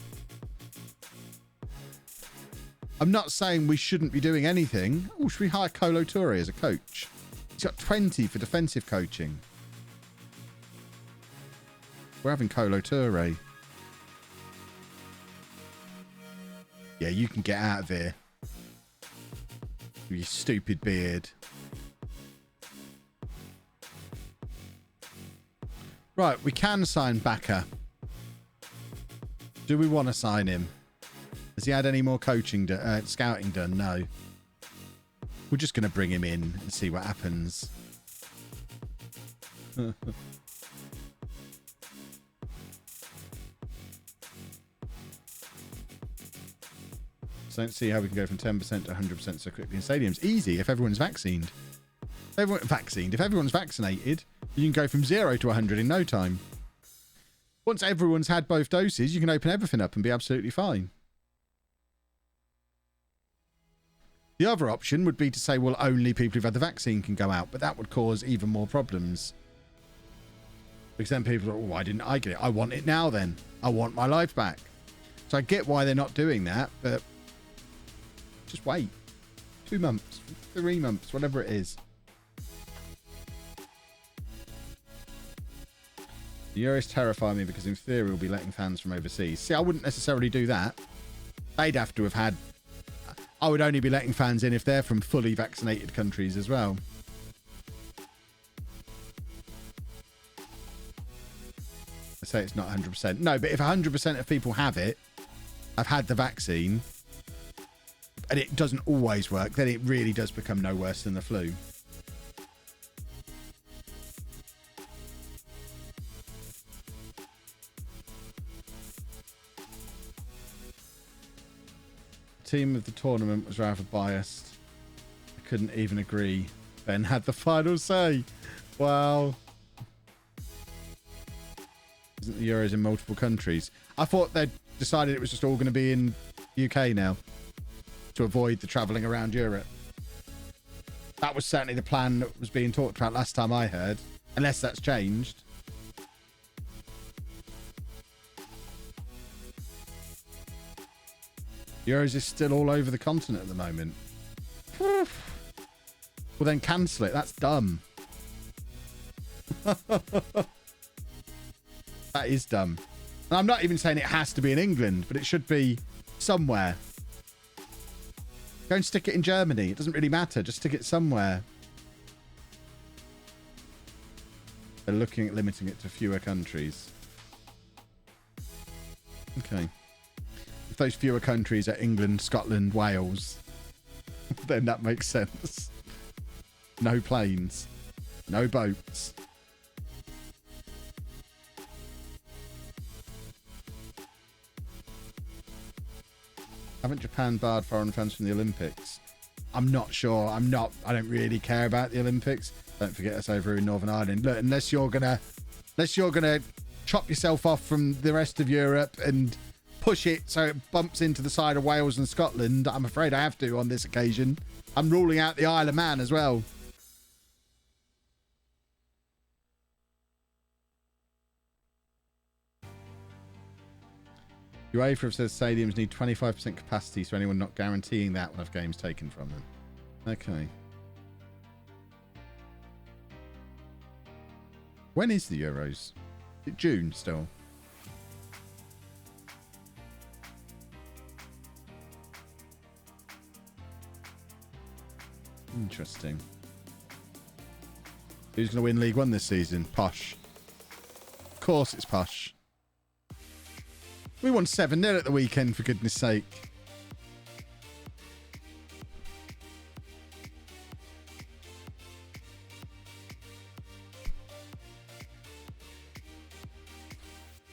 I'm not saying we shouldn't be doing anything. Oh, should we hire Kolo Toure as a coach? He's got 20 for defensive coaching. We're having Kolo Toure. Yeah, you can get out of here. With your stupid beard. Right, we can sign Baka. Do we want to sign him? Has he had any more coaching, scouting done? No. We're just going to bring him in and see what happens. Don't see how we can go from 10% to 100% so quickly in stadiums. Easy if everyone's vaccinated. If everyone's vaccinated, you can go from 0 to 100 in no time. Once everyone's had both doses, you can open everything up and be absolutely fine. The other option would be to say, well, only people who've had the vaccine can go out, but that would cause even more problems. Because then people are, oh, why didn't I get it? I want it now then. I want my life back. So I get why they're not doing that, but just wait. 2 months, 3 months, whatever it is. The Euros terrify me because in theory we'll be letting fans from overseas. See, I wouldn't necessarily do that. They'd have to have had... I would only be letting fans in if they're from fully vaccinated countries as well. I say it's not 100%. No, but if 100% of people have had the vaccine, and it doesn't always work, then it really does become no worse than the flu. The team of the tournament was rather biased. I couldn't even agree. Ben had the final say. Wow. Isn't the Euros in multiple countries? I thought they'd decided it was just all going to be in UK now. to avoid the travelling around Europe. That was certainly the plan that was being talked about last time I heard, unless that's changed. Euros is still all over the continent at the moment. Well, then cancel it. That's dumb. That is dumb. And I'm not even saying it has to be in England, but it should be somewhere. Go and stick it in Germany. It doesn't really matter. Just stick it somewhere. They're looking at limiting it to fewer countries. Okay. If those fewer countries are England, Scotland, Wales, then that makes sense. No planes. No boats. Haven't Japan barred foreign fans from the Olympics? I'm not sure. I don't really care about the Olympics. Don't forget us over in Northern Ireland. Look, unless you're gonna chop yourself off from the rest of Europe and push it so it bumps into the side of Wales and Scotland, I'm afraid I have to on this occasion. I'm ruling out the Isle of Man as well. UEFA have said stadiums need 25% capacity, so anyone not guaranteeing that will have games taken from them. Okay. When is the Euros? Is it June still? Interesting. Who's going to win League One this season? Posh. Of course it's Posh. We won 7-0 at the weekend, for goodness sake.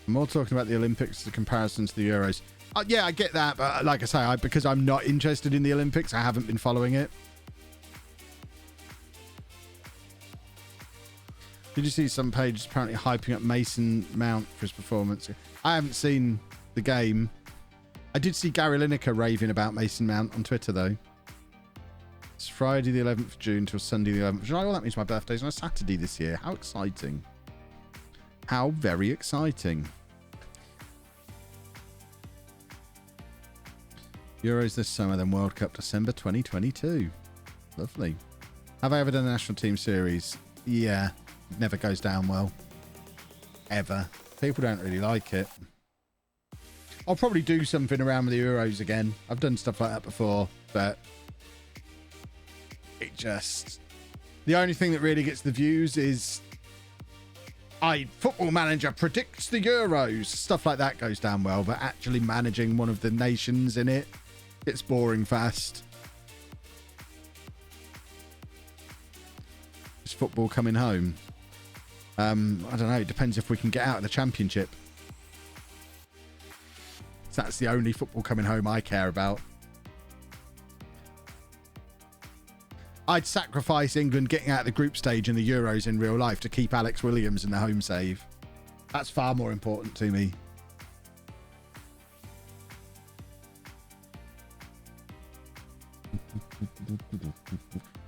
I'm more talking about the Olympics as a comparison to the Euros. Yeah, I get that, but like I say, because I'm not interested in the Olympics, I haven't been following it. Did you see some pages apparently hyping up Mason Mount for his performance? I haven't seen the game. I did see Gary Lineker raving about Mason Mount on Twitter, though. It's Friday the 11th of June till Sunday the 11th of July. Well, that means my birthday's on a Saturday this year. How exciting. How very exciting. Euros this summer, then World Cup December 2022. Lovely. Have I ever done a national team series? Yeah. It never goes down well. Ever. People don't really like it. I'll probably do something around with the Euros again. I've done stuff like that before, but it just... The only thing that really gets the views is Football Manager predicts the Euros. Stuff like that goes down well, but actually managing one of the nations in it, it's boring fast. Is football coming home? I don't know. It depends if we can get out of the Championship. That's the only football coming home I care about. I'd sacrifice England getting out of the group stage in the Euros in real life to keep Alex Williams in the home save. That's far more important to me.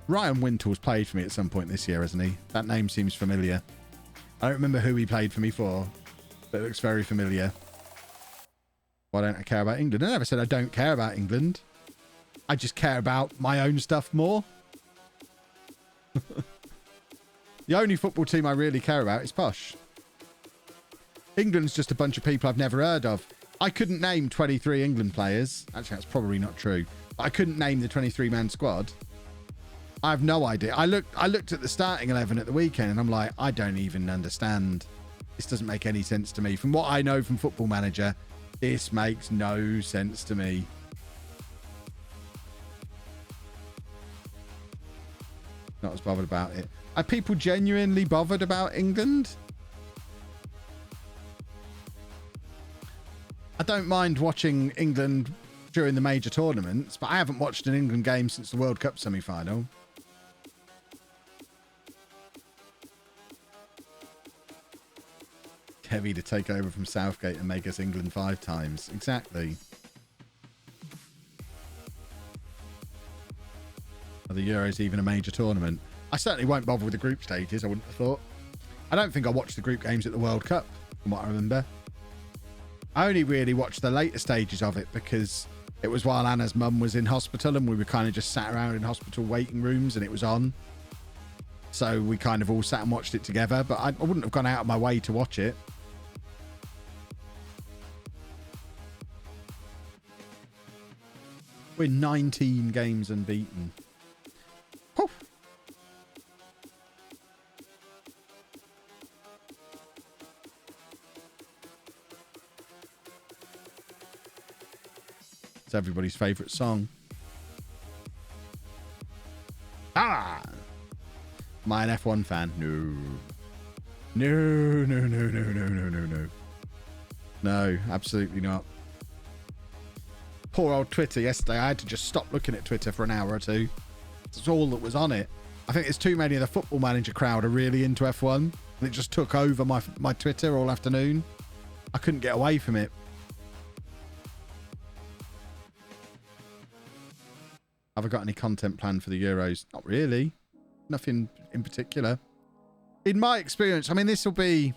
Ryan Wintle's played for me at some point this year, hasn't he? That name seems familiar. I don't remember who he played for me for, but it looks very familiar. Why don't I care about England? I never said I don't care about England. I just care about my own stuff more. The only football team I really care about is Posh. England's just a bunch of people I've never heard of. I couldn't name 23 England players. Actually, that's probably not true. But I couldn't name the 23-man squad. I have no idea. I looked at the starting 11 at the weekend and I'm like, I don't even understand. This doesn't make any sense to me. From what I know from Football Manager, this makes no sense to me. Not as bothered about it. Are people genuinely bothered about England? I don't mind watching England during the major tournaments, but I haven't watched an England game since the World Cup semi-final. Heavy to take over from Southgate and make us England 5 times. Exactly. Are the Euros even a major tournament? I certainly won't bother with the group stages, I wouldn't have thought. I don't think I watched the group games at the World Cup, from what I remember. I only really watched the later stages of it because it was while Anna's mum was in hospital and we were kind of just sat around in hospital waiting rooms and it was on. So we kind of all sat and watched it together, but I wouldn't have gone out of my way to watch it. We're 19 games unbeaten. Whew. It's everybody's favourite song. Ah! Am I an F1 fan? No. No, no, no, no, no, no, no, no. No, absolutely not. Poor old Twitter yesterday. I had to just stop looking at Twitter for an hour or two. That's all that was on it. I think there's too many of the Football Manager crowd are really into F1. And it just took over my Twitter all afternoon. I couldn't get away from it. Have I got any content planned for the Euros? Not really. Nothing in particular. In my experience, I mean, this will be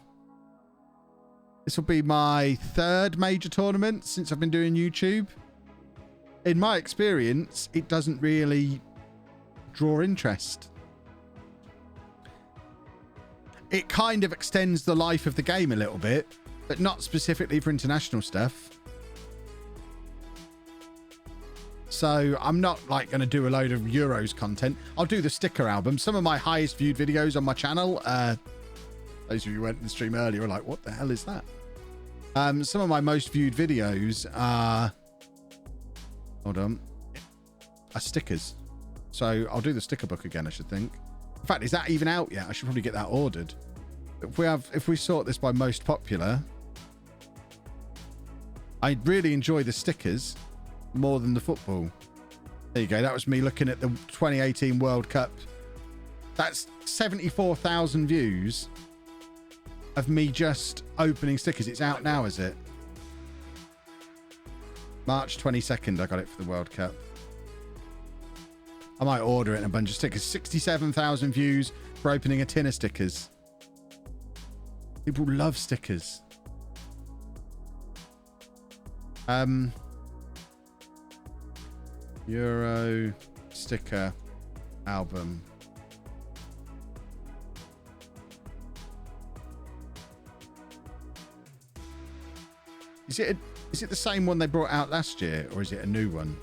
my third major tournament since I've been doing YouTube. In my experience, it doesn't really draw interest. It kind of extends the life of the game a little bit, but not specifically for international stuff. So I'm not like going to do a load of Euros content. I'll do the sticker album. Some of my highest viewed videos on my channel, those of you who went in the stream earlier are like, what the hell is that? Some of my most viewed videos are, hold on, are stickers. So I'll do the sticker book again, I should think. In fact, is that even out yet? I should probably get that ordered. If we sort this by most popular, I really enjoy the stickers more than the football. There you go. That was me looking at the 2018 World Cup. That's 74,000 views of me just opening stickers. It's out now, is it? March 22nd, I got it for the World Cup. I might order it in a bunch of stickers. 67,000 views for opening a tin of stickers. People love stickers. Euro sticker album. Is it the same one they brought out last year, or is it a new one?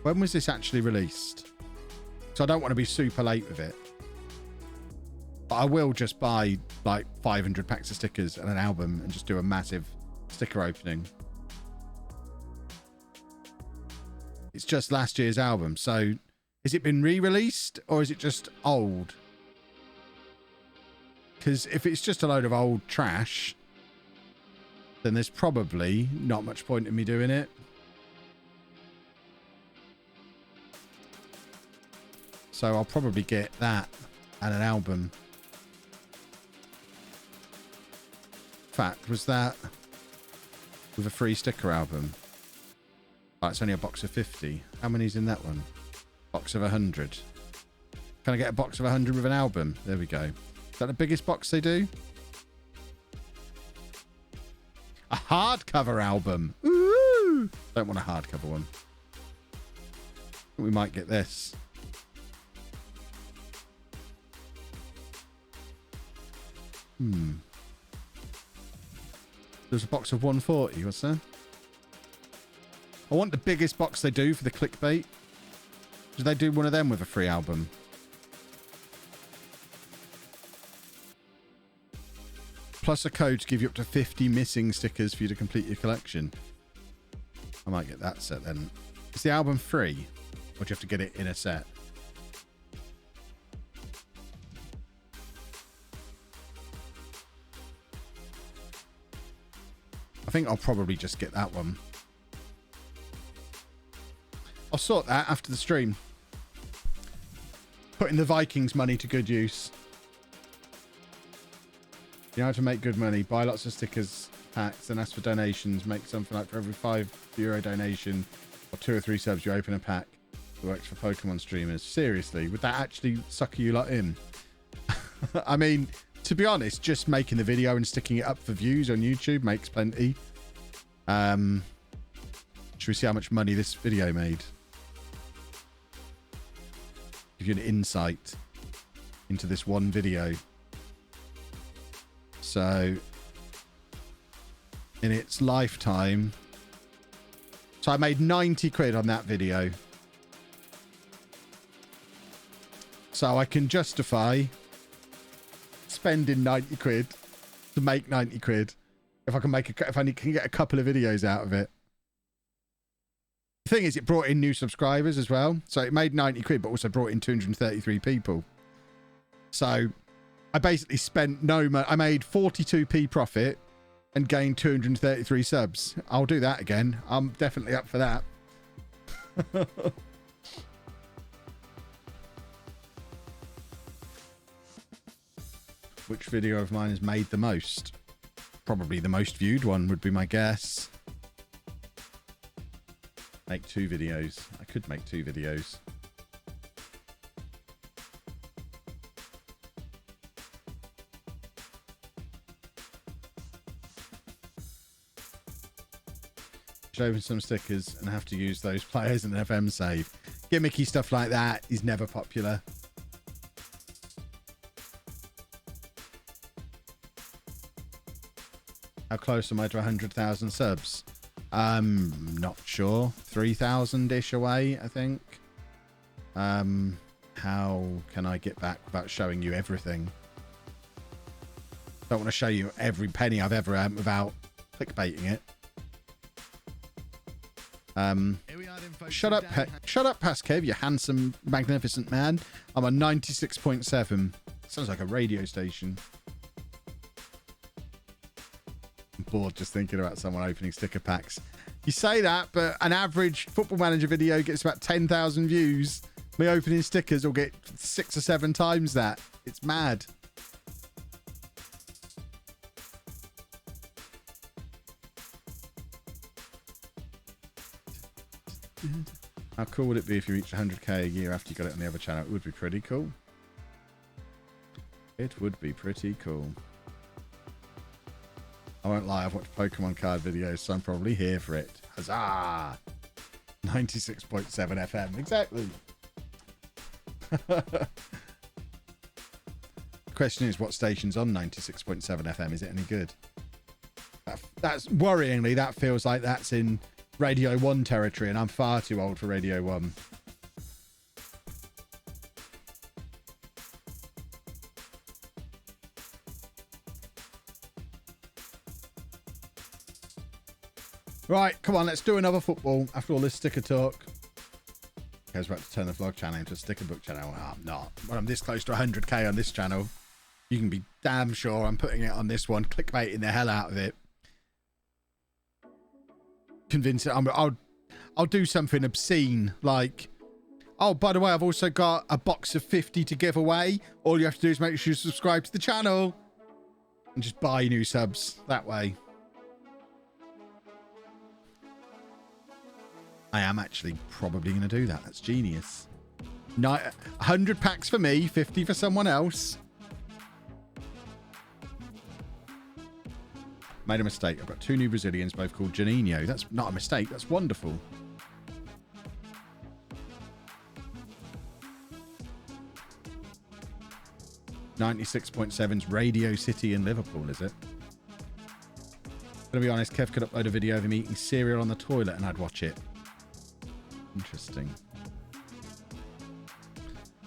When was this actually released? So I don't want to be super late with it. But I will just buy like 500 packs of stickers and an album and just do a massive sticker opening. It's just last year's album. So has it been re-released or is it just old? Because if it's just a load of old trash, then there's probably not much point in me doing it. So I'll probably get that and an album. In fact, was that with a free sticker album? Oh, it's only a box of 50. How many's in that one? Box of 100. Can I get a box of 100 with an album? There we go. Is that the biggest box they do? A hardcover album. Ooh! Don't want a hardcover one. I think we might get this. There's a box of 140. What's that? I want the biggest box they do for the clickbait. Do they do one of them with a free album? Plus a code to give you up to 50 missing stickers for you to complete your collection. I might get that set then. Is the album free? Or do you have to get it in a set? I think I'll probably just get that one. I'll sort that after the stream. Putting the Vikings money to good use. You know how to make good money. Buy lots of stickers, packs, and ask for donations. Make something like for every €5 donation or 2 or 3 subs, you open a pack. It works for Pokemon streamers. Seriously, would that actually sucker you lot in? I mean, to be honest, just making the video and sticking it up for views on YouTube makes plenty. Should we see how much money this video made? Give you an insight into this one video. So, in its lifetime, so I made 90 quid on that video. So I can justify spending 90 quid to make 90 quid if I can can get a couple of videos out of it. The thing is, it brought in new subscribers as well. So it made 90 quid, but also brought in 233 people. So I basically spent no money. I made 42p profit and gained 233 subs. I'll do that again. I'm definitely up for that. Which video of mine has made the most? Probably the most viewed one would be my guess. Make 2 videos. I could make 2 videos. Should open some stickers and have to use those players in an FM save. Gimmicky stuff like that is never popular. How close am I to 100,000 subs? Not sure. 3,000-ish away, I think. How can I get back without showing you everything? Don't want to show you every penny I've ever earned without clickbaiting it. Shut up, Paskev, you handsome, magnificent man. I'm on 96.7. Sounds like a radio station. I'm bored just thinking about someone opening sticker packs. You say that, but an average Football Manager video gets about 10,000 views. Me opening stickers will get 6 or 7 times that. It's mad. How cool would it be if you reached 100k a year after you got it on the other channel? It would be pretty cool. It would be pretty cool. I won't lie, I've watched Pokemon card videos, so I'm probably here for it. Huzzah! 96.7 FM, exactly. The question is, what station's on 96.7 FM? Is it any good? That's worryingly, that feels like that's in Radio 1 territory, and I'm far too old for Radio 1. Right, come on, let's do another football after all this sticker talk. I was about to turn the vlog channel into a sticker book channel. Oh, I'm not. When I'm this close to 100k on this channel, you can be damn sure I'm putting it on this one, clickbaiting the hell out of it. Convince it. I'll do something obscene, like, oh, by the way, I've also got a box of 50 to give away. All you have to do is make sure you subscribe to the channel and just buy new subs that way. I am actually probably going to do that. That's genius. 100 packs for me, 50 for someone else. Made a mistake. I've got 2 new Brazilians, both called Janino. That's not a mistake. That's wonderful. .7's Radio City in Liverpool, is it? To be honest, Kev could upload a video of him eating cereal on the toilet and I'd watch it. Interesting.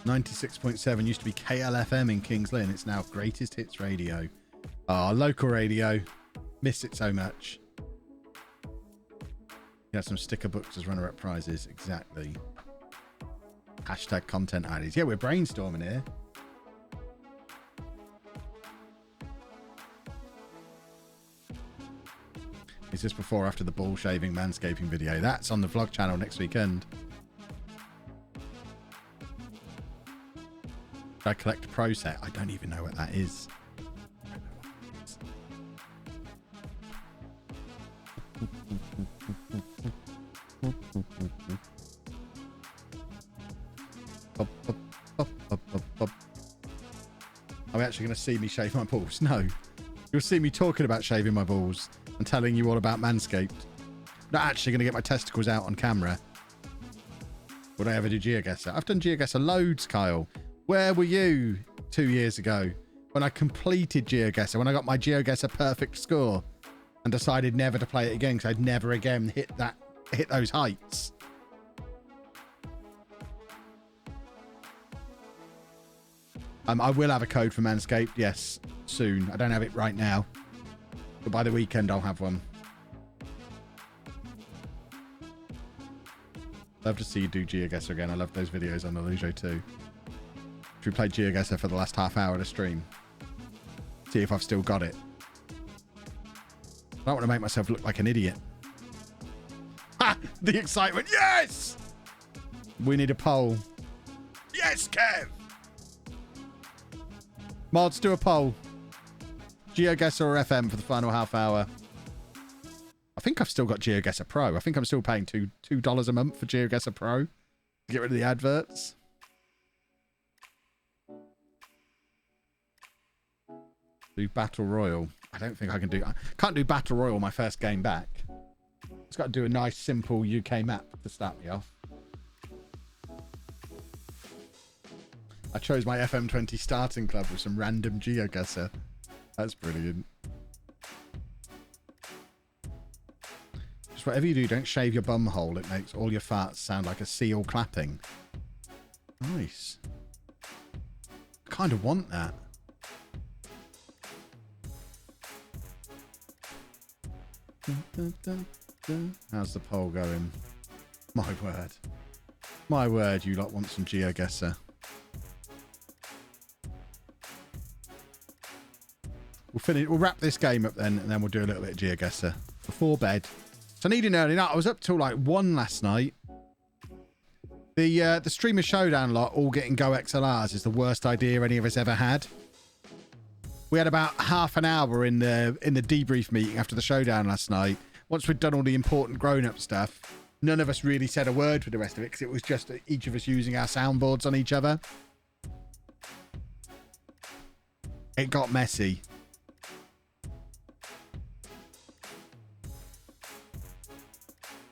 96.7 used to be KLFM in Kings Lynn. It's now Greatest Hits Radio. Oh, local radio. Miss it so much. You had some sticker books as runner-up prizes. Exactly. Hashtag content ideas. Yeah, we're brainstorming here. Is this before or after the ball shaving manscaping video? That's on the vlog channel next weekend. Did I collect a pro set? I don't even know what that is. Are we actually going to see me shave my balls? No. You'll see me talking about shaving my balls and telling you all about Manscaped. Not actually going to get my testicles out on camera. Would I ever do GeoGuessr? I've done GeoGuessr loads, Kyle. Where were you 2 years ago when I completed GeoGuessr, when I got my GeoGuessr perfect score and decided never to play it again because I'd never again hit those heights? I will have a code for Manscaped, yes, soon. I don't have it right now, but by the weekend I'll have one. Love to see you do GeoGuessr again. I love those videos on LOLLUJO too. Should we play GeoGuessr for the last half hour of the stream? See if I've still got it. I don't want to make myself look like an idiot. Ha! The excitement. Yes! We need a poll. Yes, Kev! Mods, do a poll. GeoGuessr or FM for the final half hour. I think I've still got GeoGuessr Pro. I think I'm still paying $2 a month for GeoGuessr Pro to get rid of the adverts. Do Battle Royale. I don't think I can do... I can't do Battle Royale my first game back. It's got to do a nice, simple UK map to start me off. I chose my FM20 starting club with some random GeoGuessr. That's brilliant. Just whatever you do, don't shave your bum hole. It makes all your farts sound like a seal clapping. Nice. I kind of want that. How's the poll going? My word. My word, you lot want some GeoGuessr. We'll wrap this game up then, and then we'll do a little bit of GeoGuessr before bed. So I need an early night. I was up till like 1 last night. The Streamer Showdown lot all getting Go XLRs is the worst idea any of us ever had. We had about half an hour in the debrief meeting after the showdown last night. Once we'd done all the important grown-up stuff, none of us really said a word for the rest of it because it was just each of us using our soundboards on each other. It got messy.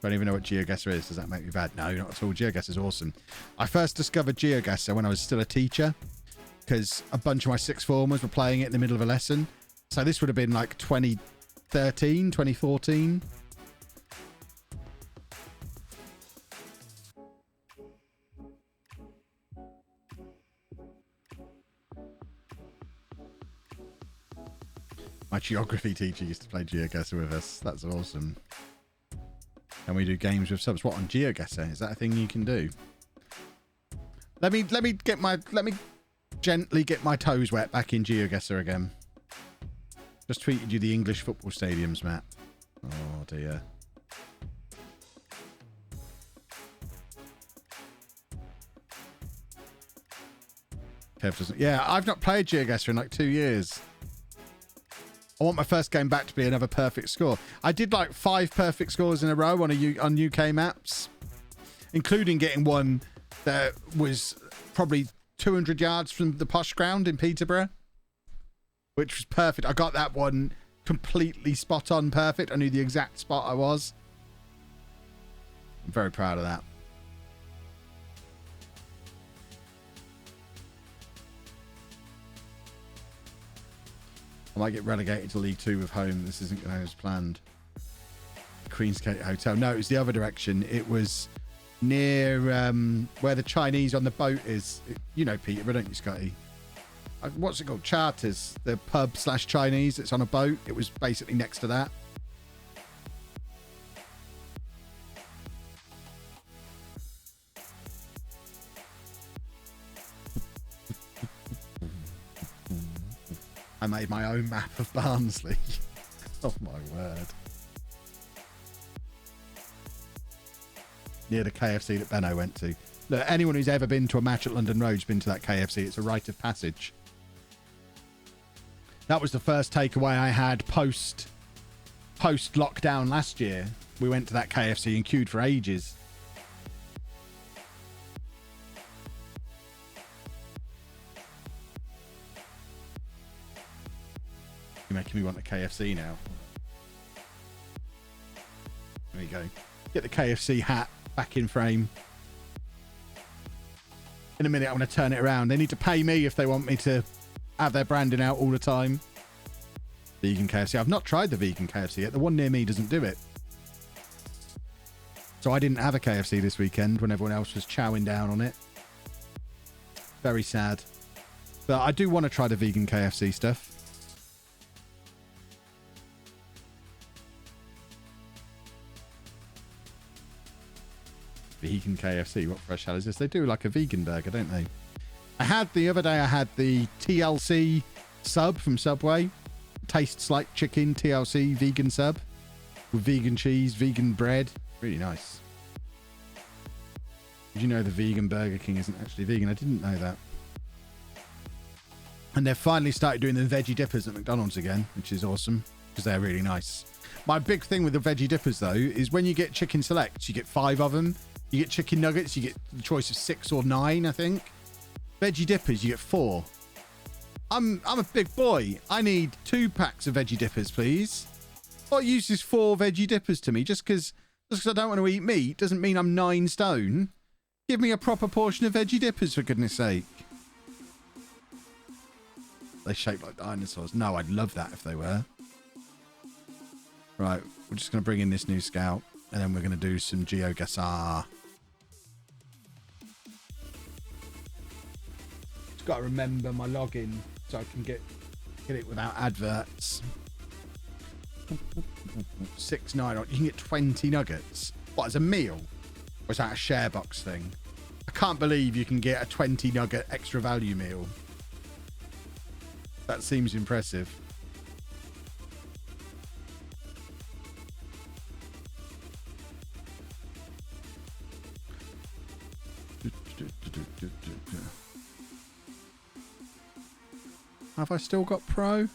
Don't even know what GeoGuessr is. Does that make me bad? No, not at all. GeoGuessr is awesome. I first discovered GeoGuessr when I was still a teacher because a bunch of my sixth formers were playing it in the middle of a lesson. So this would have been like 2013, 2014. My geography teacher used to play GeoGuessr with us. That's awesome. And we do games with subs. What, on GeoGuessr? Is that a thing you can do? Let me gently get my toes wet back in GeoGuessr again. Just tweeted you the English football stadiums map. Oh dear. Kev doesn't. Yeah, I've not played GeoGuessr in like 2 years. I want my first game back to be another perfect score. I did like 5 perfect scores in a row on UK maps, including getting one that was probably 200 yards from the posh ground in Peterborough, which was perfect. I got that one completely spot on perfect. I knew the exact spot I was. I'm very proud of that. I might get relegated to League 2 with home. This isn't going as planned. Queensgate Hotel. No, it was the other direction. It was near where the Chinese on the boat is. You know Peterborough, don't you, Scotty? What's it called? Charters. The pub / Chinese. It's on a boat. It was basically next to that. I made my own map of Barnsley. Oh my word. Near the KFC that Benno went to. Look, anyone who's ever been to a match at London Road's been to that KFC. It's a rite of passage. That was the first takeaway I had post post-lockdown last year, we went to that KFC and queued for ages. You're making me want a KFC now. There we go. Get the KFC hat back in frame. In a minute, I'm going to turn it around. They need to pay me if they want me to have their branding out all the time. Vegan KFC. I've not tried the vegan KFC yet. The one near me doesn't do it. So I didn't have a KFC this weekend when everyone else was chowing down on it. Very sad. But I do want to try the vegan KFC stuff. Vegan KFC. What fresh hell is this? They do like a vegan burger, don't they? The other day I had the TLC sub from Subway. Tastes like chicken TLC vegan sub with vegan cheese, vegan bread. Really nice. Did you know the vegan Burger King isn't actually vegan? I didn't know that. And they've finally started doing the veggie dippers at McDonald's again, which is awesome because they're really nice. My big thing with the veggie dippers though is when you get chicken selects, you get 5 of them. You get chicken nuggets, you get the choice of 6 or 9, I think. Veggie dippers, you get 4. I'm a big boy. I need 2 packs of veggie dippers, please. What use is 4 veggie dippers to me? Just because I don't want to eat meat doesn't mean I'm 9 stone. Give me a proper portion of veggie dippers, for goodness sake. They shape like dinosaurs. No, I'd love that if they were. Right, we're just going to bring in this new scout, and then we're going to do some GeoGuessr. Just got to remember my login so I can get it without adverts. 6.9. You can get 20 nuggets. What, as a meal? Or is that a share box thing? I can't believe you can get a 20 nugget extra value meal. That seems impressive. Have I still got Pro?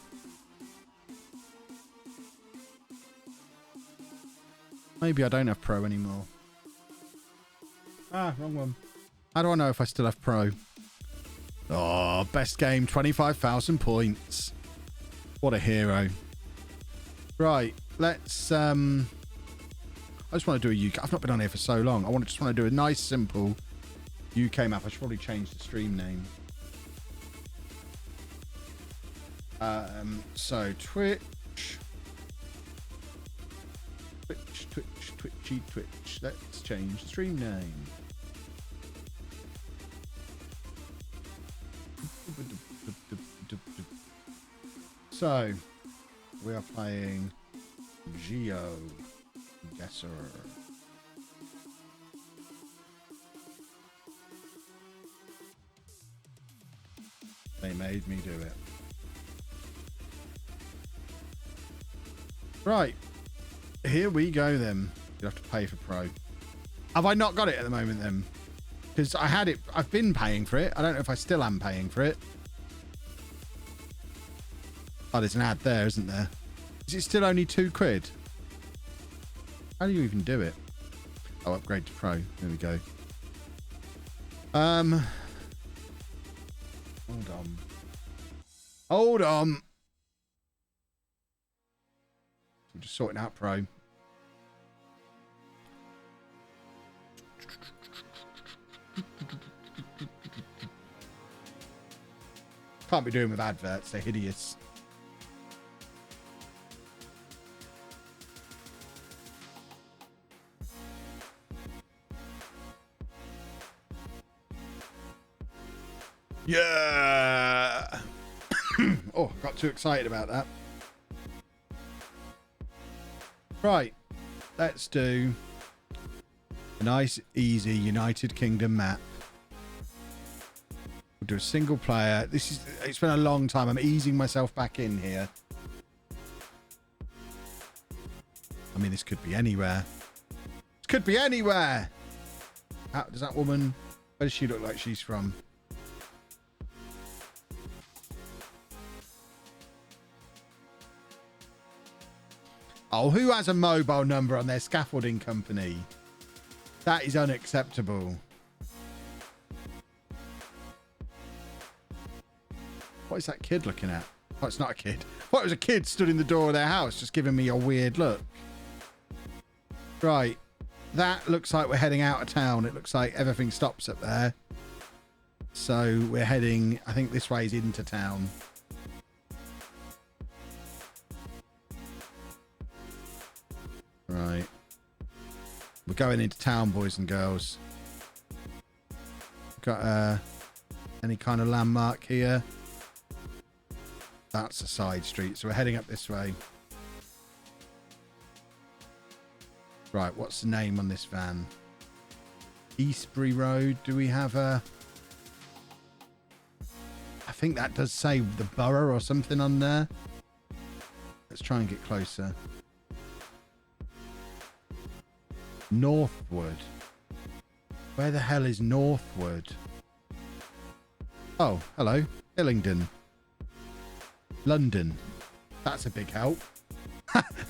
Maybe I don't have Pro anymore. Ah, wrong one. How do I know if I still have Pro? Oh, best game, 25,000 points. What a hero. Right, let's... I just want to do a UK... I've not been on here for so long. Just want to do a nice, simple UK map. I should probably change the stream name. So Twitch, Twitch. Let's change the stream name. So we are playing GeoGuessr. They made me do it. Right, here we go then. You'll have to pay for Pro. Have I not got it at the moment then? Because I had it, I've been paying for it. I don't know if I still am paying for it. Oh, there's an ad there, isn't there? Is it still only £2? How do you even do it? Oh, upgrade to Pro. There we go. Hold on. I'm just sorting out Pro. Can't be doing with adverts, they're hideous. Yeah. Oh, got too excited about that. Right, let's do a nice, easy United Kingdom map. We'll do a single player. It's been a long time. I'm easing myself back in here. I mean, this could be anywhere. This could be anywhere. How does that woman, where does she look like she's from? Oh, who has a mobile number on their scaffolding company? That is unacceptable. What is that kid looking at? Oh, it's not a kid. What, it was a kid stood in the door of their house just giving me a weird look. Right. That looks like we're heading out of town. It looks like everything stops up there. So we're heading, I think this way is into town. Right. We're going into town, boys and girls. Got any kind of landmark here? That's a side street, so we're heading up this way. Right, what's the name on this van? Eastbury Road. Do we have a... I think that does say the borough or something on there. Let's try and get closer. Northwood. Where the hell is Northwood? Oh, hello. Hillingdon. London. That's a big help.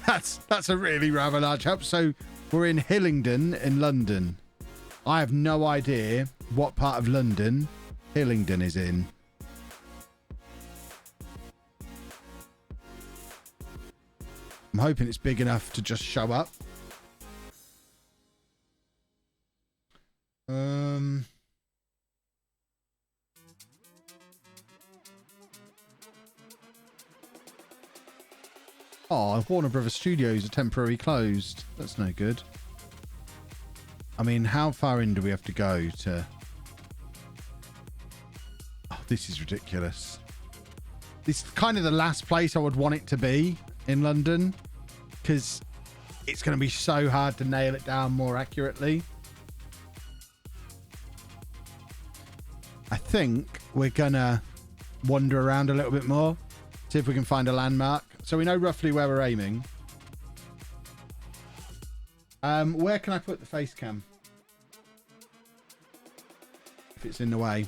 That's a really rather large help. So we're in Hillingdon in London. I have no idea what part of London Hillingdon is in. I'm hoping it's big enough to just show up. Oh, Warner Brothers Studios are temporarily closed. That's no good. I mean, how far in do we have to go to... Oh, this is ridiculous. This is kind of the last place I would want it to be in London, because it's going to be so hard to nail it down more accurately. I think we're going to wander around a little bit more, see if we can find a landmark. So we know roughly where we're aiming. Where can I put the face cam? If it's in the way.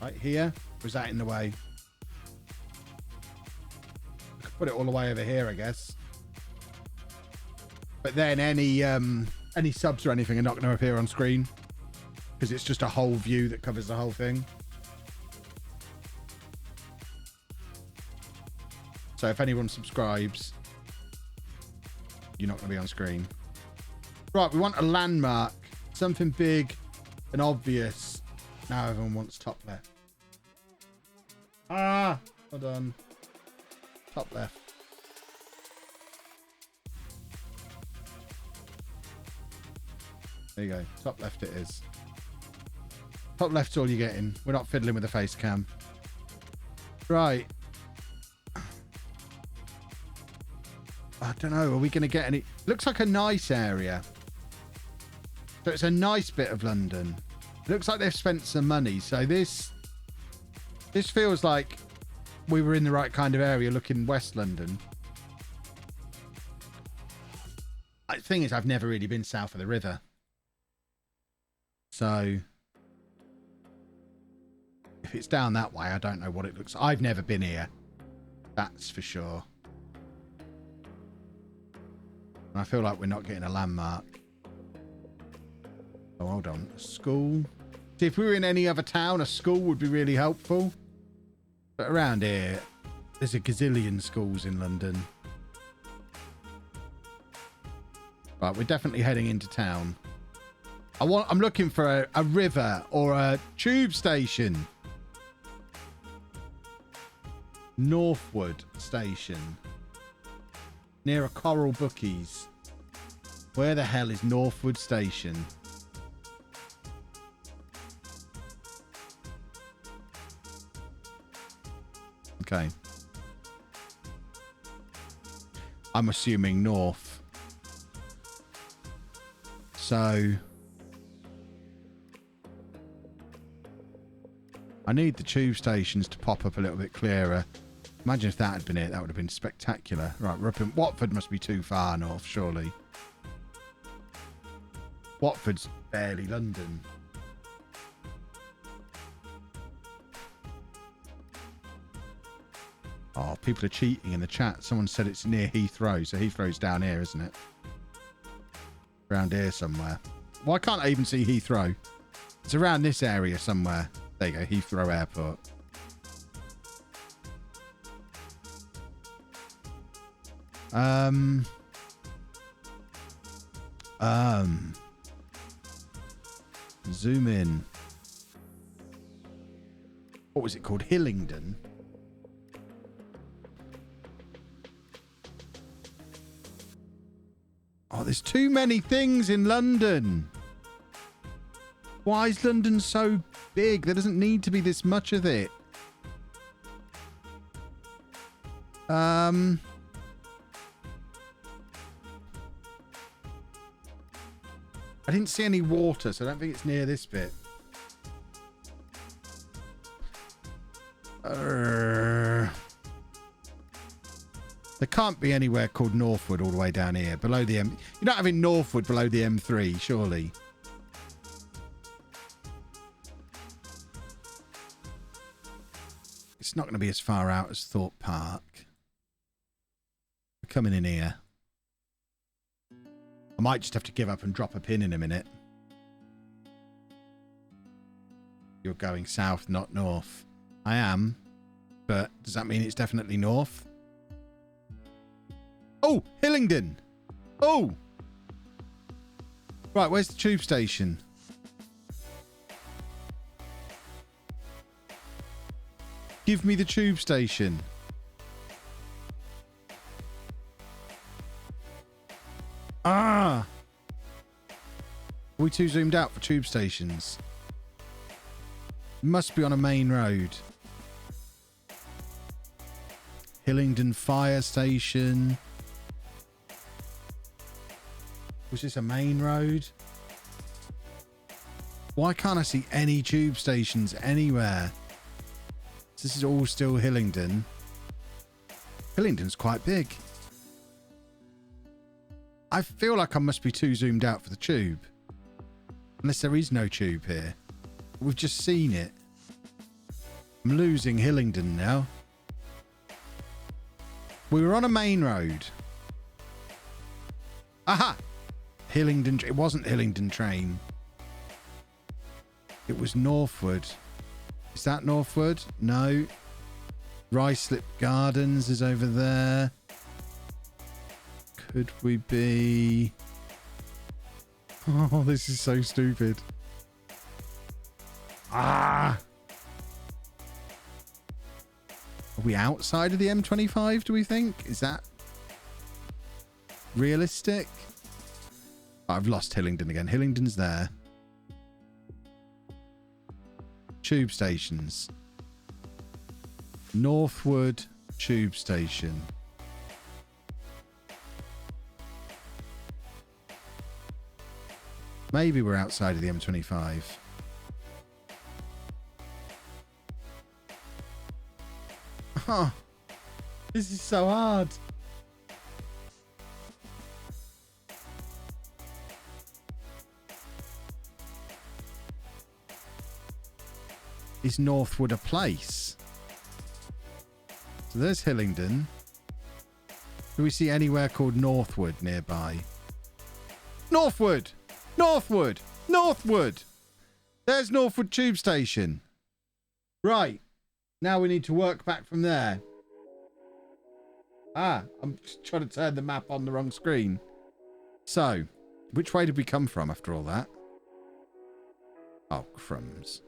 Right here? Or is that in the way? I could put it all the way over here, I guess. But then any subs or anything are not going to appear on screen, because it's just a whole view that covers the whole thing. So if anyone subscribes, you're not going to be on screen. Right, we want a landmark. Something big and obvious. Now everyone wants top left. Ah, hold on. Top left. There you go. Top left it is. Top left's all you're getting. We're not fiddling with the face cam. Right. I don't know. Are we going to get any... Looks like a nice area. So it's a nice bit of London. It looks like they've spent some money. So this feels like we were in the right kind of area looking West London. The thing is, I've never really been south of the river. So if it's down that way, I don't know what it looks like. I've never been here. That's for sure. I feel like we're not getting a landmark. Oh, hold on. A school. See, if we were in any other town, a school would be really helpful. But around here, there's a gazillion schools in London. Right, we're definitely heading into town. I'm looking for a river or a tube station. Northwood Station. Near a Coral Bookies. Where the hell is Northwood Station? Okay. I'm assuming north. So I need the tube stations to pop up a little bit clearer. Imagine if that had been it. That would have been spectacular. Right, we're up in Watford. Must be too far north, surely. Watford's barely London. Oh, people are cheating in the chat. Someone said it's near Heathrow. So Heathrow's down here, isn't it? Around here somewhere. Why can't I even see Heathrow? It's around this area somewhere. There you go, Heathrow Airport. Zoom in. What was it called? Hillingdon? Oh, there's too many things in London. Why is London so big? There doesn't need to be this much of it. I didn't see any water, so I don't think it's near this bit. There can't be anywhere called Northwood all the way down here. Below the M... You're not having Northwood below the M3, surely. It's not going to be as far out as Thorpe Park. We're coming in here. I might just have to give up and drop a pin in a minute. You're going south, not north. I am. But does that mean it's definitely north? Oh, Hillingdon. Oh. Right, where's the tube station? Give me the tube station. Ah. Are we too zoomed out for tube stations? Must be on a main road. Hillingdon Fire Station. Was this a main road? Why can't I see any tube stations anywhere? This is all still Hillingdon. Hillingdon's quite big. I feel like I must be too zoomed out for the tube. Unless there is no tube here. We've just seen it. I'm losing Hillingdon now. We were on a main road. Aha! Hillingdon. It wasn't Hillingdon train. It was Northwood. Is that Northwood? No. Ruislip Gardens is over there. Could we be... Oh, this is so stupid. Ah! Are we outside of the M25, do we think? Is that realistic? Oh, I've lost Hillingdon again. Hillingdon's there. Tube stations. Northwood Tube Station. Maybe we're outside of the M25. Oh, this is so hard. Is Northwood a place? So there's Hillingdon. Do we see anywhere called Northwood nearby? Northwood! Northwood! Northwood! There's Northwood Tube Station. Right. Now we need to work back from there. Ah, I'm just trying to turn the map on the wrong screen. So, which way did we come from after all that? Oh, crumbs.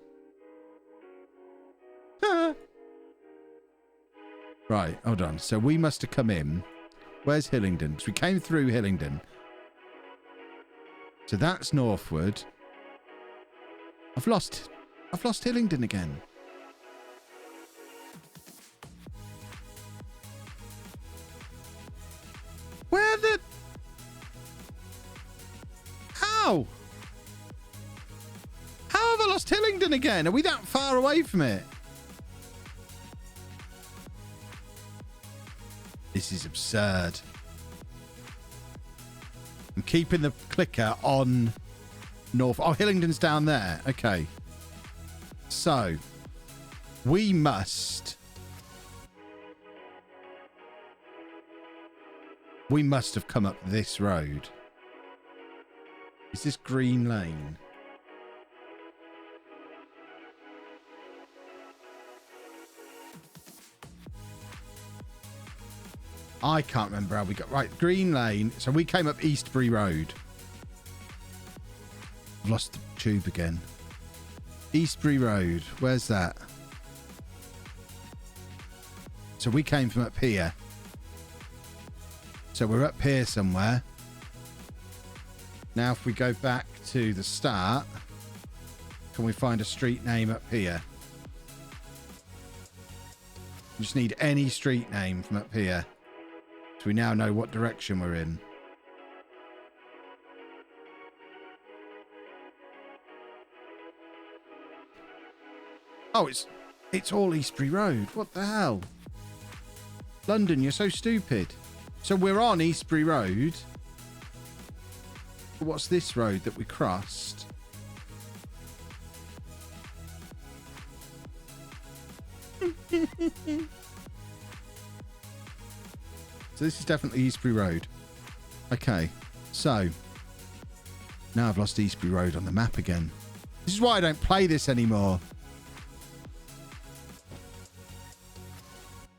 Right, hold on. So we must have come in. Where's Hillingdon? Because we came through Hillingdon. So that's Northwood. I've lost Hillingdon again. Where the... How? How have I lost Hillingdon again? Are we that far away from it? This is absurd. I'm keeping the clicker on North. Oh, Hillingdon's down there. Okay. So, we must We must have come up this road. Is this Green Lane? I can't remember how we got... Right, Green Lane. So we came up Eastbury Road. I've lost the tube again. Eastbury Road. Where's that? So we came from up here. So we're up here somewhere. Now if we go back to the start, can we find a street name up here? We just need any street name from up here. So we now know what direction we're in. Oh, it's all Eastbury Road. What the hell? London, you're so stupid. So we're on Eastbury Road. What's this road that we crossed? So this is definitely Eastbury Road. Okay, so now I've lost Eastbury Road on the map again. This is why I don't play this anymore.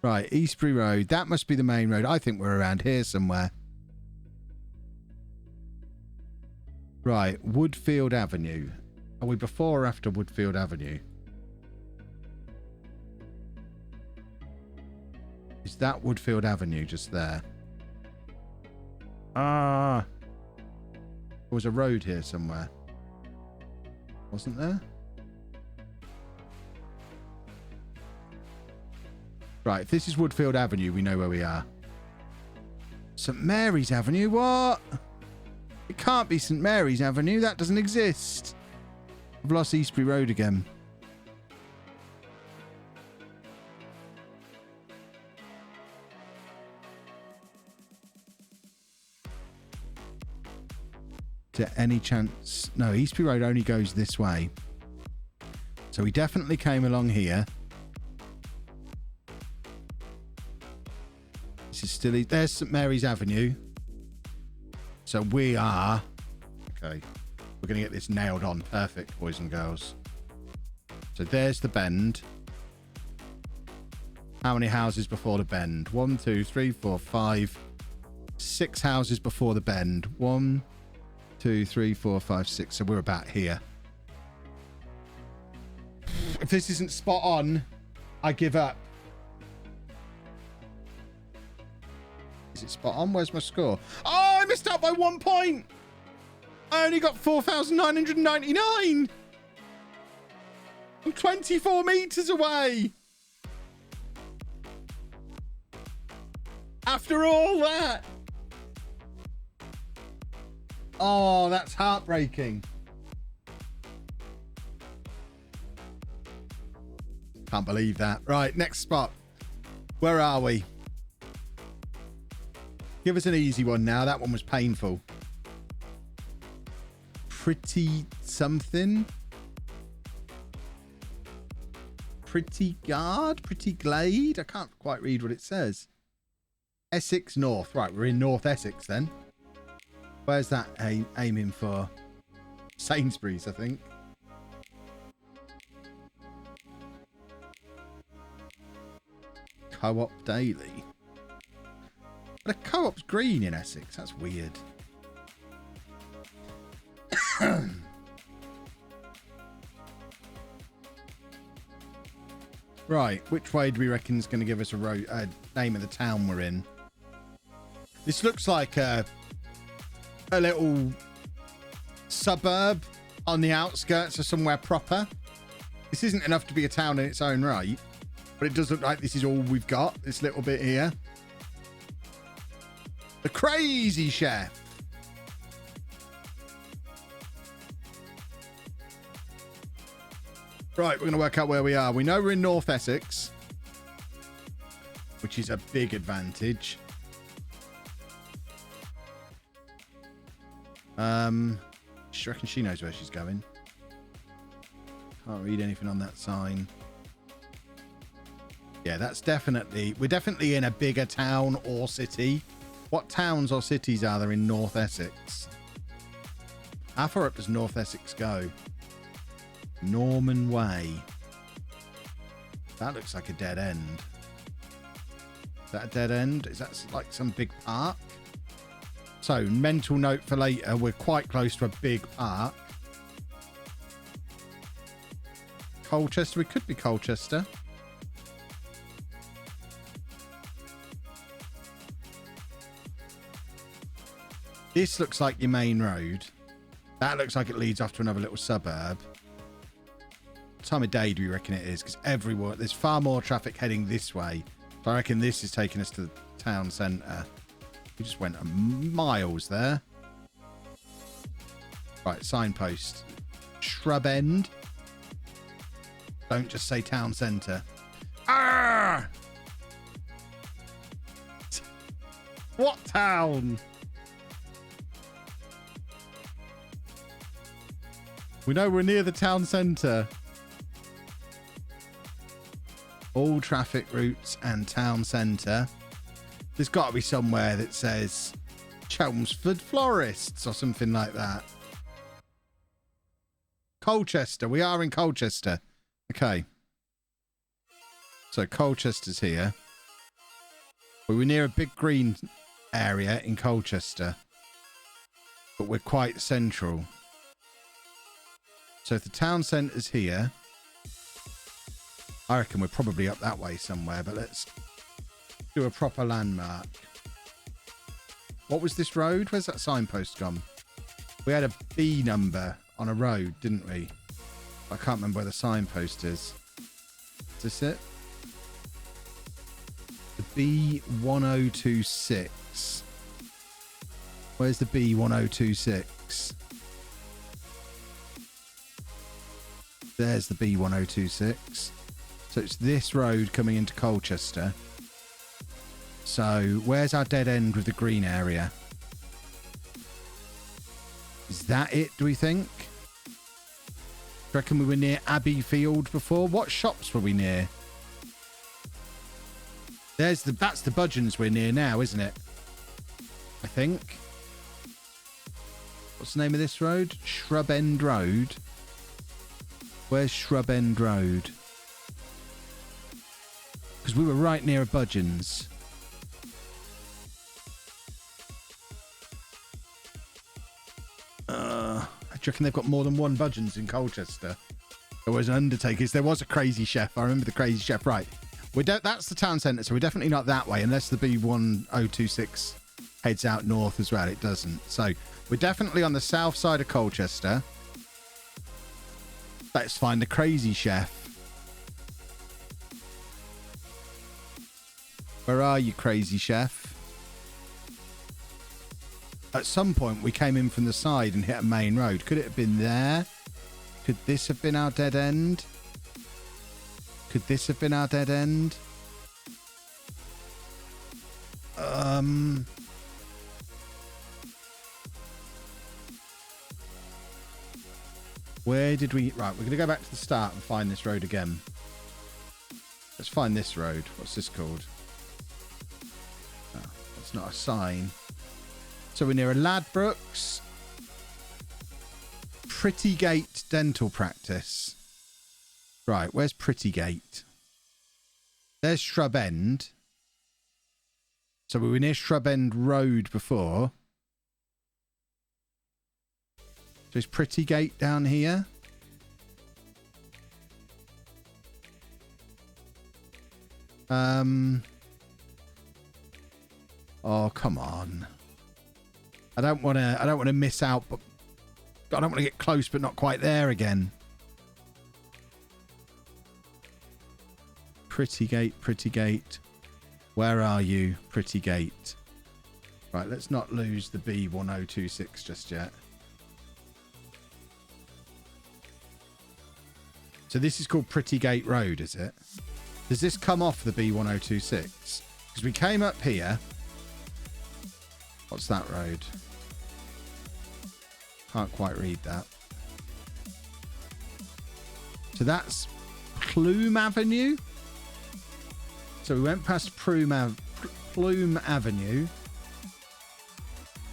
Right, Eastbury Road. That must be the main road. I think we're around here somewhere. Right, Woodfield Avenue. Are we before or after Woodfield Avenue? Is that Woodfield Avenue just there? Ah. There was a road here somewhere. Wasn't there? Right, if this is Woodfield Avenue, we know where we are. St Mary's Avenue? What? It can't be St Mary's Avenue. That doesn't exist. I've lost Eastbury Road again. To any chance? No, Eastbury Road only goes this way. So we definitely came along here. This is still... There's St Mary's Avenue. So we are... Okay. We're going to get this nailed on. Perfect, boys and girls. So there's the bend. How many houses before the bend? 1, 2, 3, 4, 5, 6 houses before the bend. 1, 2, 3, 4, 5, 6. So we're about here. If this isn't spot on, I give up. Is it spot on? Where's my score? Oh, I missed out by 1 point. I only got 4,999. I'm 24 meters away. After all that. Oh, that's heartbreaking. Can't believe that. Right, next spot. Where are we? Give us an easy one now. That one was painful. Pretty something. Pretty Guard? Pretty Glade? I can't quite read what it says. Essex North. Right, we're in North Essex then. Where's that aiming for? Sainsbury's, I think. Co-op Daily. But a co-op's green in Essex. That's weird. Right, which way do we reckon is going to give us a name of the town we're in? This looks like a little suburb on the outskirts of somewhere proper. This isn't enough to be a town in its own right, but it does look like this is all we've got, this little bit here. The Crazy Chef. Right, we're going to work out where we are. We know we're in North Essex, which is a big advantage. She reckons she knows where she's going. Can't read anything on that sign. Yeah, that's definitely... We're definitely in a bigger town or city What towns or cities are there in North Essex? How far up does North Essex go? Norman Way. That looks like a dead end. Is that a dead end? Is that like some big park? So, mental note for later. We're quite close to a big park. Colchester. We could be Colchester. This looks like your main road. That looks like it leads off to another little suburb. What time of day do you reckon it is? Because everywhere, there's far more traffic heading this way. So I reckon this is taking us to the town centre. We just went miles there. Right, signpost. Shrub End. Don't just say town centre. Ah! What town? We know we're near the town centre. All traffic routes and town centre. There's got to be somewhere that says Chelmsford Florists or something like that. Colchester. We are in Colchester. Okay. So Colchester's here. But we're near a big green area in Colchester. But we're quite central. So if the town centre's here, I reckon we're probably up that way somewhere, but let's do a proper landmark. What was this road? Where's that signpost gone? We had a B number on a road, didn't we? I can't remember where the signpost is. Is this it? The B1026. Where's the B1026? There's the B1026. So it's this road coming into Colchester. So where's our dead end with the green area? Is that it, do we think? Do you reckon we were near Abbey Field before? What shops were we near? That's the Budgeons we're near now, isn't it? I think. What's the name of this road? Shrub End Road. Where's Shrub End Road? Because we were right near a Budgeons. Do you reckon they've got more than one Budgeons in Colchester? There was an Undertaker's. There was a Crazy Chef. I remember the Crazy Chef. Right. That's the town centre, so we're definitely not that way, unless the B1026 heads out north as well. It doesn't. So we're definitely on the south side of Colchester. Let's find the Crazy Chef. Where are you, Crazy Chef? At some point, we came in from the side and hit a main road. Could it have been there? Could this have been our dead end? Could this have been our dead end? Where did we... Right, we're going to go back to the start and find this road again. Let's find this road. What's this called? Oh, that's not a sign. So we're near a Ladbrokes. Prettygate Dental Practice. Right, where's Prettygate? There's Shrub End. So we were near Shrub End Road before. So is Prettygate down here? Oh, come on. I don't want to miss out, but I don't want to get close but not quite there again. Prettygate. Where are you, Prettygate? Right, let's not lose the B1026 just yet. So this is called Prettygate Road, is it? Does this come off the B1026? Because we came up here. What's that road? Can't quite read that. So that's Plume Avenue. So we went past Plume Avenue.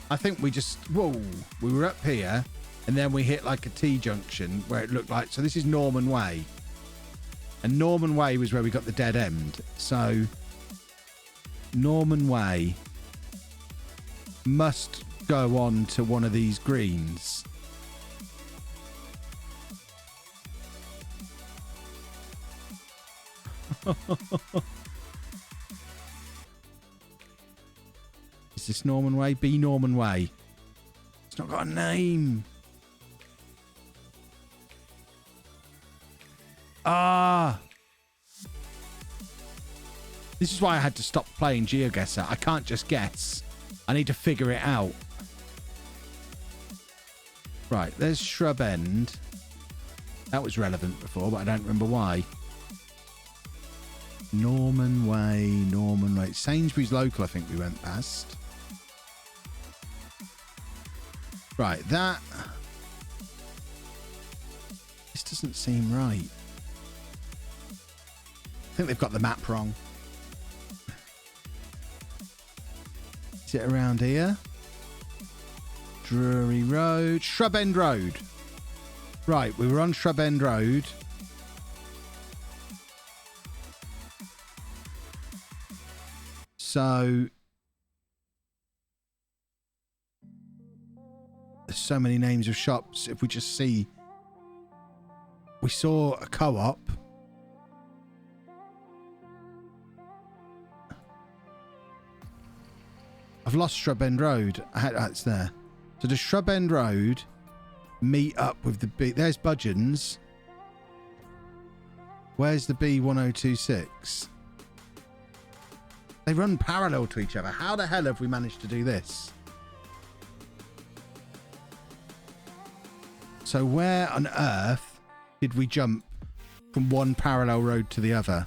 I think we just, whoa, we were up here and then we hit like a T-junction where it looked like, so this is Norman Way. And Norman Way was where we got the dead end. So Norman Way must go on to one of these greens. Is this Norman Way? B Norman Way. It's not got a name. Ah. This is why I had to stop playing GeoGuessr. I can't just guess. I need to figure it out. Right, there's Shrub End. That was relevant before, but I don't remember why. Norman Way, Norman Way. Sainsbury's Local, I think we went past. Right, that... This doesn't seem right. I think they've got the map wrong. Is it around here? Drury Road. Shrub End Road. Right, we were on Shrub End Road. So... There's so many names of shops. If we just see... We saw a co-op. I've lost Shrub End Road. It's there. So does Shrub End Road meet up with the B? There's Budgeons. Where's the B1026? They run parallel to each other. How the hell have we managed to do this? So where on earth did we jump from one parallel road to the other?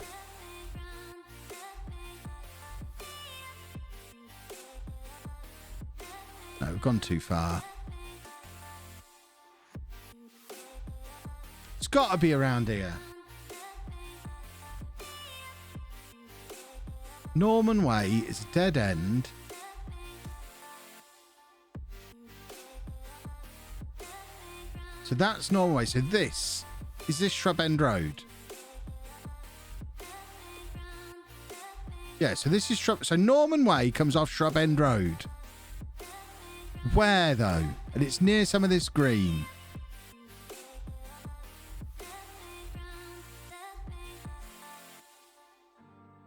No, we've gone too far. It's got to be around here. Norman Way is a dead end. So that's Norman Way. So this is this Shrub End Road. Yeah, so this is Shrub. So Norman Way comes off Shrub End Road. Where though? And it's near some of this green.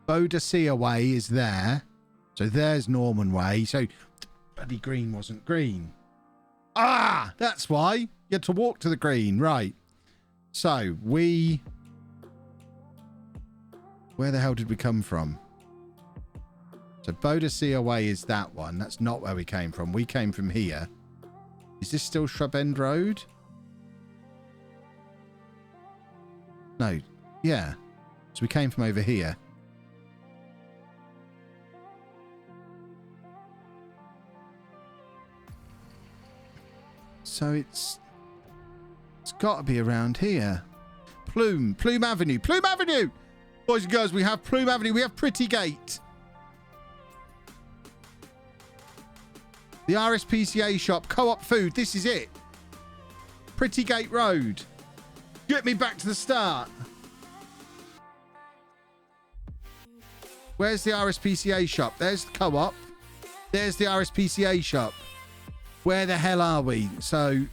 Boadicea Way is there. So there's Norman Way. So bloody green wasn't green. Ah, that's why. You had to walk to the green. Right. So we... Where the hell did we come from? So Boadicea Way is that one. That's not where we came from. We came from here. Is this still Shrub End Road? No. Yeah. So we came from over here. So it's got to be around here. Plume Avenue. Plume Avenue! Boys and girls, we have Plume Avenue. We have Pretty Gate. The RSPCA shop. Co-op food. This is it. Pretty Gate Road. Get me back to the start. Where's the RSPCA shop? There's the co-op. There's the RSPCA shop. Where the hell are we? So,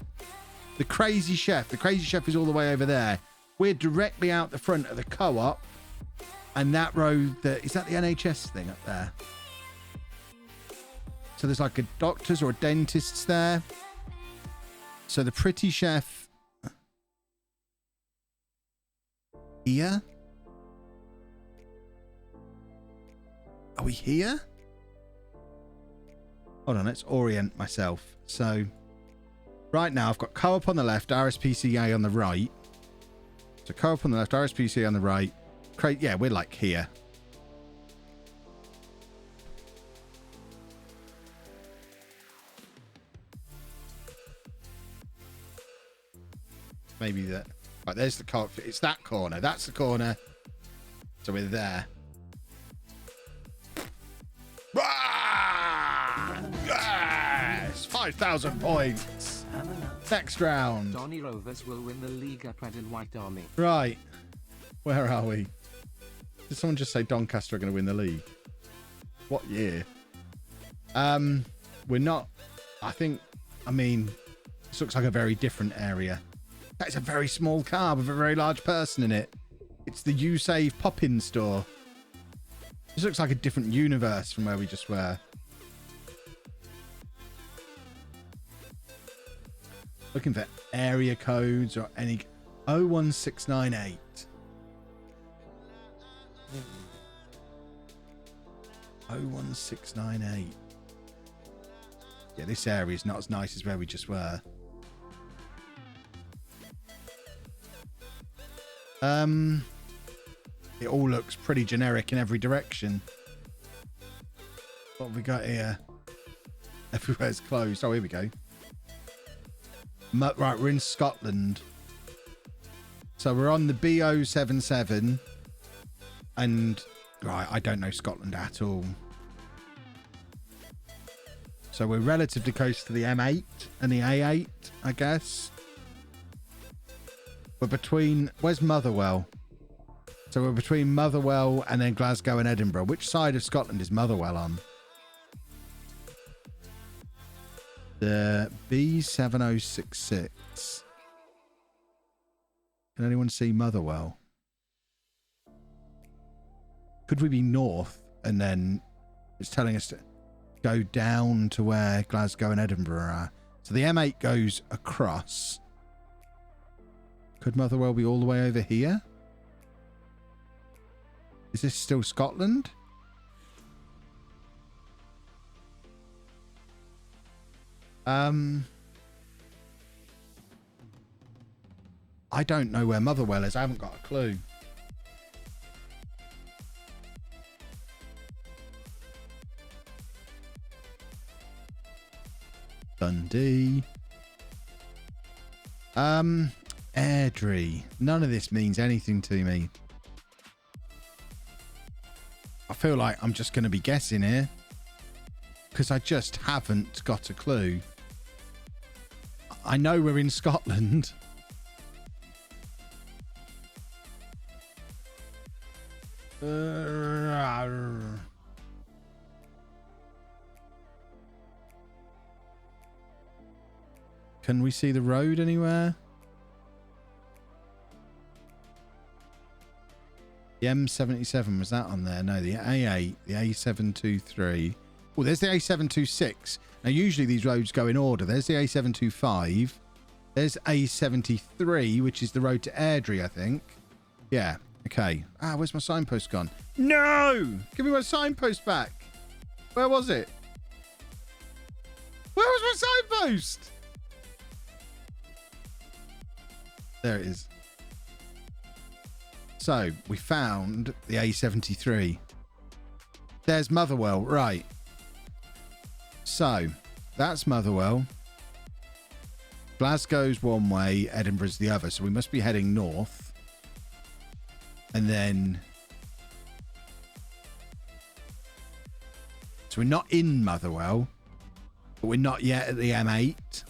the Crazy Chef. The Crazy Chef is all the way over there. We're directly out the front of the co-op. And that road, is that the NHS thing up there? So there's like a doctor's or a dentist's there. So the Pretty Chef... Here? Are we here? Hold on, let's orient myself. So, right now I've got co-op on the left, RSPCA on the right. So co-op on the left, RSPCA on the right. Yeah, we're like here. Maybe that. Right, there's the co-op. It's that corner. That's the corner. So we're there. Yes! 5,000 points. Next round. Donny Rovers will win the league at Red and White Army. Right. Where are we? Did someone just say Doncaster are going to win the league? What year? We're not. I mean, this looks like a very different area. That's a very small car with a very large person in it. It's the You Save pop-in store. This looks like a different universe from where we just were. Looking for area codes or any 01698. Oh, 01698. Yeah, this area is not as nice as where we just were. It all looks pretty generic in every direction. What have we got here? Everywhere's closed. Oh, here we go. Right, we're in Scotland. So we're on the B077. And, right, I don't know Scotland at all. So we're relatively close to the M8 and the A8, I guess. We're between... Where's Motherwell? So we're between Motherwell and then Glasgow and Edinburgh. Which side of Scotland is Motherwell on? The B7066. Can anyone see Motherwell? Could we be north and then it's telling us to go down to where Glasgow and Edinburgh are? So the M8 goes across. Could Motherwell be all the way over here? Is this still Scotland? I don't know where Motherwell is. I haven't got a clue. Dundee. Airdrie. None of this means anything to me. I feel like I'm just going to be guessing here because I just haven't got a clue. I know we're in Scotland. Can we see the road anywhere? The M77, was that on there? No, the A8, the A723. Oh, there's the A726. Now, usually these roads go in order. There's the A725. There's A73, which is the road to Airdrie, I think. Yeah, okay. Ah, where's my signpost gone? No! Give me my signpost back. Where was it? Where was my signpost? There it is. So, we found the A73. There's Motherwell, right. So, that's Motherwell. Glasgow's one way, Edinburgh's the other. So we must be heading north. And then... So we're not in Motherwell. But we're not yet at the M8.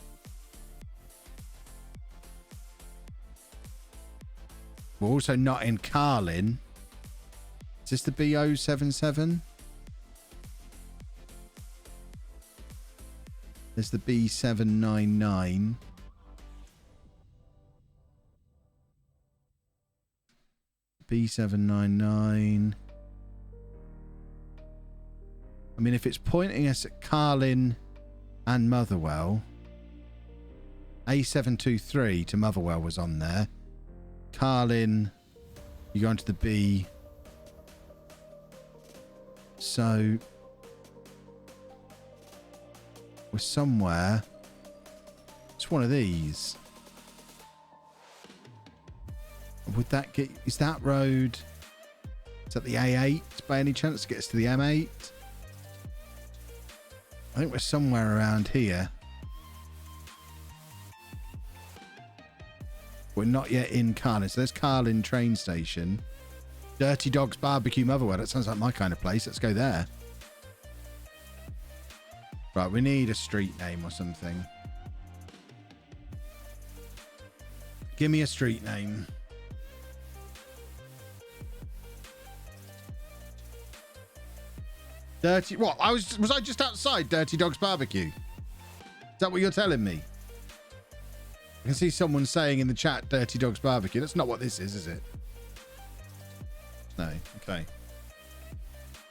We're also not in Carlin. Is this the B077? There's the B799. B799. I mean, if it's pointing us at Carlin and Motherwell, A723 to Motherwell was on there. Carlin, you go into the B. So we're somewhere. It's one of these. Would that get... Is that road... Is that the A8 by any chance to get us to the M8? I think we're somewhere around here. We're not yet in Carlin. So there's Carlin train station. Dirty Dogs Barbecue Motherwell. That sounds like my kind of place. Let's go there. Right, we need a street name or something. Give me a street name. Dirty... What? Was I just outside Dirty Dog's Barbecue? Is that what you're telling me? I can see someone saying in the chat, Dirty Dog's Barbecue. That's not what this is it? No. Okay.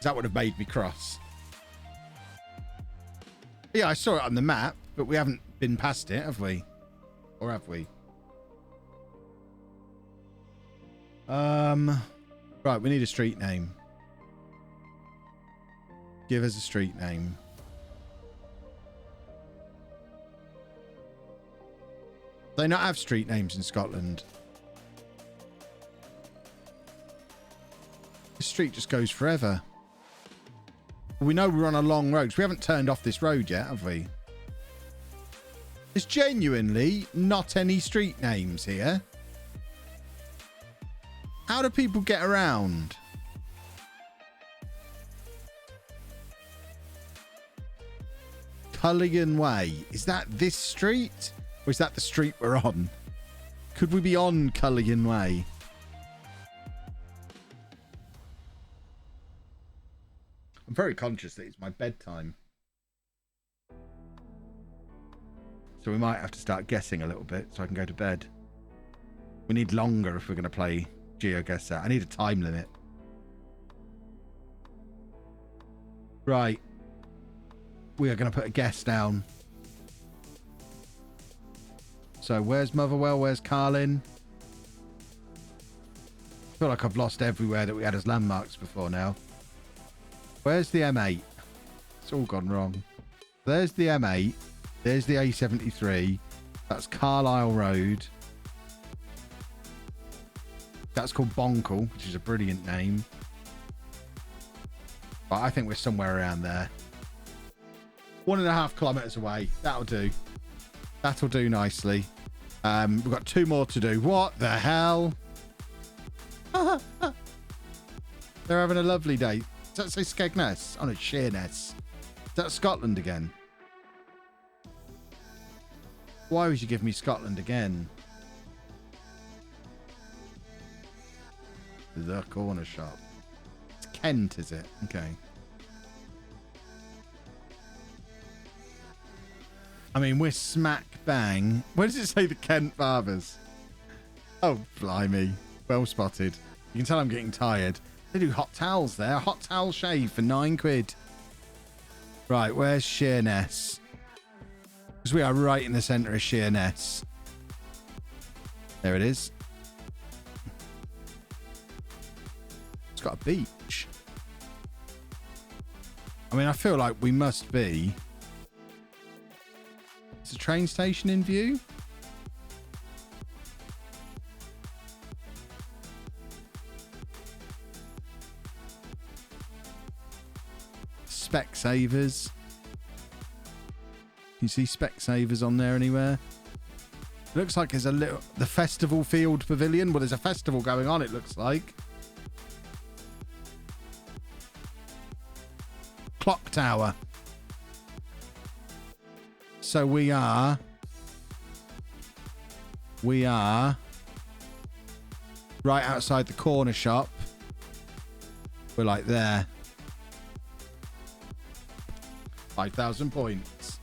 That would have made me cross. Yeah, I saw it on the map, but we haven't been past it, have we? Or have we? Right, we need a street name. Give us a street name. They not have street names in Scotland. This street just goes forever. We know we're on a long road. So we haven't turned off this road yet, have we? There's genuinely not any street names here. How do people get around? Culligan Way. Is that this street? Or is that the street we're on? Could we be on Culligan Way? I'm very conscious that it's my bedtime. So we might have to start guessing a little bit so I can go to bed. We need longer if we're going to play GeoGuessr. I need a time limit. Right. We are going to put a guess down. So where's Motherwell? Where's Carlin? I feel like I've lost everywhere that we had as landmarks before now. Where's the M8? It's all gone wrong. There's the M8. There's the A73. That's Carlisle Road. That's called Bonkle, which is a brilliant name. But I think we're somewhere around there. 1.5 kilometers away. That'll do. That'll do nicely. We've got 2 more to do. What the hell? They're having a lovely day. Does that say Skegness? Oh no, Sheerness. Is that Scotland again? Why would you give me Scotland again? The corner shop. It's Kent, is it? Okay. I mean, we're smack bang. Where does it say the Kent Barbers? Oh, blimey. Well spotted. You can tell I'm getting tired. They do hot towels there. Hot towel shave for £9. Right, where's Sheerness? Because we are right in the centre of Sheerness. There it is. It's got a beach. I mean, I feel like we must be... Is the train station in view? Specsavers. You see Specsavers on there anywhere? It looks like there's a little... The Festival Field Pavilion. Well, there's a festival going on, it looks like. Clock Tower. So we are right outside the corner shop. We're like there. 5,000 points.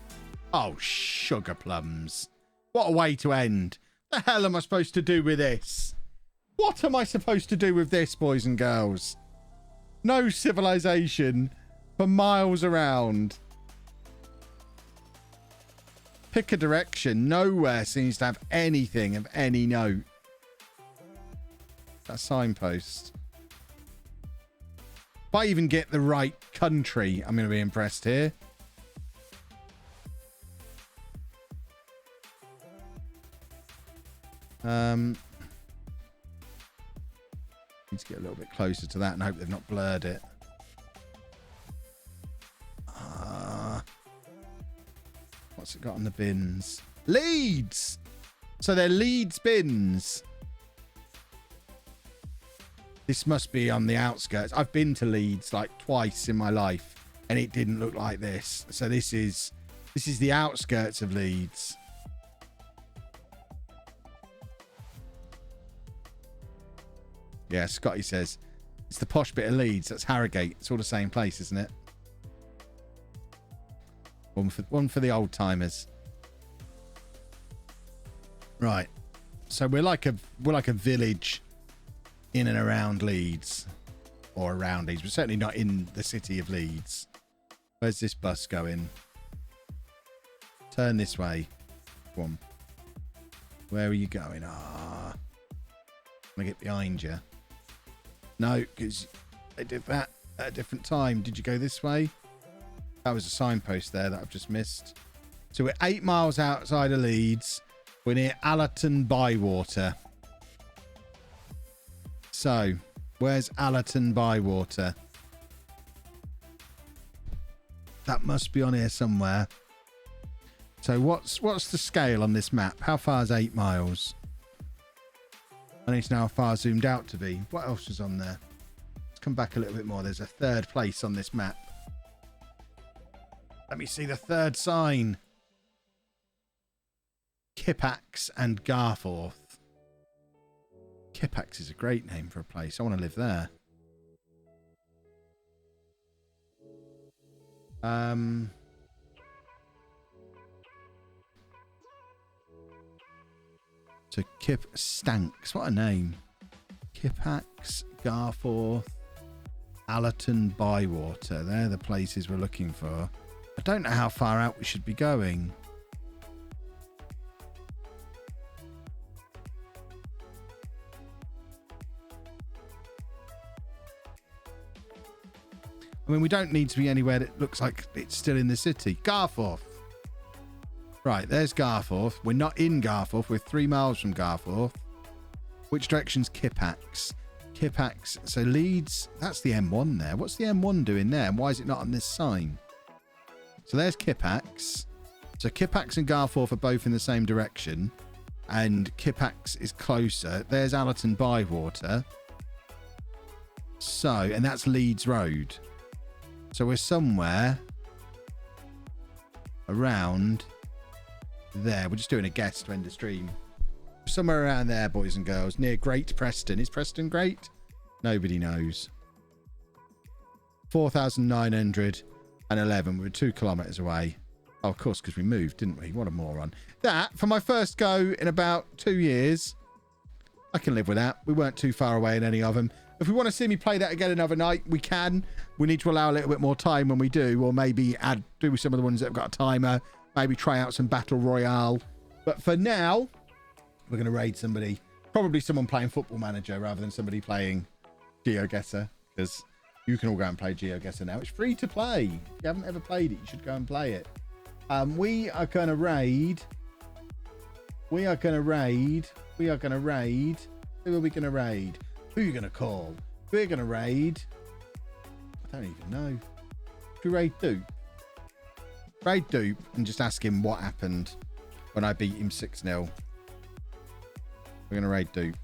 Oh, sugar plums. What a way to end. The hell am I supposed to do with this? What am I supposed to do with this, boys and girls? No civilization for miles around. Pick a direction. Nowhere seems to have anything of any note. That signpost. If I even get the right country, I'm going to be impressed here. Need to get a little bit closer to that and hope they've not blurred it. What's it got on the bins? Leeds! So they're Leeds bins. This must be on the outskirts. I've been to Leeds like twice in my life. and it didn't look like this. So this is the outskirts of Leeds. Yeah, Scotty says it's the posh bit of Leeds. That's Harrogate. It's all the same place, isn't it? One for the old timers. Right. So we're like a village in and around Leeds, or around Leeds. We're certainly not in the city of Leeds. Where's this bus going? Turn this way. Come on. Where are you going? Ah. I'm gonna get behind you. No, because they did that at a different time. Did you go this way? That was a signpost there that I've just missed. So we're 8 miles outside of Leeds. We're near Allerton Bywater. So, where's Allerton Bywater? That must be on here somewhere. So what's the scale on this map? How far is 8 miles? I need to know how far zoomed out to be. What else is on there? Let's come back a little bit more. There's a third place on this map. Let me see the third sign. Kippax and Garforth. Kippax is a great name for a place. I want to live there. So Kip Stanks. What a name. Kippax, Garforth, Allerton Bywater. They're the places we're looking for. I don't know how far out we should be going. I mean, we don't need to be anywhere that looks like it's still in the city. Garforth. Right, there's Garforth. We're not in Garforth. We're 3 miles from Garforth. Which direction's Kippax? Kippax. So Leeds, that's the M1 there. What's the M1 doing there? And why is it not on this sign? So there's Kippax. So Kippax and Garforth are both in the same direction. And Kippax is closer. There's Allerton Bywater. So, and that's Leeds Road. So we're somewhere around there. We're just doing a guess to end the stream. Somewhere around there, boys and girls, near Great Preston. Is Preston great? Nobody knows. 4,911. We're 2 kilometres away. Oh, of course, because we moved, didn't we? What a moron. That, for my first go in about 2 years, I can live with that. We weren't too far away in any of them. If we want to see me play that again another night, we can. We need to allow a little bit more time when we do, or maybe do some of the ones that have got a timer. Maybe try out some Battle Royale. But for now, we're going to raid somebody. Probably someone playing Football Manager rather than somebody playing GeoGuessr, because you can all go and play GeoGuessr now. It's free to play. If you haven't ever played it, you should go and play it. We are going to raid. Who are we going to raid? Who are we going to raid? Who are you going to call? We're going to raid. I don't even know. Should we raid Dupe? Raid Dupe and just ask him what happened when I beat him 6-0. We're going to raid Dupe.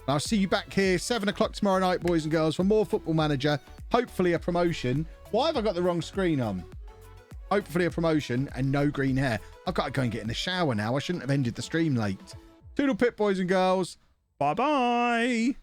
I'll see you back here 7 o'clock tomorrow night, boys and girls, for more Football Manager. Hopefully a promotion. Why have I got the wrong screen on? Hopefully a promotion and no green hair. I've got to go and get in the shower now. I shouldn't have ended the stream late. Toodle pip, boys and girls. Bye-bye.